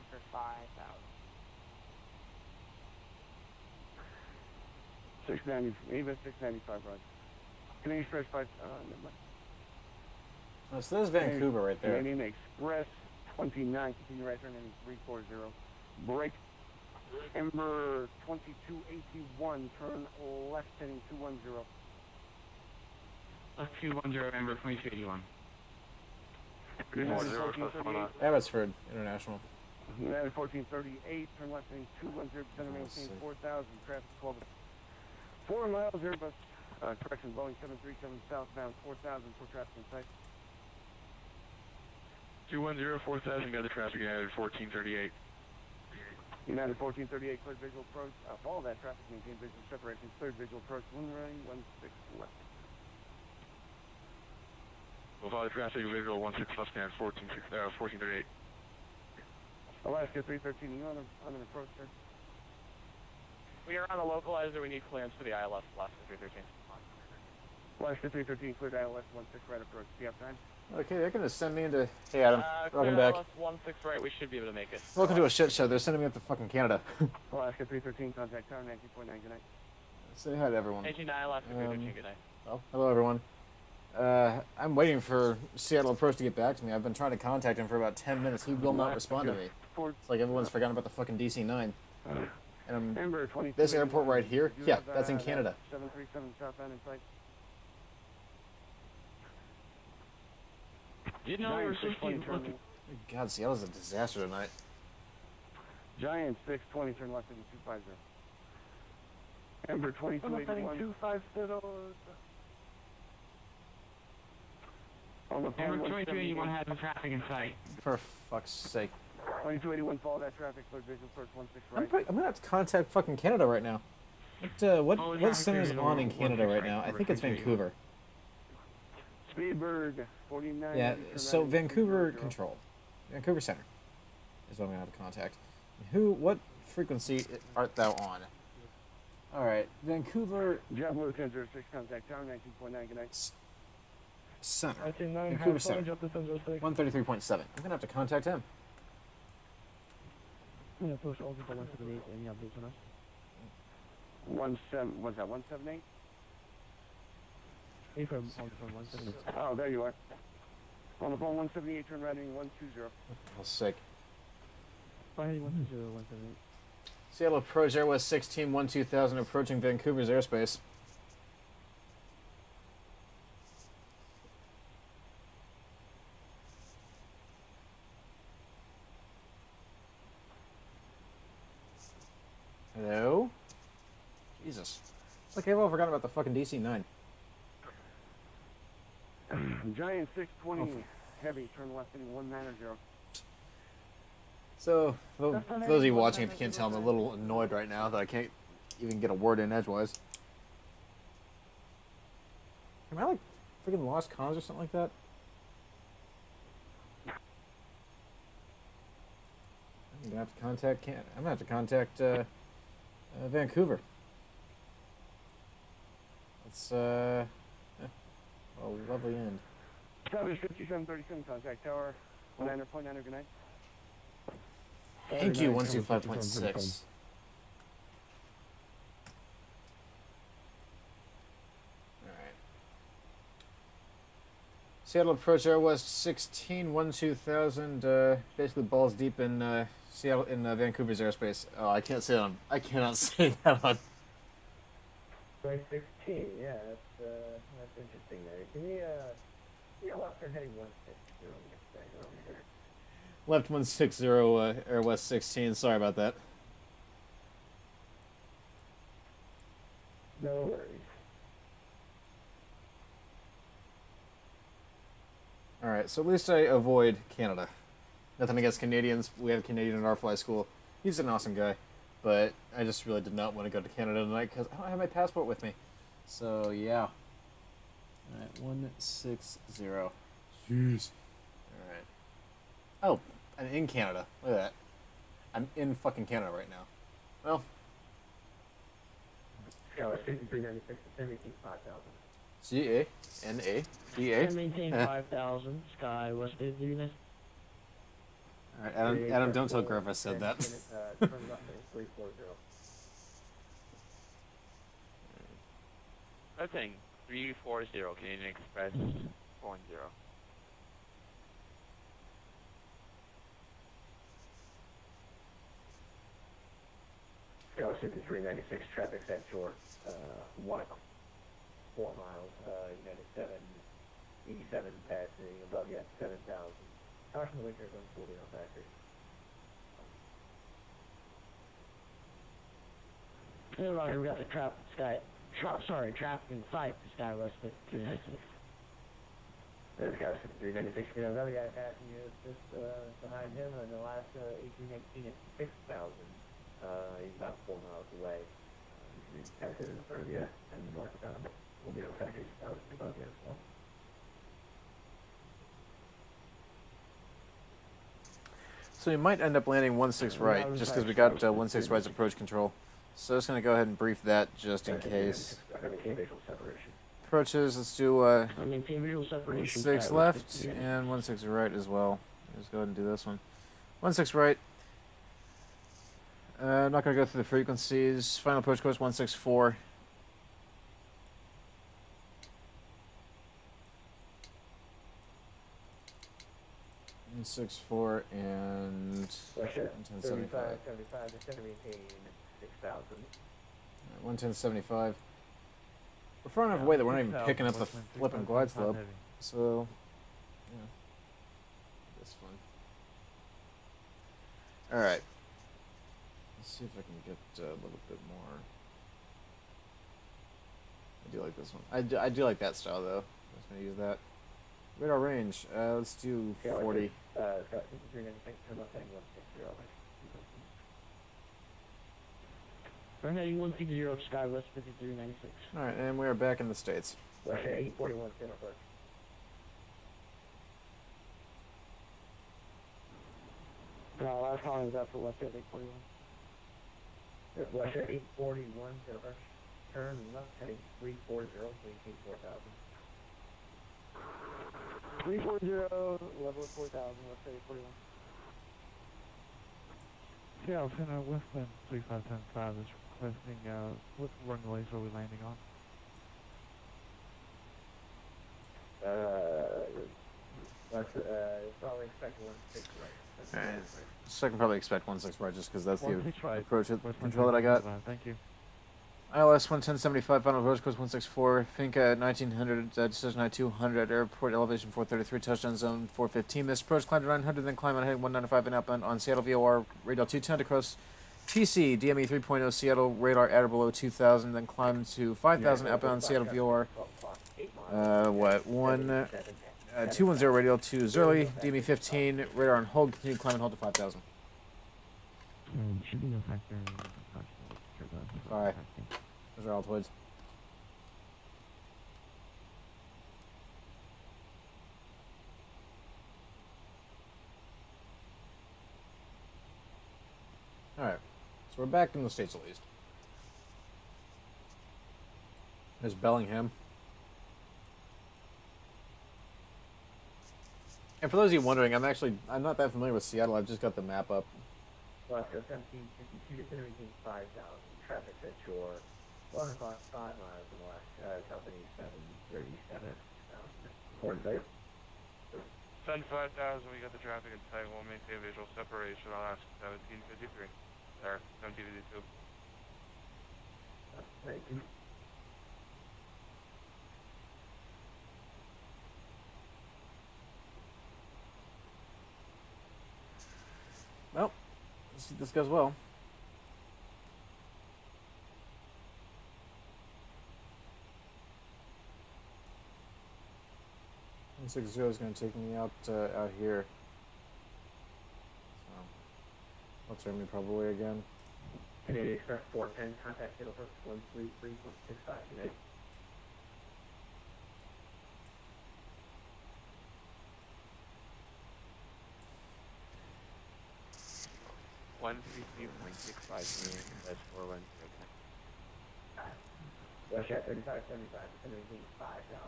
for 5,000. 690, even 695, Roger. Canadian Express 5, never mind. Oh, so there's Vancouver right there. Canadian Express 29, continue right turn in 340. Break. Ember 2281, turn left heading 210. 210, Ember 2281. Abbotsford International. United 1438, turn left heading 210, center maintain 4,000, traffic 12. 4 miles, Airbus, correction, Boeing 737 southbound, 4,000 for traffic in sight. 210, 4,000, got the traffic, United 1438. United 1438, cleared visual approach, follow that traffic, maintain visual separation, cleared visual approach, 1 running, 16 left. We'll follow the traffic, visual 16 left stand, 1438. Alaska 313, you on an approach, sir? We are on the localizer. We need clearance for the ILS left, 313. Alaska 313, cleared ILS 16 right approach. Do you have time? Okay, they're gonna send me into. Hey Adam, welcome back. ILS 16 right, we should be able to make it. Welcome to a shit show. They're sending me up to fucking Canada. Alaska 313, contact tower 19.9. Good night. Say hi to everyone. 18 Alaska 313. Good night. Well, hello everyone. I'm waiting for Seattle Approach to get back to me. I've been trying to contact him for about 10 minutes. He will not respond to me. It's like everyone's forgotten about the fucking DC-9. And this airport right here, yeah, that's in Canada. 737 southbound in sight. You know, we were supposed to be God, Seattle's a disaster tonight. Giant 620, turn left into 250. Ember 2281. 250. On the phone, Ember 2281 has the traffic in sight. For fuck's sake. 2281, follow that traffic, clear visual first 16 right. I'm gonna have to contact fucking Canada right now. What center's on in Canada right now? I think it's Vancouver. Speedberg 49. Yeah, so Vancouver Control. Vancouver Center is what I'm gonna have to contact. What frequency art thou on? Alright, Vancouver... JetBlue 1006, contact tower 19.9, good night. Center. Vancouver Center. 133.7. I'm gonna have to contact him. Yeah, push all the 178. Any updates on us? 17, what's that, 178? Hey, from 178. Oh, there you are. On the phone 178, turn right in 120. Oh, sick. 120, 178. Seattle Approach, Airwest 16, 12000, approaching Vancouver's airspace. Hello? Jesus. Look, I've all forgotten about the fucking DC-9. Giant 620, heavy, turn left in 190. So, for those of you watching, if you can't tell, I'm a little annoyed right now that I can't even get a word in edgewise. Am I like freaking lost cause or something like that? I'm gonna have to contact I'm gonna have to contact Vancouver. That's a lovely end. Travis 5737, contact tower 19.9, good night. Thank you, 125.6. Alright. Seattle Approach Airwest 16, 12000, basically balls deep in Seattle in Vancouver's airspace. Oh, I can't say that I cannot say that on. Right 16, yeah, that's interesting there. Can you left or heading 160 over here? Left 160, Airwest 16. Sorry about that. No worries. Alright, so at least I avoid Canada. Nothing against Canadians. We have a Canadian in our fly school. He's an awesome guy. But I just really did not want to go to Canada tonight because I don't have my passport with me. So, yeah. Alright, 160. Jeez. Alright. Oh, I'm in Canada. Look at that. I'm in fucking Canada right now. Well. Yeah, 5396 to 50,000. C-A-N-A-D-A. And maintain 5,000, sky West 53. Alright, Adam, don't tell Griff I said that. Turn left at 340. Nothing. 340, Canadian Express 40. Go 5396, traffic at shore, 4 miles, United 7, E7 passing above you at 7,000. Caution the winter going 40 on factory. Hey, Roger, we got the traffic in sight to Sky West 396. There's Sky 5396, another guy passing you just behind him in Alaska 1819 at 6,000. He's about 4 miles away. He's passing in front of you, and north will be no factory above you as well. So we might end up landing 16 right, just because we got 16 right's approach control. So I'm just going to go ahead and brief that just in case. Approaches, let's do 16 left and 16 right as well. Let's go ahead and do this one. 16 right. I'm not going to go through the frequencies. Final approach course 164. And 64 and 110.75. 75, just going to maintain 6,000. 110.75. We're far enough away that we're not even picking up the flipping glide slope. So, yeah. This one. Alright. Let's see if I can get a little bit more. I do like this one. I do like that style though. I'm just going to use that. Radar range. Let's do 40. We're heading 160 Sky West 5396. Alright, and we are back in the States. Russia 841 center approach. Last calling is out for West 841. Russia 841 center approach. Turn left heading 340, maintain 4,000. 340, level 4,000, West 841. Yeah, FNO Westland 3510 is requesting what runways are we landing on? Probably expect 16 right. Alright. So I can probably expect 16 right just because that's the right. approach control that I got. Thank you. ILS 110.75, final approach course 164, Finca 1900, decision 200, airport elevation 433, touchdown zone 415. Missed approach, climb to 900, then climb on heading 195 and outbound on Seattle VOR, radar 210 across TC, DME 3.0, Seattle, radar at or below 2000, then climb to 5000 outbound Seattle VOR. 210 radial to Zurli, DME 15, radar on hold, continue climb and hold to 5000. Should be no factor. Alright. Those are Altoids. Alright. So we're back in the States at least. There's Bellingham. And for those of you wondering, I'm not that familiar with Seattle. I've just got the map up. Alaska 1752, just going to maintain 5,000. Traffic at shore. 1 o'clock, 5 miles from Alaska, company 737. Port site. Send 5,000, we got the traffic in sight. We'll maintain visual separation. I'll ask 1753. There, 1752. Thank you. Well, let's see if this goes well. And 60 is going to take me out here. So, I'll turn me probably again. Canadian Express 410, contact Middlebrook 133.65 today. Rush at 3575, descending 5000.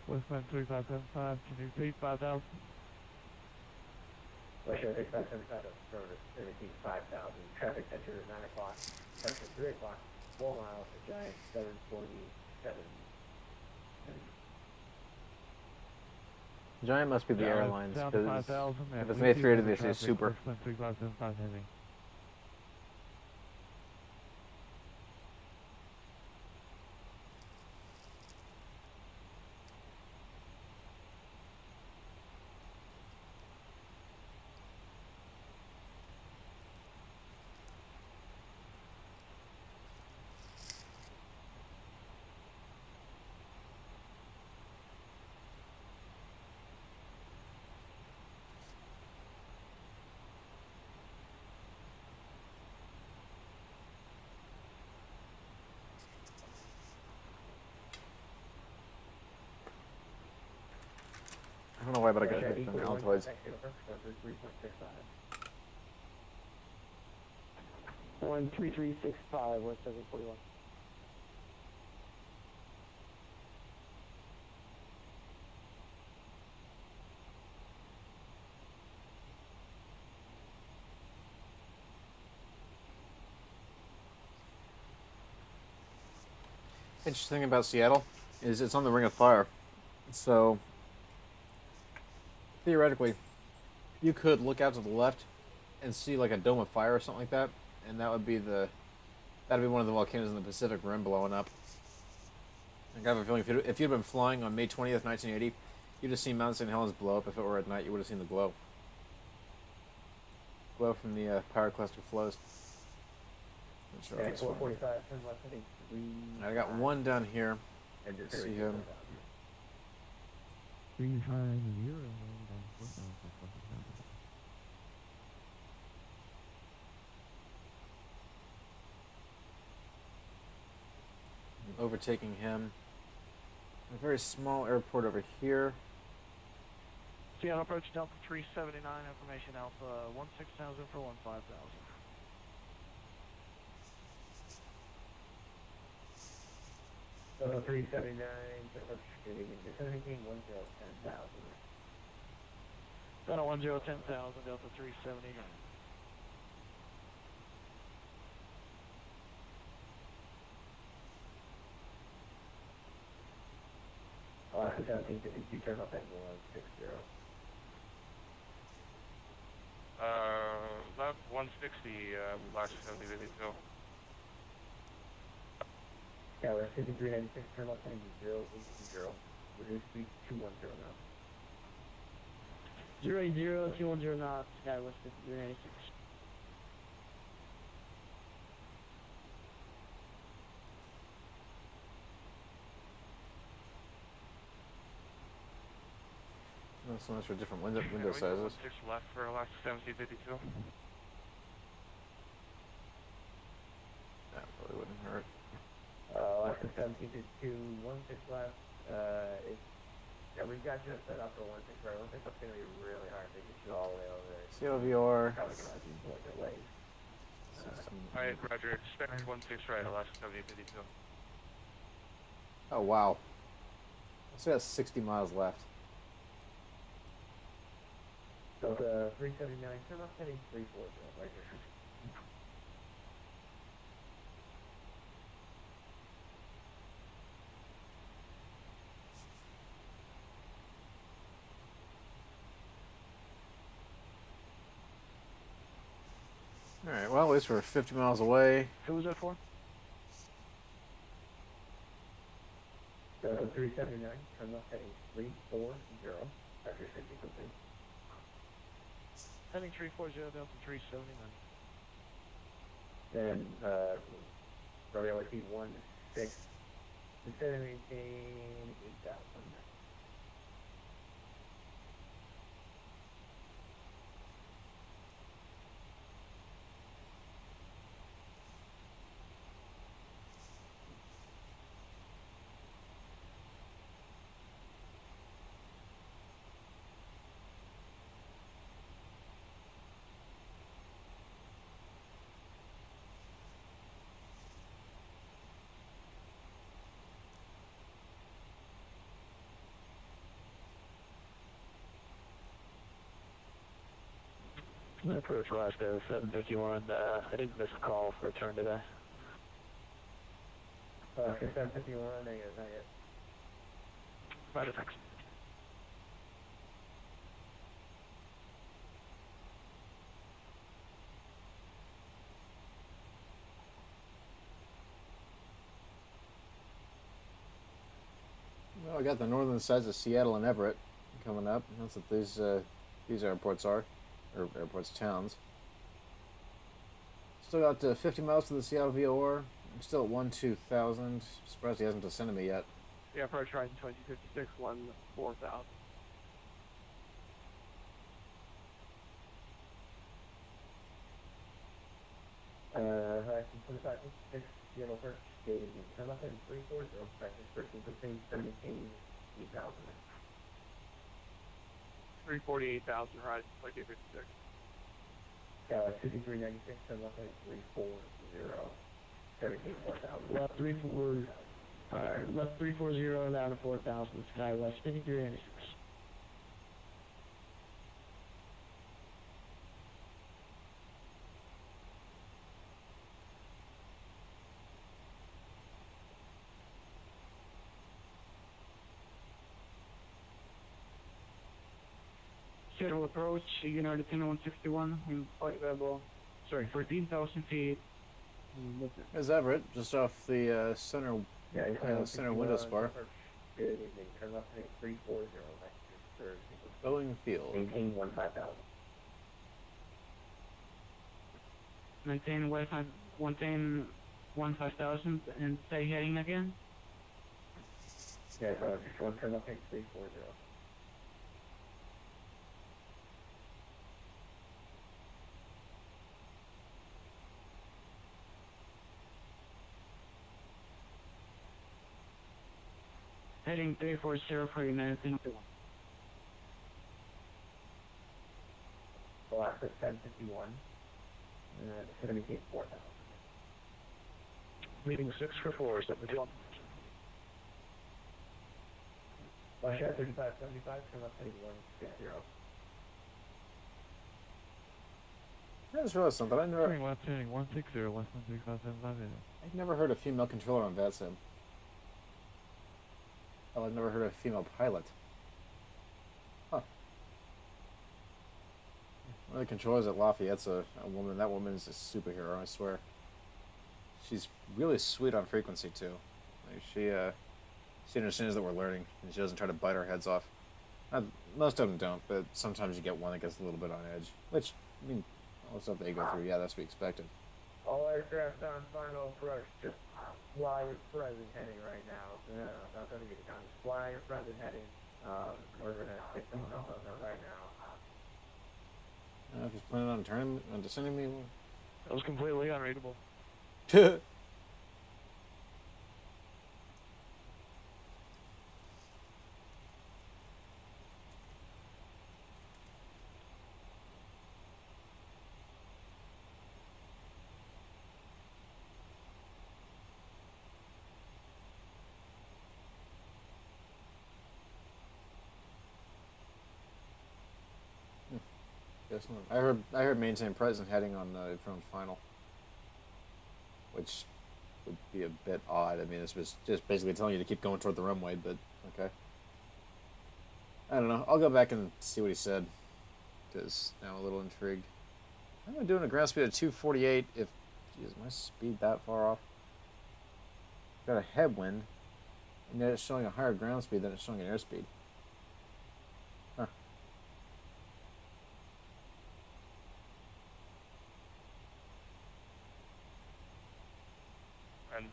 Westman 3575, can you repeat 5,000? Rush at 3575, service 5000. Traffic center at 9 o'clock, traffic at 3 o'clock, 4 miles, a giant 747. Giant must be the Yeah, airlines, down to because 5,000, if and it's we an see A380, the they say traffic, super. Westman 3575 heavy. I don't know why, but I got hooked on Altoids. 13365, West 741. Interesting thing about Seattle is it's on the Ring of Fire. So, theoretically, you could look out to the left and see like a dome of fire or something like that, and that'd be one of the volcanoes in the Pacific Rim blowing up. Like, I have a feeling if you'd been flying on May 20th, 1980, you'd have seen Mount St. Helens blow up. If it were at night, you would have seen the glow. Glow from the power cluster flows. Yeah, 445, I got one down here. See him. 350. Overtaking him. A very small airport over here. Seattle approach Delta 379, information Alpha 16,000 for 15,000. Delta 379, descending 10,000. Delta 10,000, Delta 379. Alaska 1752, turn up at 160. Left 160, Alaska 7052. Yeah, we're 5396, turn left heading 080. Reduce speed 210 now. 080, 210 knots, Skywest 5396. Not so much for different window Yeah, sizes. 6 left for Alaska 1752. That probably wouldn't hurt. Alaska 1752, 16 left. We've got you set up for 16 right. 16 is going to be really hard to get you all the way over there. CLVR. Probably going to be more delays. Alright, Roger. Expect 16 right, Alaska 1752. Oh, wow. So that's 60 miles left. Delta 379, turn left heading 340, right here. Alright, well, at least we're 50 miles away. Who was that for? Delta 379, turn left heading 340, after 60 complete. Heading 340, Delta 379. Then, Romeo would be 16, instead of maintain 8,000. Approach Alaska 751. I didn't miss a call for a turn today. 751, negative, not yet. Roger, thanks. Well, I got the northern sides of Seattle and Everett coming up. That's what these airports are, or airports, towns. Still got 50 miles to the Seattle VOR. I'm still at 12,000. Surprised he hasn't descended me yet. Yeah, approach Horizon 2056, 14,000. Horizon 2556, Seattle First, gated turn left heading 340, practice 13%, 17,800. 348,000, Horizon 2056. 5396, turn left heading 340, 17,400. Left 34. Alright, left 340 down to 4,000. Sky West 5396. Schedule approach, United 161, in flight level, 14,000 feet. There's Everett, just off the center window spar. Good evening, turn left heading 340, Boeing Field. maintain 15,000. Maintain 15,000 and stay heading again. Yeah, just one turn left heading 340. Heading 340 for United 1. Alaska 751, 4,000. Meeting 6 for 4, 751. Alaska 3575, turn left heading 160. I just realized something. I never left heading 160, less than 3,575. I've never heard a female controller on VATSIM. Oh, I've never heard of a female pilot. Huh. One of the controllers at Lafayette's a woman. That woman's a superhero, I swear. She's really sweet on frequency, too. Like she understands that we're learning, and she doesn't try to bite our heads off. Most of them don't, but sometimes you get one that gets a little bit on edge. Which, I mean, all the stuff they go through, yeah, that's to be expected. All aircraft on final approach, just fly your present heading right now. No, not going to get done. Just fly your present heading. We're going to stick them right now. If he's planning on descending me, That was completely unreadable. Guess not. I heard maintain present heading on the from final, which would be a bit odd. I mean, this was just basically telling you to keep going toward the runway, but okay. I don't know. I'll go back and see what he said, because now I'm a little intrigued. How am I doing a ground speed of 248 if, geez, my speed that far off? Got a headwind, and yet it's showing a higher ground speed than it's showing an airspeed. Huh. And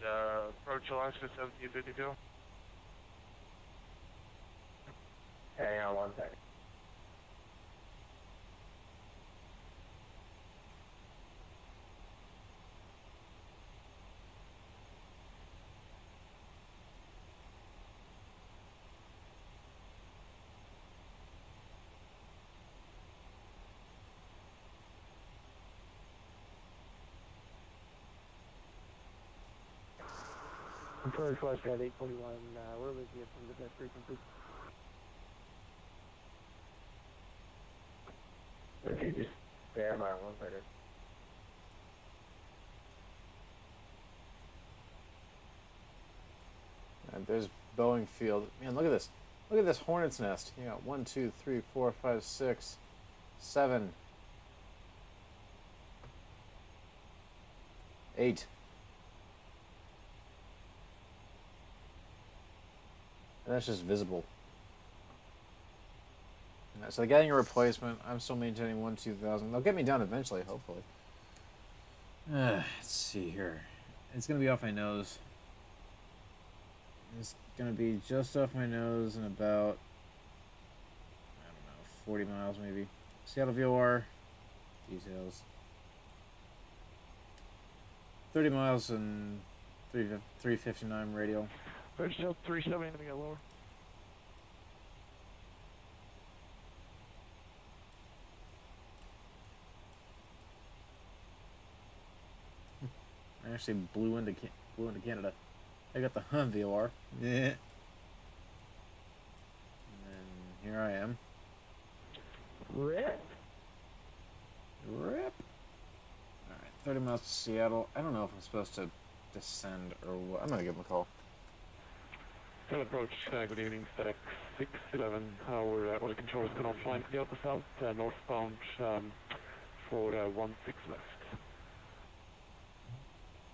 approach Alaska 1752. Hang on 1 second. Approach West at 841, we're with you from the best frequency. Okay, just Stand by 1 second. And there's Boeing Field. Man, look at this. Look at this hornet's nest. You got 1, 2, 3, 4, 5, 6, 7, 8. And that's just visible. So they're getting a replacement. I'm still maintaining 1-2000. They'll get me down eventually, hopefully. Let's see here. It's going to be off my nose. It's going to be just off my nose in about, I don't know, 40 miles maybe. Seattle VOR. Details. 30 miles and 359 radial. First up, 370 to get lower. I actually blew into Canada. I got the VOR. Yeah. And then here I am. Rip. Rip. Alright, 30 miles to Seattle. I don't know if I'm supposed to descend or what. I'm gonna give him a call. Full approach, good evening, FedEx 611. We're all controls going on flying to the Alpha South, northbound for 16 left.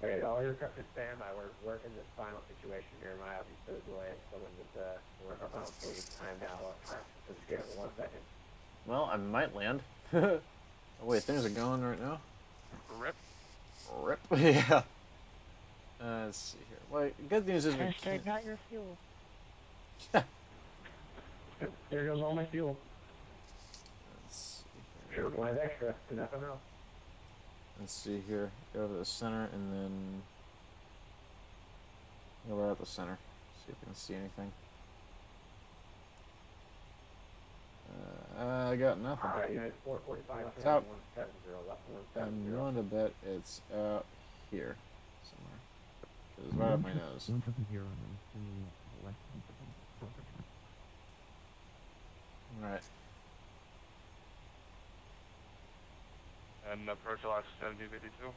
Okay, all your craft is standby. We're working this final situation here. My office is away. Someone just work on time now. Just give it 1 second. Well, I might land. Oh, wait, things are going right now. Rip. Rip. Yeah. Let's see here. Well, good news is we Hashtag not your fuel. There goes all my fuel. Let's see here. Sure, one extra. Nothing else. Let's see here. Go to the center and then go right out the center. See if we can see anything. I got nothing. Unit 445. It's out. 170. I'm willing to bet it's out here somewhere. It's right up my nose. Alright. And approach velocity 1752.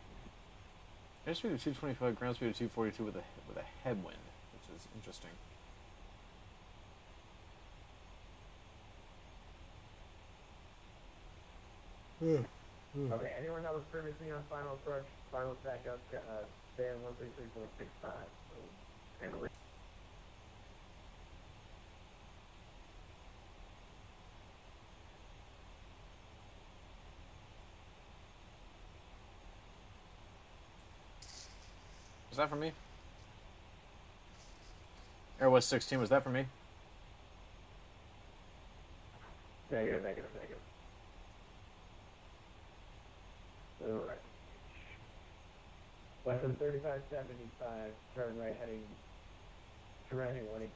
Airspeed of 225, ground speed of 242 with a headwind, which is interesting. Okay, anyone that was previously on final approach, final backup, stay on 133.65. So, Was that for me? Airwest 16, was that for me? Negative. Alright. Western 3575, turn right heading to running 180.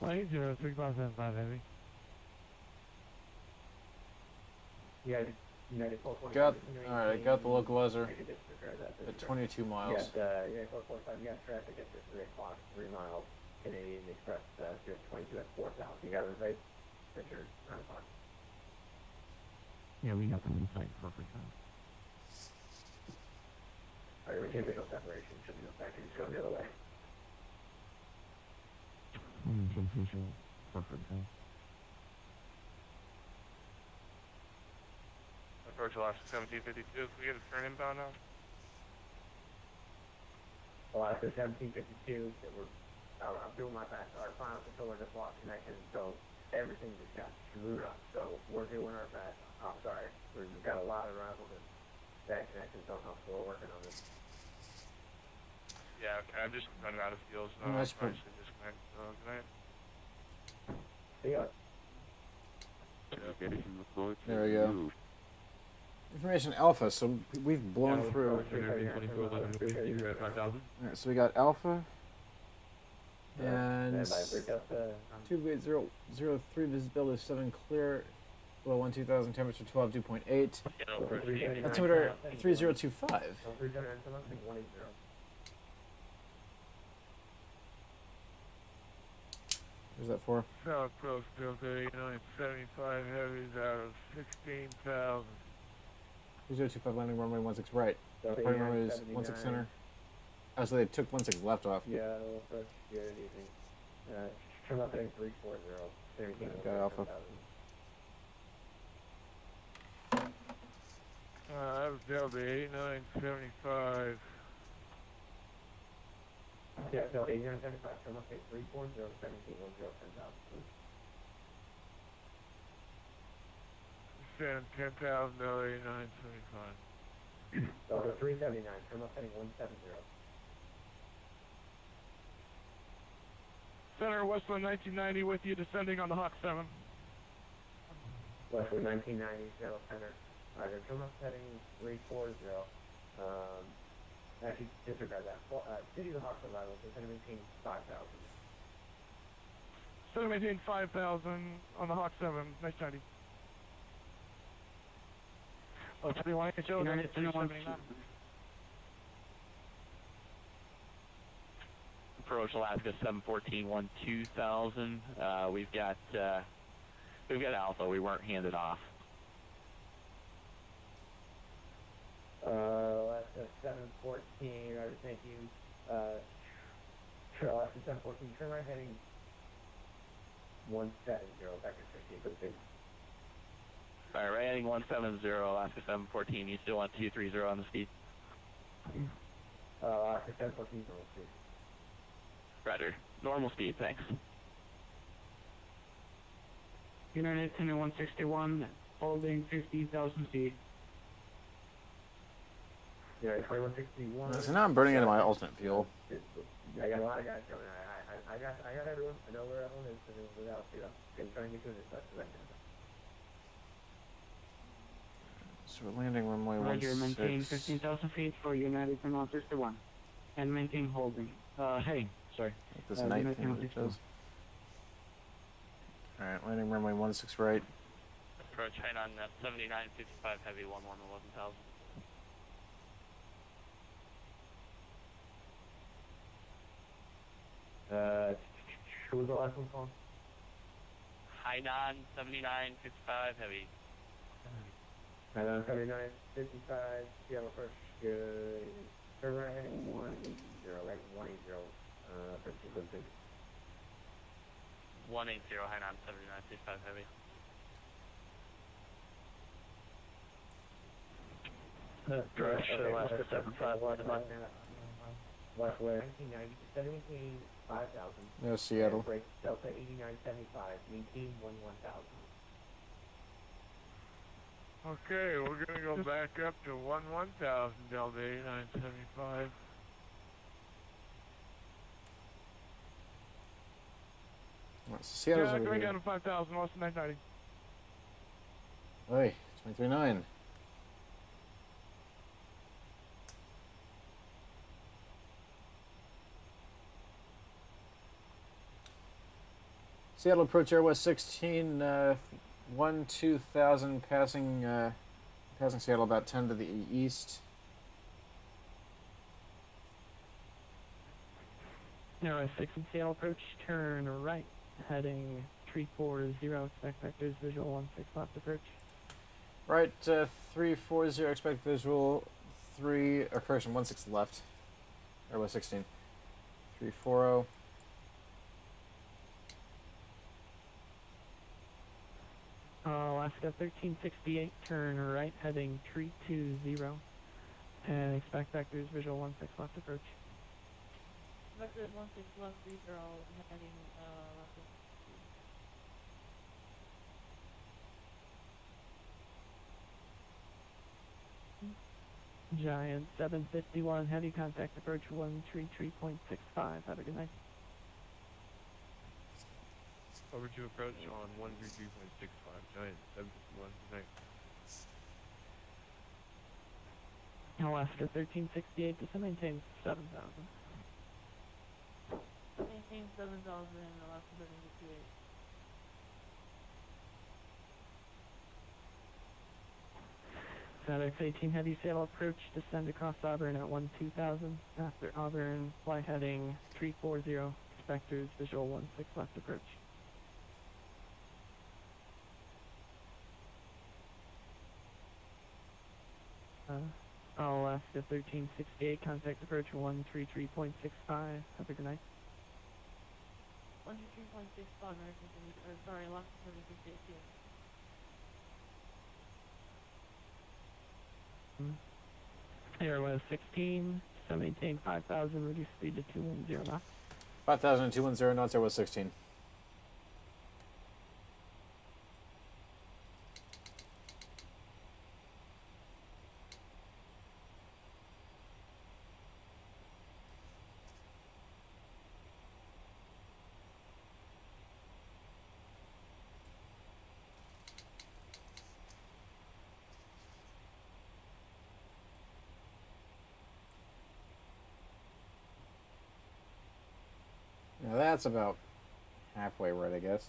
180, 3575 heavy. Yeah, United 445. Alright, I got the localizer at 22 miles. You got, United 445, you got traffic at 3 o'clock, 3 miles. Canadian Express, 22 at 4,000. You got it right? Richard, 9 o'clock. Yeah, we got them in sight perfect time. Alright, we can't make no separation. Should be no factory. Just go the other way. Perfect time. Approach velocity 1752. Can we get a turn inbound now? Alaska 1752. I'm doing my best. Our final controller just lost connection, so everything just got screwed up. So we're doing our best. I'm sorry. We've got a lot of arrivals and bad connections don't help, so we're working on this. Yeah, okay. I'm just running out of fuel, so Oh, I'll that's probably disconnect. So, good night. See ya. There we go. Information Alpha, so we've blown through. Alright, so we got Alpha. And 2803 visibility 7 clear, below 12000 temperature 12 dew point 8. Altimeter 3025. Who's that for? South Coast Delta 8975 heavies out of 16,000. 3025 landing runway 16 right. Delta Departing runway is 8979. 16 center. Oh, so they took 16 left off. Yeah, well, first, good evening. Trim up heading 340. 17. Got Alpha. That was Delta 8975. Yeah, Delta 8975, trim up heading 340, 17, 10,000. Send 10,000 Delta 8975. Delta 379, trim up heading 170. Center Westland 1990 with you, descending on the Hawk 7. Westwood 1990, Seattle Center. Roger, trim up heading 340. Actually, disregard that. City of the Hawks arrival, so center maintain 5,000. Center maintain 5,000 on the Hawk 7, 1990. Oh, 21 HO, that's 379. Approach Alaska 714 2000. We've got Alpha. We weren't handed off. Alaska 714. Roger, thank you. Alaska 714. Turn right heading 170. Back to 50. All right, right heading 170. Alaska 714. You still want 230 on the speed? Alaska 714. Normal speed. Roger. Normal speed, thanks. United 161, holding 50,000 feet. Yeah, 2161. So now I'm burning into my ultimate fuel. I got a lot of guys coming. I got everyone. I know where everyone is. Without, I'm trying to get to this as I can. So we're landing runway 16. Roger, maintain 15,000 feet for United 161. And maintain holding. Hey, sorry. This night thing it does. Alright, landing runway 16 right. Approach height on 7955 heavy 11,000. Who was the last one called? Hainan 7955 heavy. Hainan 7955, Seattle first, good. Turn right heading 180, right 180, for sequencing. 180 Hainan 7955 heavy. Approach Alaska 751 to Montana. Left way. 1990, 17, 5,000. Yeah, Seattle. Break Delta 8975, maintain 11,000. Okay, we're going to go back up to 11,000 Delta 8975. So Seattle's over going here. down to 5,000, Austin 990. Oi, 23.9. Seattle approach Airwest 16, 12,000 passing Seattle about 10 to the east. Airwest 16 Seattle approach, turn right, heading 340, expect vectors, visual 16 left approach. Right, 340, expect visual 16 left. Airwest 16. 340. Alaska 1368, turn right, heading 320, and expect vectors, visual 16 left approach. Vectors 16 left, these are all heading left. Giant 751, heavy contact approach 133.65. Have a good night. Over to approach on 133.65, Giant 751, good night. Alaska 1368, descend maintain 7,000. Maintain 7,000, Alaska 1368. FedEx 18 heavy sail approach, descend across Auburn at 12,000. After Auburn, fly heading 340, expectors, visual 16 left approach. Alaska 1368, contact approach 133.65. Have a good night. 123.65, American City, sorry, Alaska 1368 here. Airwest 16, so maintain 5,000, reduce speed to 210 knots. 5,000 and 210 knots, Airwest 16. Now that's about halfway right, I guess.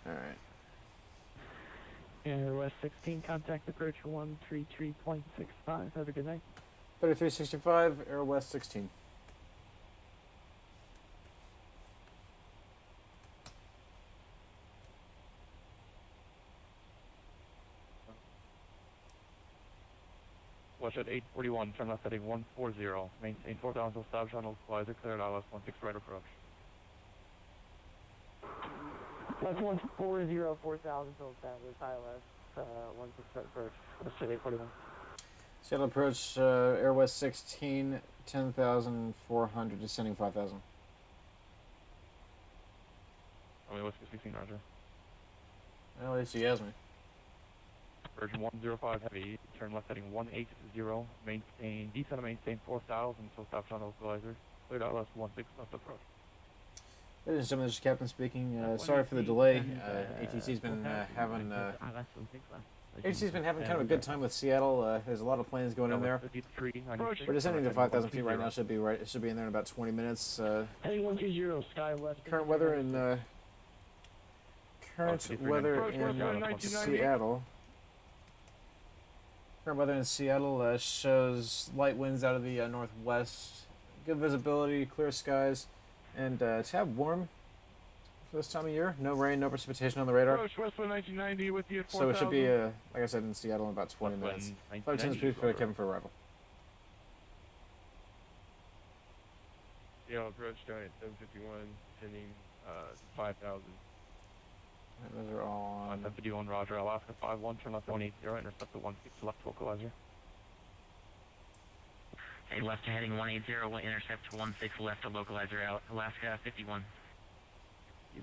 All right. Airwest 16, contact approach 133.65. Have a good night. 3365, Airwest 16. Watch at 841, turn left heading 140. Maintain 4,000 until stop channel, flies cleared, ILS 16 right approach. That's 140, 4,000 till established, ILS 16 right approach. Let's say 841. Seattle approach, Airwest 16, 10,400, descending 5,000. I mean, what's 16, Roger? Well, at least he has me. Virgin 105 heavy, turn left heading 180, maintain, descend and maintain 4,000 until stop channel equalizer, cleared ILS 16 left approach. Ladies and gentlemen, this is Captain speaking. Sorry for the delay. ATC's been having ATC's been having kind of a good time with Seattle. There's a lot of planes going in there. We're descending to 5,000 feet right now. Should be right. It should be in there in about 20 minutes. Heading 120, sky west. Current weather in Seattle. Current weather in Seattle shows light winds out of the northwest, good visibility, clear skies, and it's have warm for this time of year. No rain, no precipitation on the radar. Approach Westwood 1990 with you at 4,000. So it should be, like I said, in Seattle in about 20 minutes. 5 10 speed for Kevin for arrival. Seattle approach down at 751, sending 5,000. Those are all on. 751, Roger. Alaska 51, turn left 180, intercept the 16 left localizer. Hey, left heading 180, intercept 16 left to localizer out. Alaska 51.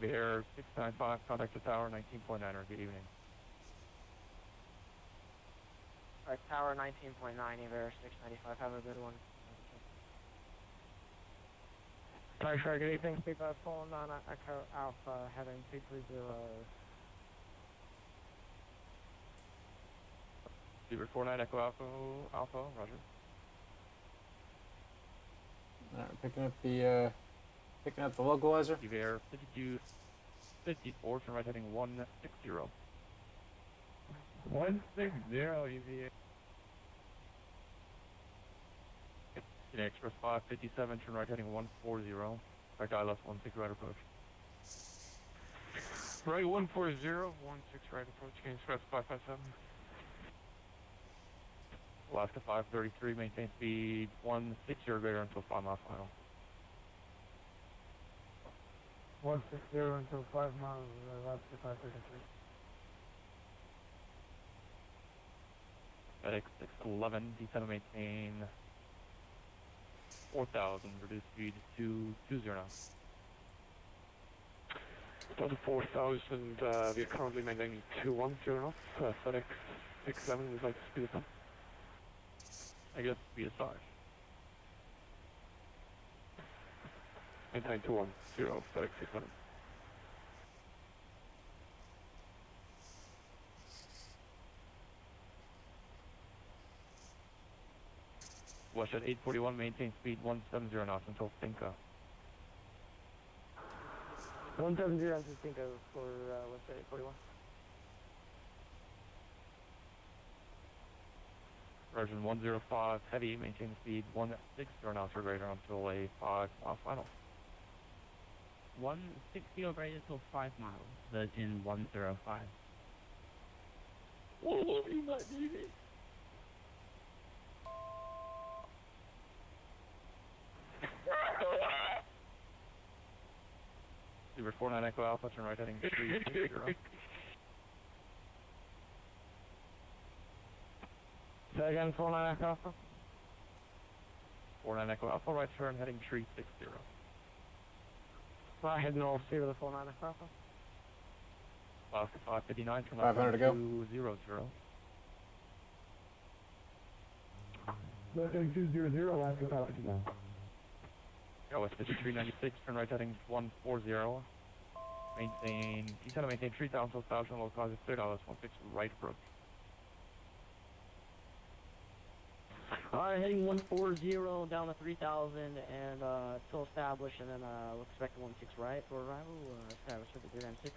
Air 695, contact the tower 19.9, good evening. Alright, tower 19.9, Air 695, have a good one. Sorry, sir, good evening. Speed 5 pulling on Echo Alpha, heading 230. Beaver 49, Echo Alpha, Roger. Alright, picking up the localizer. Air 52, 54, turn right heading 160. 160, UVA. Express 557, turn right heading 140. Direct ILS 16 right approach. Right 140, 16 right approach, King Express 557. Alaska 533, maintain speed 160 or greater until 5 miles final. 160 until 5 miles, Alaska 533. FedEx 611, descend and maintain 4,000, reduce speed to 20 knots. Delta 4,000, we are currently maintaining 210 knots. FedEx 67, we'd like to speed it up. I guess speed is 5. Maintain 210, FedEx 67. Watch at 841, maintain speed 170 knots until Cinco. 170 until Cinco for West at 841. Version 105, heavy, maintain speed 16 knots for greater until a 5-mile final. 160 or greater till 5 miles, Virgin 105. Whoa, you might need it. Super 49 Echo Alpha, turn right heading 360. Say again, 49 Echo Alpha? 49 Echo Alpha, right turn heading 360. Fly heading off to the 49 Echo Alpha. Alaska 559, turn 500 to go. 200. Heading 200, Alaska 559. West 5396, turn right heading 140. Maintain, you said to maintain 3,000 till 1,000, localize $3, 16 right approach. Alright, heading 140 down to 3,000 and still established, and then we'll expect 16 right for arrival. Established at the 396.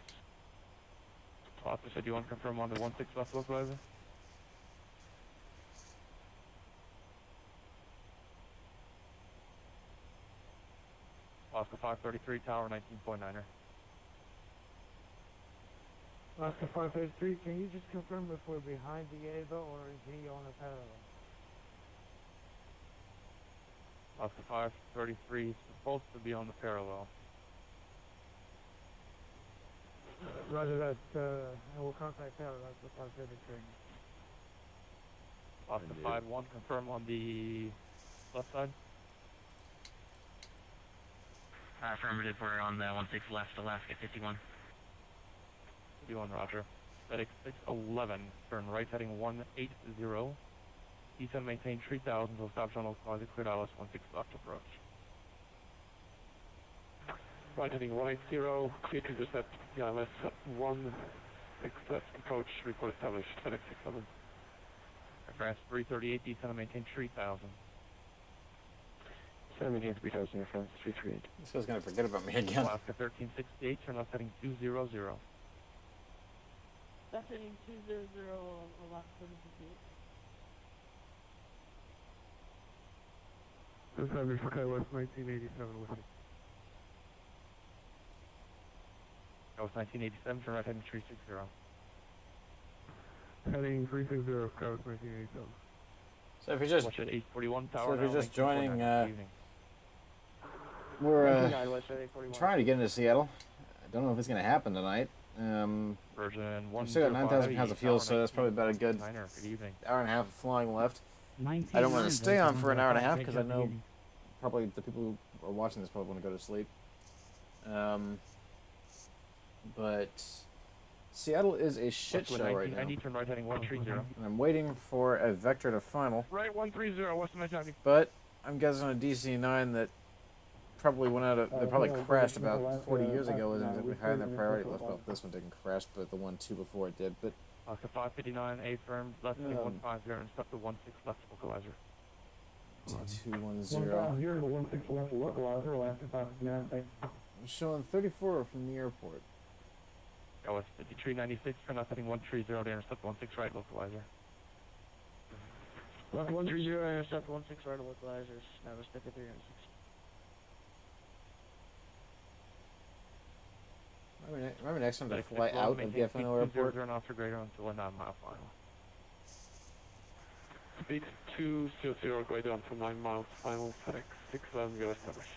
Officer, do you want to confirm on the 16 left localizer? Oscar 533, tower 19.9er. Oscar 533, can you just confirm if we're behind the Ava or is he on a parallel? Oscar 533 is supposed to be on the parallel. Roger that, I will contact Tower, that's the 533. Oscar 51, confirm on the left side. Affirmative, we're on the 16 left, Alaska 51. 51, roger. FedEx 611, turn right heading 180. East maintain 3,000, so stop channel closet, clear Dallas 16 left approach. Right heading 180, clear to intercept, ILS 16 left approach, report established, FedEx 67. Aircraft 338, descend maintain 3,000. 17 3,000 here, France, 338. This guy's gonna forget about me again. Alaska 1368, turn left heading 200. That's heading 200 on Alaska 1368. This time is KSLC 1987 with me. That was 1987, turn right heading 360. Heading 360, KSLC 1987. So if you're just, Watch at 841 tower. so if you're now, just joining, evening. we're trying to get into Seattle. I don't know if it's gonna happen tonight. Version We've still got 9,000 pounds of fuel, so that's probably about a good hour and a half of flying left. I don't want to stay on for an hour and a half because I know probably the people who are watching this probably want to go to sleep. But Seattle is a shit show right now. Turn right heading 130. And I'm waiting for a vector to final. Right 130, Western 990. But I'm guessing on a DC-9 that probably went out of, they probably crashed about 40 years ago, wasn't exactly high on their priority list. Well, this one didn't crash, but the one two before it did. But Oscar 559, A firm, left heading 150, and step to 16 left localizer. 2210. 150, 16 localizer, Alaska 559, thanks. I'm showing 34 from the airport. That was 5396, turn left heading 130 to intercept 16 right localizer. Left 130, intercept 16 right localizers. That was 5396. Remember next time to fly out of the FNO airport? Turn off for greater until a 9-mile final. Speed 200, greater until 9 miles, final, FedEx 611, go established.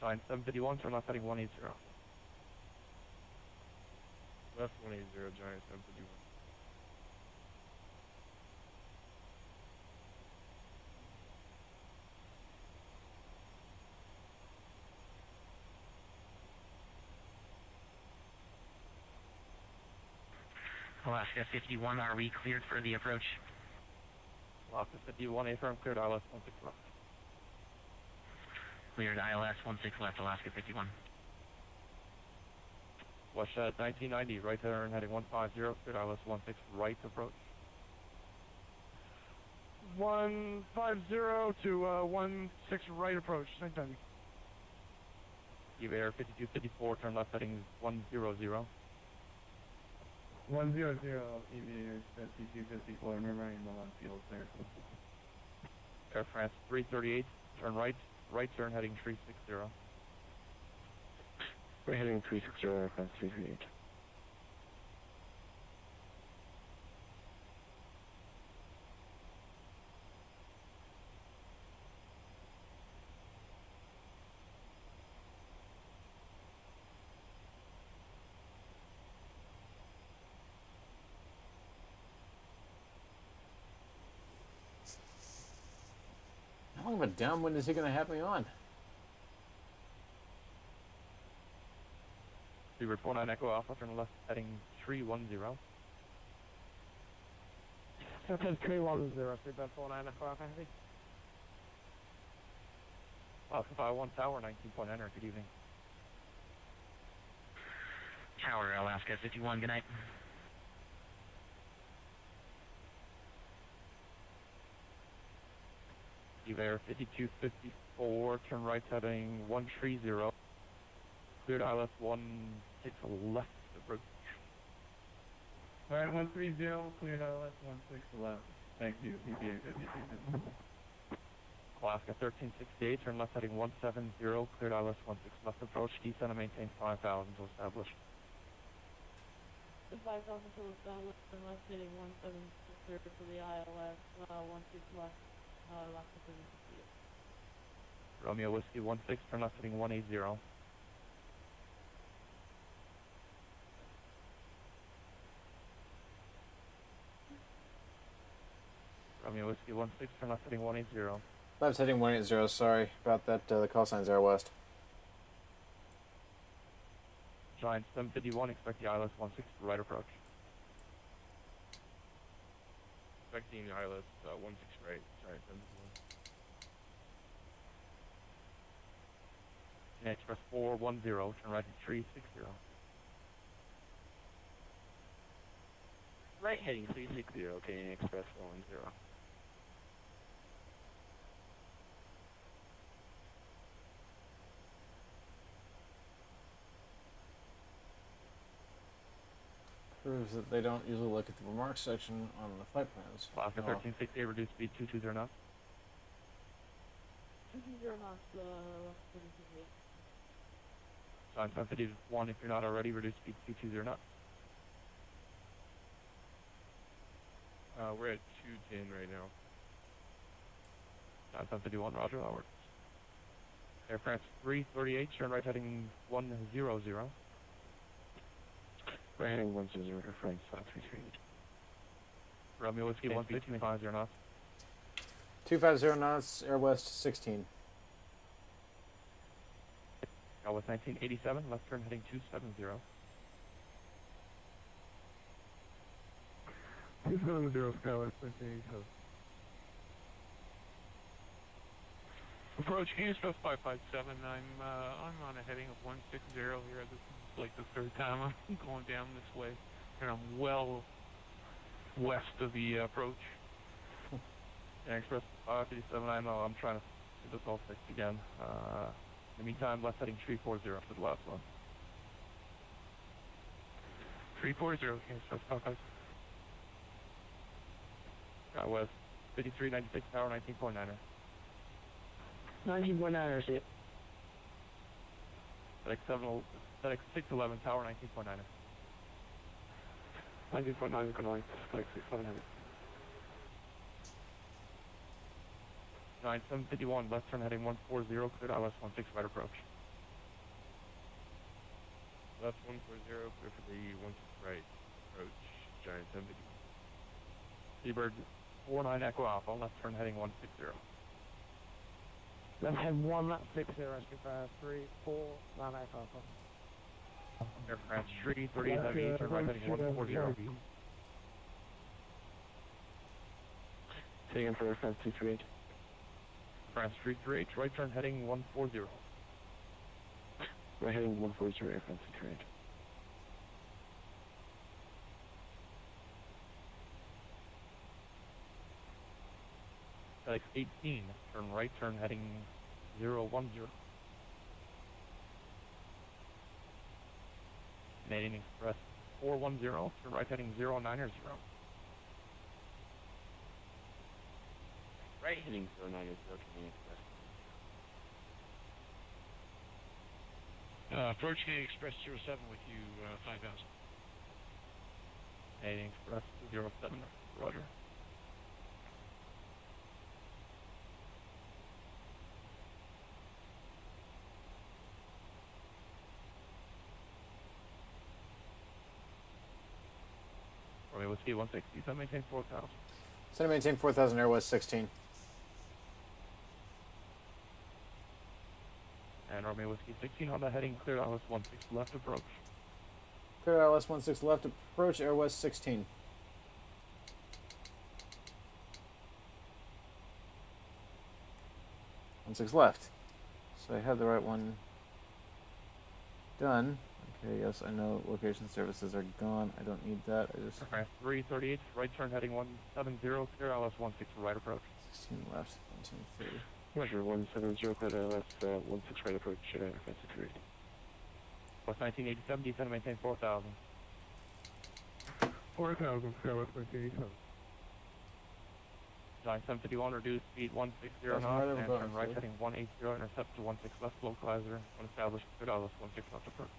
Sign 751, turn left heading 180. Left 180, Giant 751. Alaska 51, are we cleared for the approach? Alaska 51, A firm, cleared ILS 16 left. Cleared ILS 16 left, Alaska 51. West 1990, right turn heading 150, cleared ILS 16 right approach. 150 to 16 right approach, 990. Give air 5254, turn left heading 100. 100 aviators at CC54, remember I'm on field there. Air France 338, turn right turn heading 360. We're heading 360, Air France 338. How long of a downwind is he going to have me on? Seabird 49 Echo Alpha, turn left heading 310. Southwest 310, Seabird 49 Echo Alpha, heavy. Alpha 51 Tower 19.9, good evening. Tower, Alaska 51, good night. Air 5254, turn right heading 130. Cleared ILS 16 left approach. Alright, 130, cleared ILS 16 left. Thank you, EPA 52. Alaska 1368, turn left heading 170, cleared ILS 16 left approach, descend and maintain 5,000 to establish. The 5,000 to establish and left heading 170 for the ILS, 16 left, left to the Romeo Whiskey 16, turn left heading 180. Romeo Whiskey 16, turn left heading 180. Left heading 180, sorry about that, the call sign's Airwest. Giant 751, expect the ILS 16 right approach. Expecting the ILS 16 right, Giant 751. Express 410, turn right at 360. Right heading 360, okay, Express 410. Proves that they don't usually look at the remarks section on the flight plans. Alaska 1368, reduce speed 220 knots. 220 knots, left to the Giant 751, if you're not already, reduce speed 220 knots. We're at 210 right now. Giant 751, roger, that works. Air France 338, turn right heading 100. We're heading 100, Air France 338. Romeo Whiskey 16, 50 knots. 250 knots, Airwest 16. Airwest 1987, left turn heading 270. 270, Skywest 58, host. Approach Hughes 557. I'm on a heading of 160 here. This is like the third time I'm going down this way, and I'm well west of the approach. Yeah, Express 557. I know I'm trying to get this all fixed again. In the meantime, left heading 340 for the last one. 340. Express 557. West 5396 Tower 19.9er. 19.9er, see it. FedEx 611 Tower 19.9er. 19.9 good night, FedEx 611. 9751, left turn heading 140, cleared ILS 16 right approach. Left 140, clear for the 16 right approach, Giant 751. Seabird 49 Echo Alpha, left turn heading 160. Left head 160, rescue 349 Echo Alpha. Air France 338 Heavy, turn right heading 140. Taking for Air France 238. France 338, right turn heading 140. Right heading 140, Air France 238. FedEx 18, turn right turn heading 010. Canadian Express 410, turn right heading 090. Right heading 090, Canadian Express. Approach Canadian Express 07 with you, 5000. Canadian Express 07, roger. Romeo Whiskey 160, so maintain 4000. Center maintain 4000, Airwest 16. And Romeo Whiskey 16 on the heading, clear ILS 16 left approach. Clear ILS 16 left approach, Airwest 16. Six left. So I have the right one done. Okay, yes, I know location services are gone. I don't need that. I just... Okay, 338, right turn heading 170, clear ILS 16 right approach. 16 left, 123. Roger, 170, clear ILS 16 right approach, offensive 3. West 1987, descend maintain 4000. 4000, West 1987. Design 751, reduce speed 160 knots, and turn right heading 180, intercept to 16 left, localizer, when established, clear ILS 16 left approach.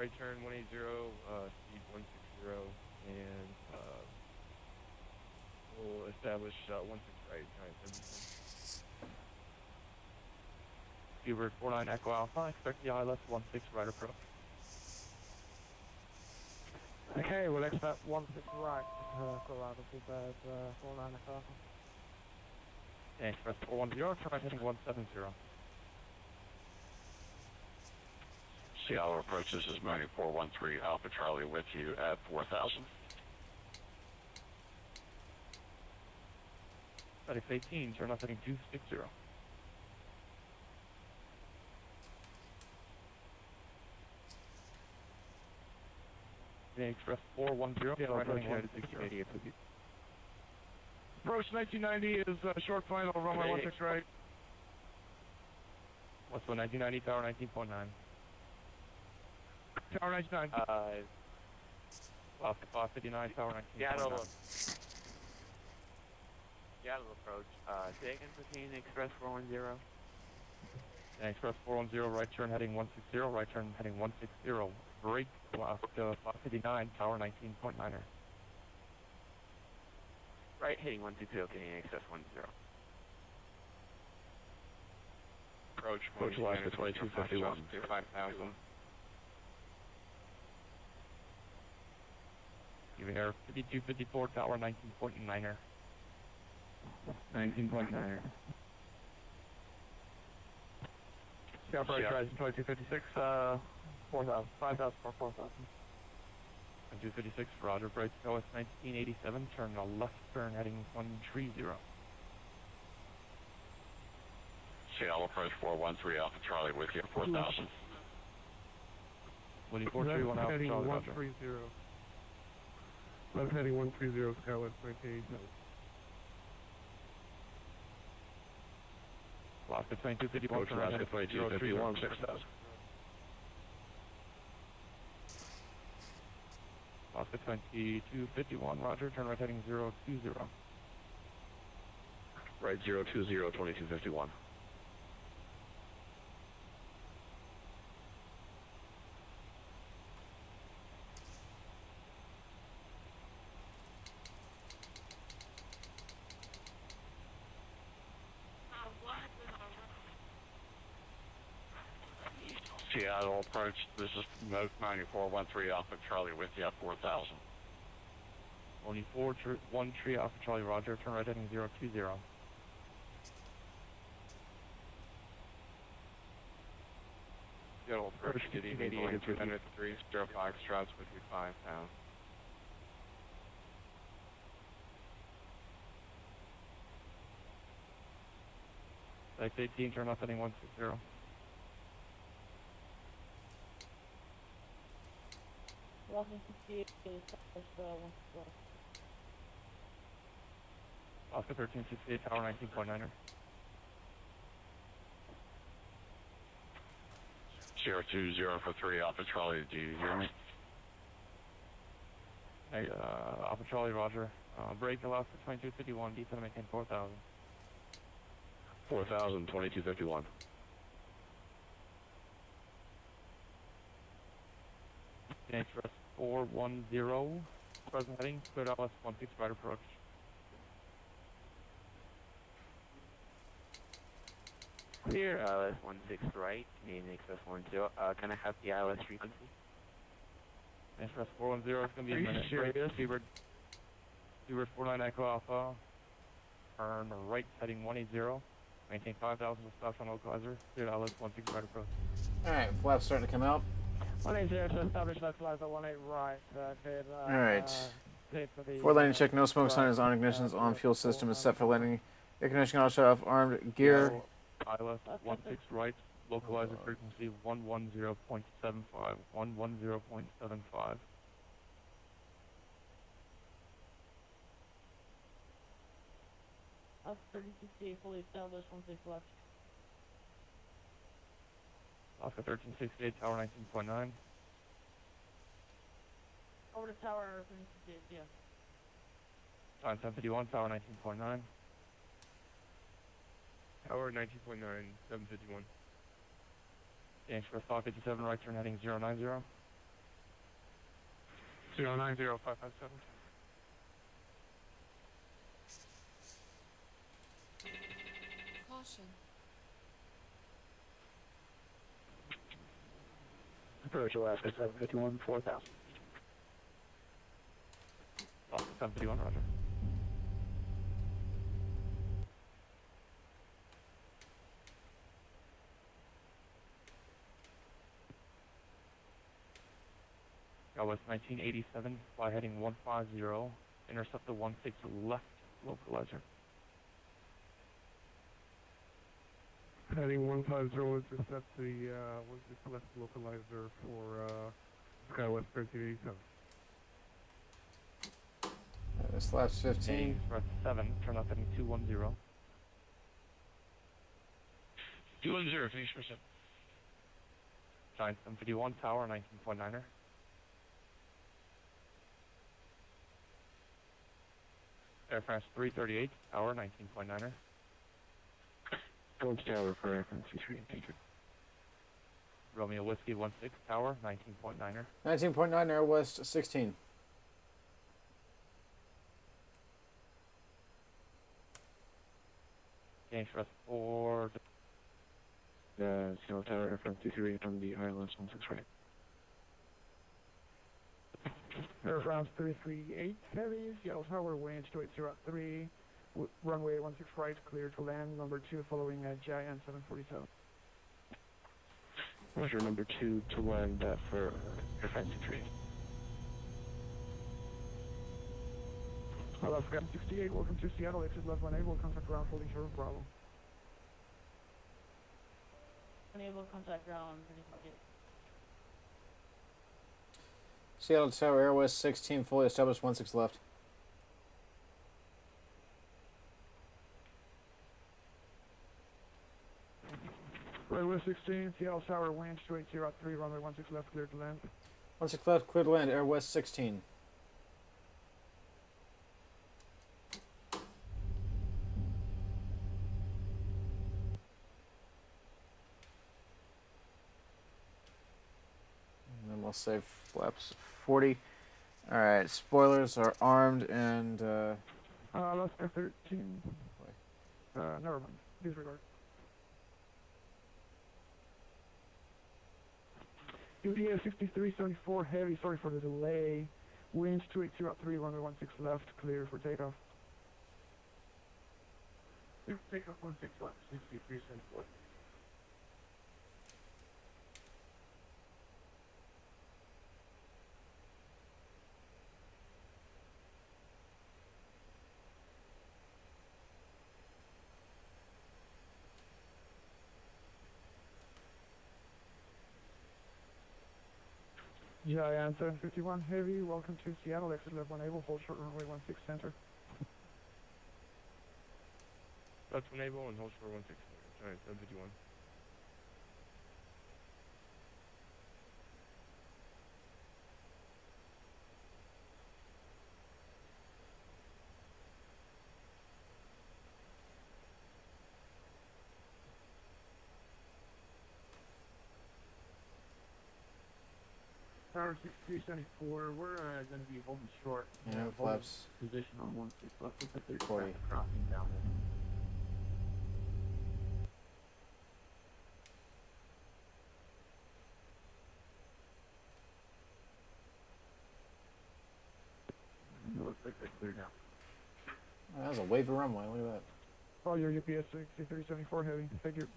Right turn 180, speed 160, and we'll establish 16 right, giant 70. Hubert 49 Echo Alpha, expect the ILS 16 right approach. Okay, we'll expect 16 right, Colorado, 49 Echo Alpha. Okay, Express 410, turn right heading 170. Seattle approach, this is Mooney 413 Alpha Charlie with you at 4000. FedEx 18, turn left heading 260. Canadian Express 410, right heading 160. Approach 1990 is short final, runway 16 right. What's the 1990, tower 19.9. Tower 99. Alaska 559, tower 19.9. Seattle approach, taken for Canadian Express 410. Canadian Express 410, right turn heading 160, right turn heading 160. Break, Alaska 559, tower 19.9. Right heading 160, Canadian Express 10. Approach Alaska 2251. 5000. Giving air 5254, tower 19.9er. 19.9er. Seattle approach rising 2256, 4000, 5000 for 4000. 256, roger, bright OS 1987, turn a left turn heading 130. Seattle approach 413 Alpha Charlie with you at 4000. 431 Alpha heading Charlie, roger. 130. Left heading 130, Skywest 1987. Alaska 2251, Approach Alaska 2251, 6000. Alaska 2251, roger, turn right heading 020. Right 020, 2251. Seattle approach, this is Moat 9413 Alpha Charlie with you at 4000. Only 1 tree Alpha Charlie, roger, turn right heading 020. Seattle approach, Kitty 88, 203, 05 Strouds with you 5 pounds. Flight 18, turn left heading 160. Lossing 68 is Southwest 112. Oscar 1368, tower 19.9er. 020 for 3 Alpha Charlie, do you hear me? Hey, Alpha Charlie, roger. Break Alaska 2251, descend maintain 4000. 4000, 2251. Express 410, present heading, cleared LS 16 right approach. Clear ILS 16 right, Canadian Express 10. Can I have the ILS frequency? Express 410 is going to be a minute. Serious? Seabird 49 Echo Alpha, turn right heading 180, maintain 5000 with stops on localizer, cleared ILS 16 right approach. Alright, flaps starting to come out. 180 to establish localizer 18 right, cleared, Alright. cleared for the, For landing check, no smoke sign is on, ignitions on, fuel system is set for landing. Air conditioning auto shut off, armed gear. ILS 16 right, localizer frequency 110.75, 110.75. Up 3068, fully established, 16 left. Oscar 1368, tower 19.9. Over to tower 1368, yeah. Time 1051, tower 19.9. Tower 19.9, 751. James Express 557, right turn heading 090. 090, 557. Caution. Approach Alaska 751, 4000. 751, roger. West 1987, fly heading 150, intercept the 16 left localizer. Heading 150 is just at the 16 left localizer for SkyWest 1387. This flaps 15. Express 7, turn left heading 210. 210, finish for 7. Giant 751, tower 19.9er. Air France 338, tower 19.9er. George Tower for Air France 338. Romeo Whiskey 16, tower 19.9er. 19.9 Airwest 16. James Express 4. Seattle Tower Air France 238 on the ILS 16 right. Air France 338 heavy, Seattle Tower, wind 2803, runway 16 right, clear to land, number 2 following Giant 747. Roger, number 2 to land for Air France 238. Alaska 68, welcome to Seattle, exit left 18, contact ground, holding short of Bravo. Unable to contact ground, 3068. Seattle Tower Airwest 16, fully established, 16 left. Airwest 16, Seattle Tower, wind 2803, runway 16 left, clear to land. 16 left, clear to land, Airwest 16. And then we'll save flaps 40. Alright, spoilers are armed and Alaska 13. Never mind. Disregard. UDS 6374 heavy, sorry for the delay. Winds 2803, runway 16 left, clear for takeoff. Takeoff 16 left, 6374. Giant 751 heavy, welcome to Seattle, exit left 18, hold short runway 16 center. That's 18 and hold short 16, sorry, 751. Tower 6374, we're going to be holding short. Yeah, flaps. Position on 16 left. Looks like there's 40. traffic crossing down there. It looks like they're clear now. Oh, that was a wave of runway. Look at that. Oh, your UPS 6374 heavy. Thank you.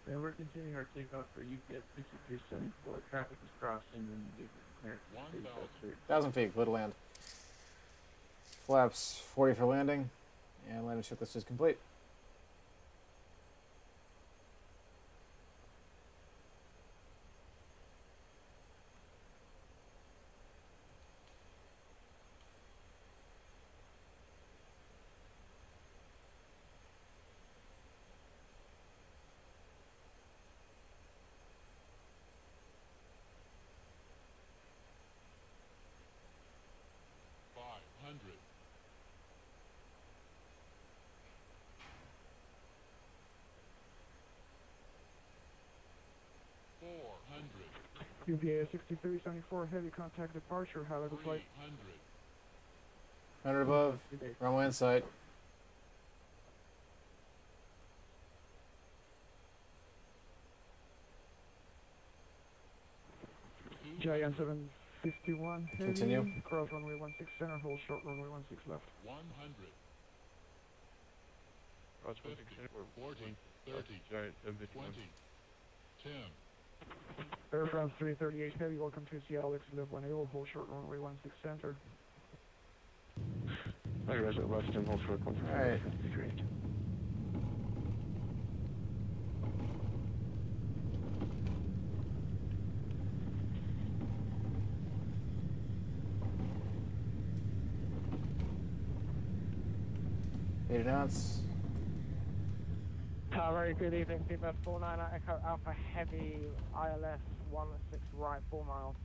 And we're continuing our takeoff for UPS 6374. Traffic is crossing and we've cleared 1,000 feet, clear to land. Flaps 40 for landing, and landing checklist is complete. UPS 6374 heavy contact departure. Have a good flight. 100 above, runway in sight. Giant 751 heavy. Continue. Cross runway 16 center. Hold short runway 16 left. 100. Cross 50, 40, 30, 20, 10. Air France 338 heavy. Welcome to Seattle. Exit left 1 able. Hold short runway 16 center. Airwest Western, hold short 16. Alright. Eight knots. Very good evening, Feedback 49 Echo Alpha Heavy, ILS 16 right, 4 miles.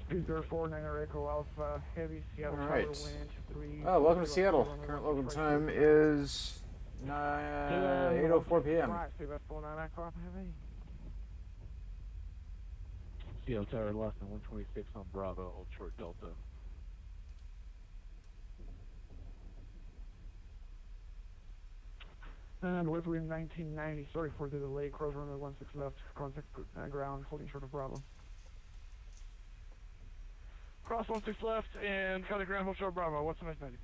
Speedbird 49 Echo Alpha Heavy, Seattle Tower Alright. wind 3. Oh, welcome to Seattle. Current local time is 8:04 p.m. Right, Feedback 49 Echo Alpha Heavy. Seattle Tower less than 126 on Bravo, hold short Delta. And Wesley 1990, sorry for the delay, cross runway 16 left, contact ground, holding short of Bravo. Cross 16 left and contact ground, hold short Bravo. What's the next 90?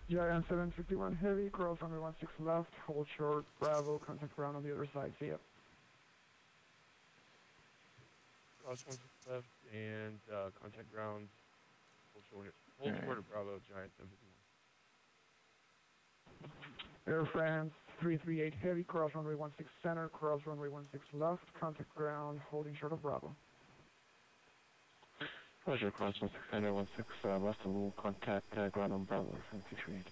Giant 751 heavy, cross runway 16 left, hold short Bravo, contact ground on the other side, see ya. Cross 16 left and contact ground, hold short of Bravo, Giant 751. Air France 338 heavy, cross runway 16 center, cross runway 16 left, contact ground, holding short of Bravo. Roger, cross 16 center, 16 west of Lul, contact ground on Bravo, 738.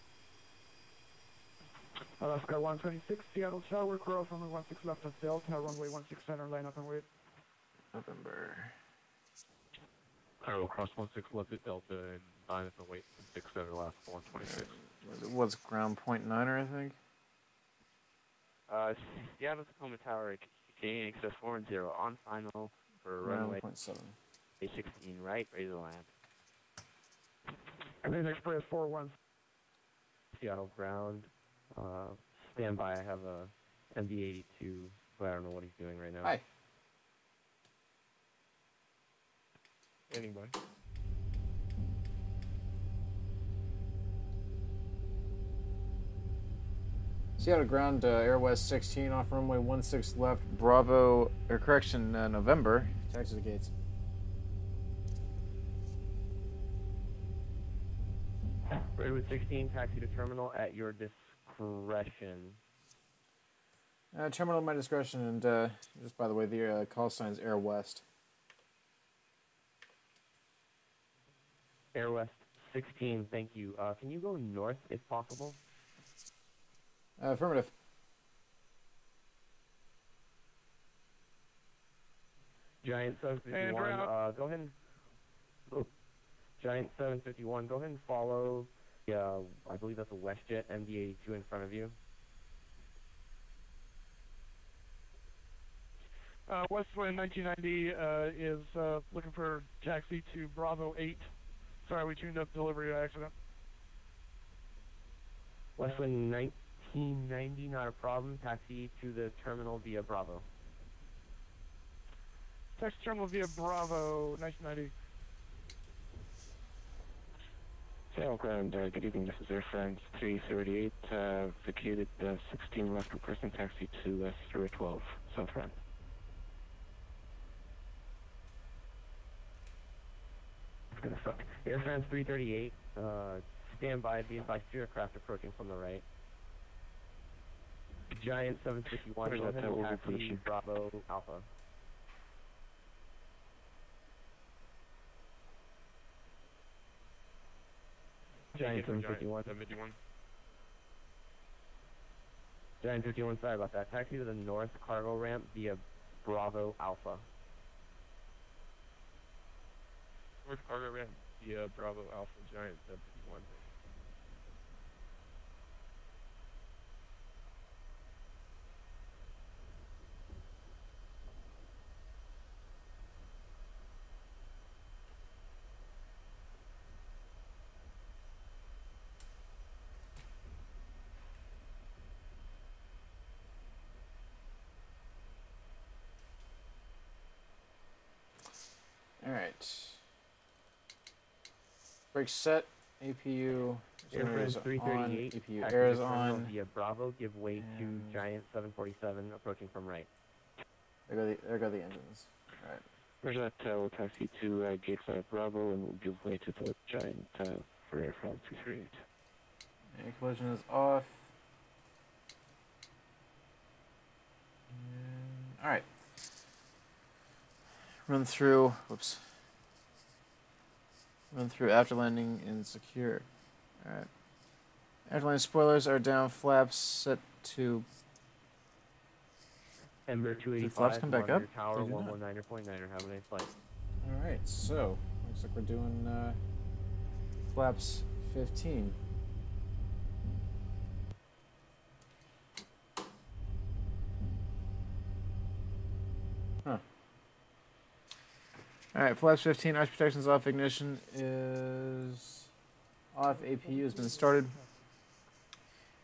Alaska 126, Seattle Tower, cross runway 16 left at Delta, runway 16 center, line up and wait. November. Cargo cross 16 left at Delta and line up and wait 6 center left 126. What's ground .9er, I think? Seattle Tacoma Tower, Canadian Express 410 on final for Ground runway .7. 16 right, ready to land. Canadian Express 41. Seattle ground, stand by, I have a MD-82, but I don't know what he's doing right now. Hi. Anybody? Seattle ground, Airwest 16 off runway 16 left, Bravo, or correction, November. Taxi to gates. Redwood 16, taxi to terminal at your discretion. Terminal at my discretion, and just by the way, the call sign is Airwest. Airwest 16, thank you. Can you go north if possible? Affirmative. Giant 751, go ahead and... Oh. Giant 751, go ahead and follow the, I believe that's a WestJet MD-82 in front of you. Westwind 1990 is looking for taxi to Bravo 8. Sorry, we tuned up delivery by accident. Westwind 1990, not a problem. Taxi to the terminal via Bravo. Taxi terminal via Bravo 1990. Sail ground, good evening, this is Air France 338, vacated 16 left requesting taxi to 312, South Run. It's gonna suck. Air France 338, stand by, be advised, two aircraft approaching from the right. Giant 751, Where's that taxi position? Bravo Alpha. Giant 751. 751. Giant 51, sorry about that. Taxi to the north cargo ramp via Bravo Alpha. North cargo ramp via Bravo Alpha Giant 751. Alright. Brake set. APU Air France is 338. on. APU taxi air to is terminal on. via Bravo, give way to And Giant 747 approaching from right. There go the engines. Alright. Roger that, we'll taxi to gate 5 Bravo and we'll give way to the Giant for Air France 238. And collision is off. Alright. Run through after landing and secure. Alright. After landing spoilers are down, flaps set to Ember Did flaps 285, come back up? monitor tower They did not. 119.9er, have a nice flight. Alright, so looks like we're doing flaps 15. Huh. Alright, flaps 15, arch protection's off, ignition is off, APU has been started.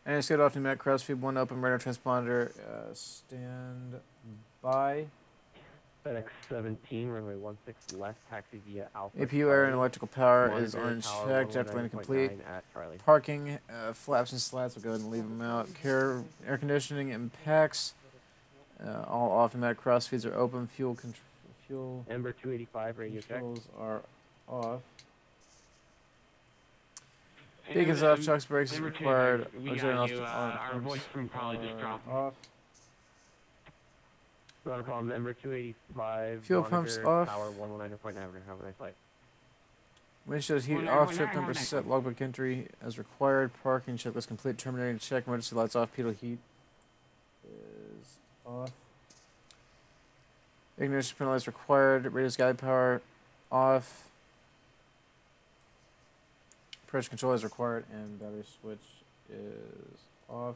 And it's good off pneumatic cross feed, one open radar transponder, stand by. FedEx 17, runway 16 left, taxi via Alpha. APU air and Charlie. electrical power Monitor is tower unchecked after landing 119.9 complete. at Charlie. Parking, flaps and slats, we'll go ahead and leave them out. Air conditioning and packs, all off, pneumatic cross feeds are open. Fuel Ember 285, radio check. controls are off. Beacons off, chocks brakes is required. We Auxiliary got you. off, Our voice from probably just dropped. off. Not a problem. Ember 285. Fuel monitor pumps off. Tower 119.9. Have a nice flight. Windshield heat off, trip number set, logbook entry as required. Parking checklist complete. Terminating check. Emergency lights off. Pedal heat is off. Ignition panel is required. Radius guide power off. Pressure control is required, and battery switch is off.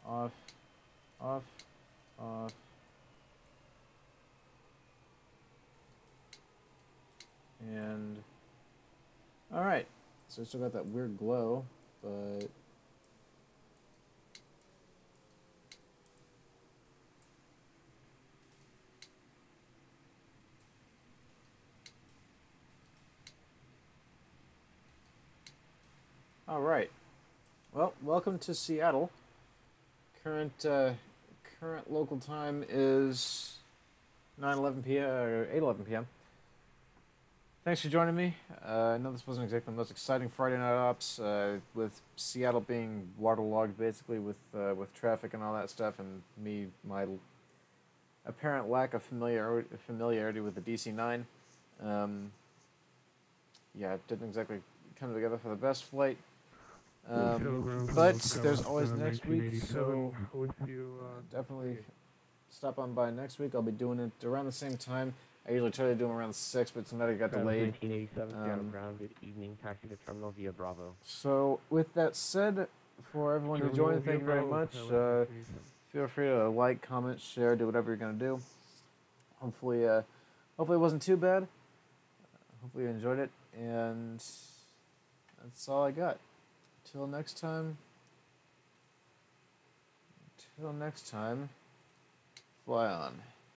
Off. Off. Off. And all right, so I still got that weird glow, but all right. Well, welcome to Seattle. Current local time is 9:11 p.m. or 8:11 p.m. Thanks for joining me. I know this wasn't exactly the most exciting Friday night ops, with Seattle being waterlogged basically with traffic and all that stuff, and my apparent lack of familiarity with the DC-9. Yeah, it didn't exactly come together for the best flight. But there's always next week, so definitely stop on by next week. I'll be doing it around the same time. I usually try to do them around 6, but tonight I got delayed. 1987, ground, good evening, taxi to terminal via Bravo. So with that said, for everyone who joined, thank you very much. feel free to like, comment, share, do whatever you're gonna do. Hopefully, hopefully it wasn't too bad. Hopefully you enjoyed it, and that's all I got. Till next time. Till next time. Fly on.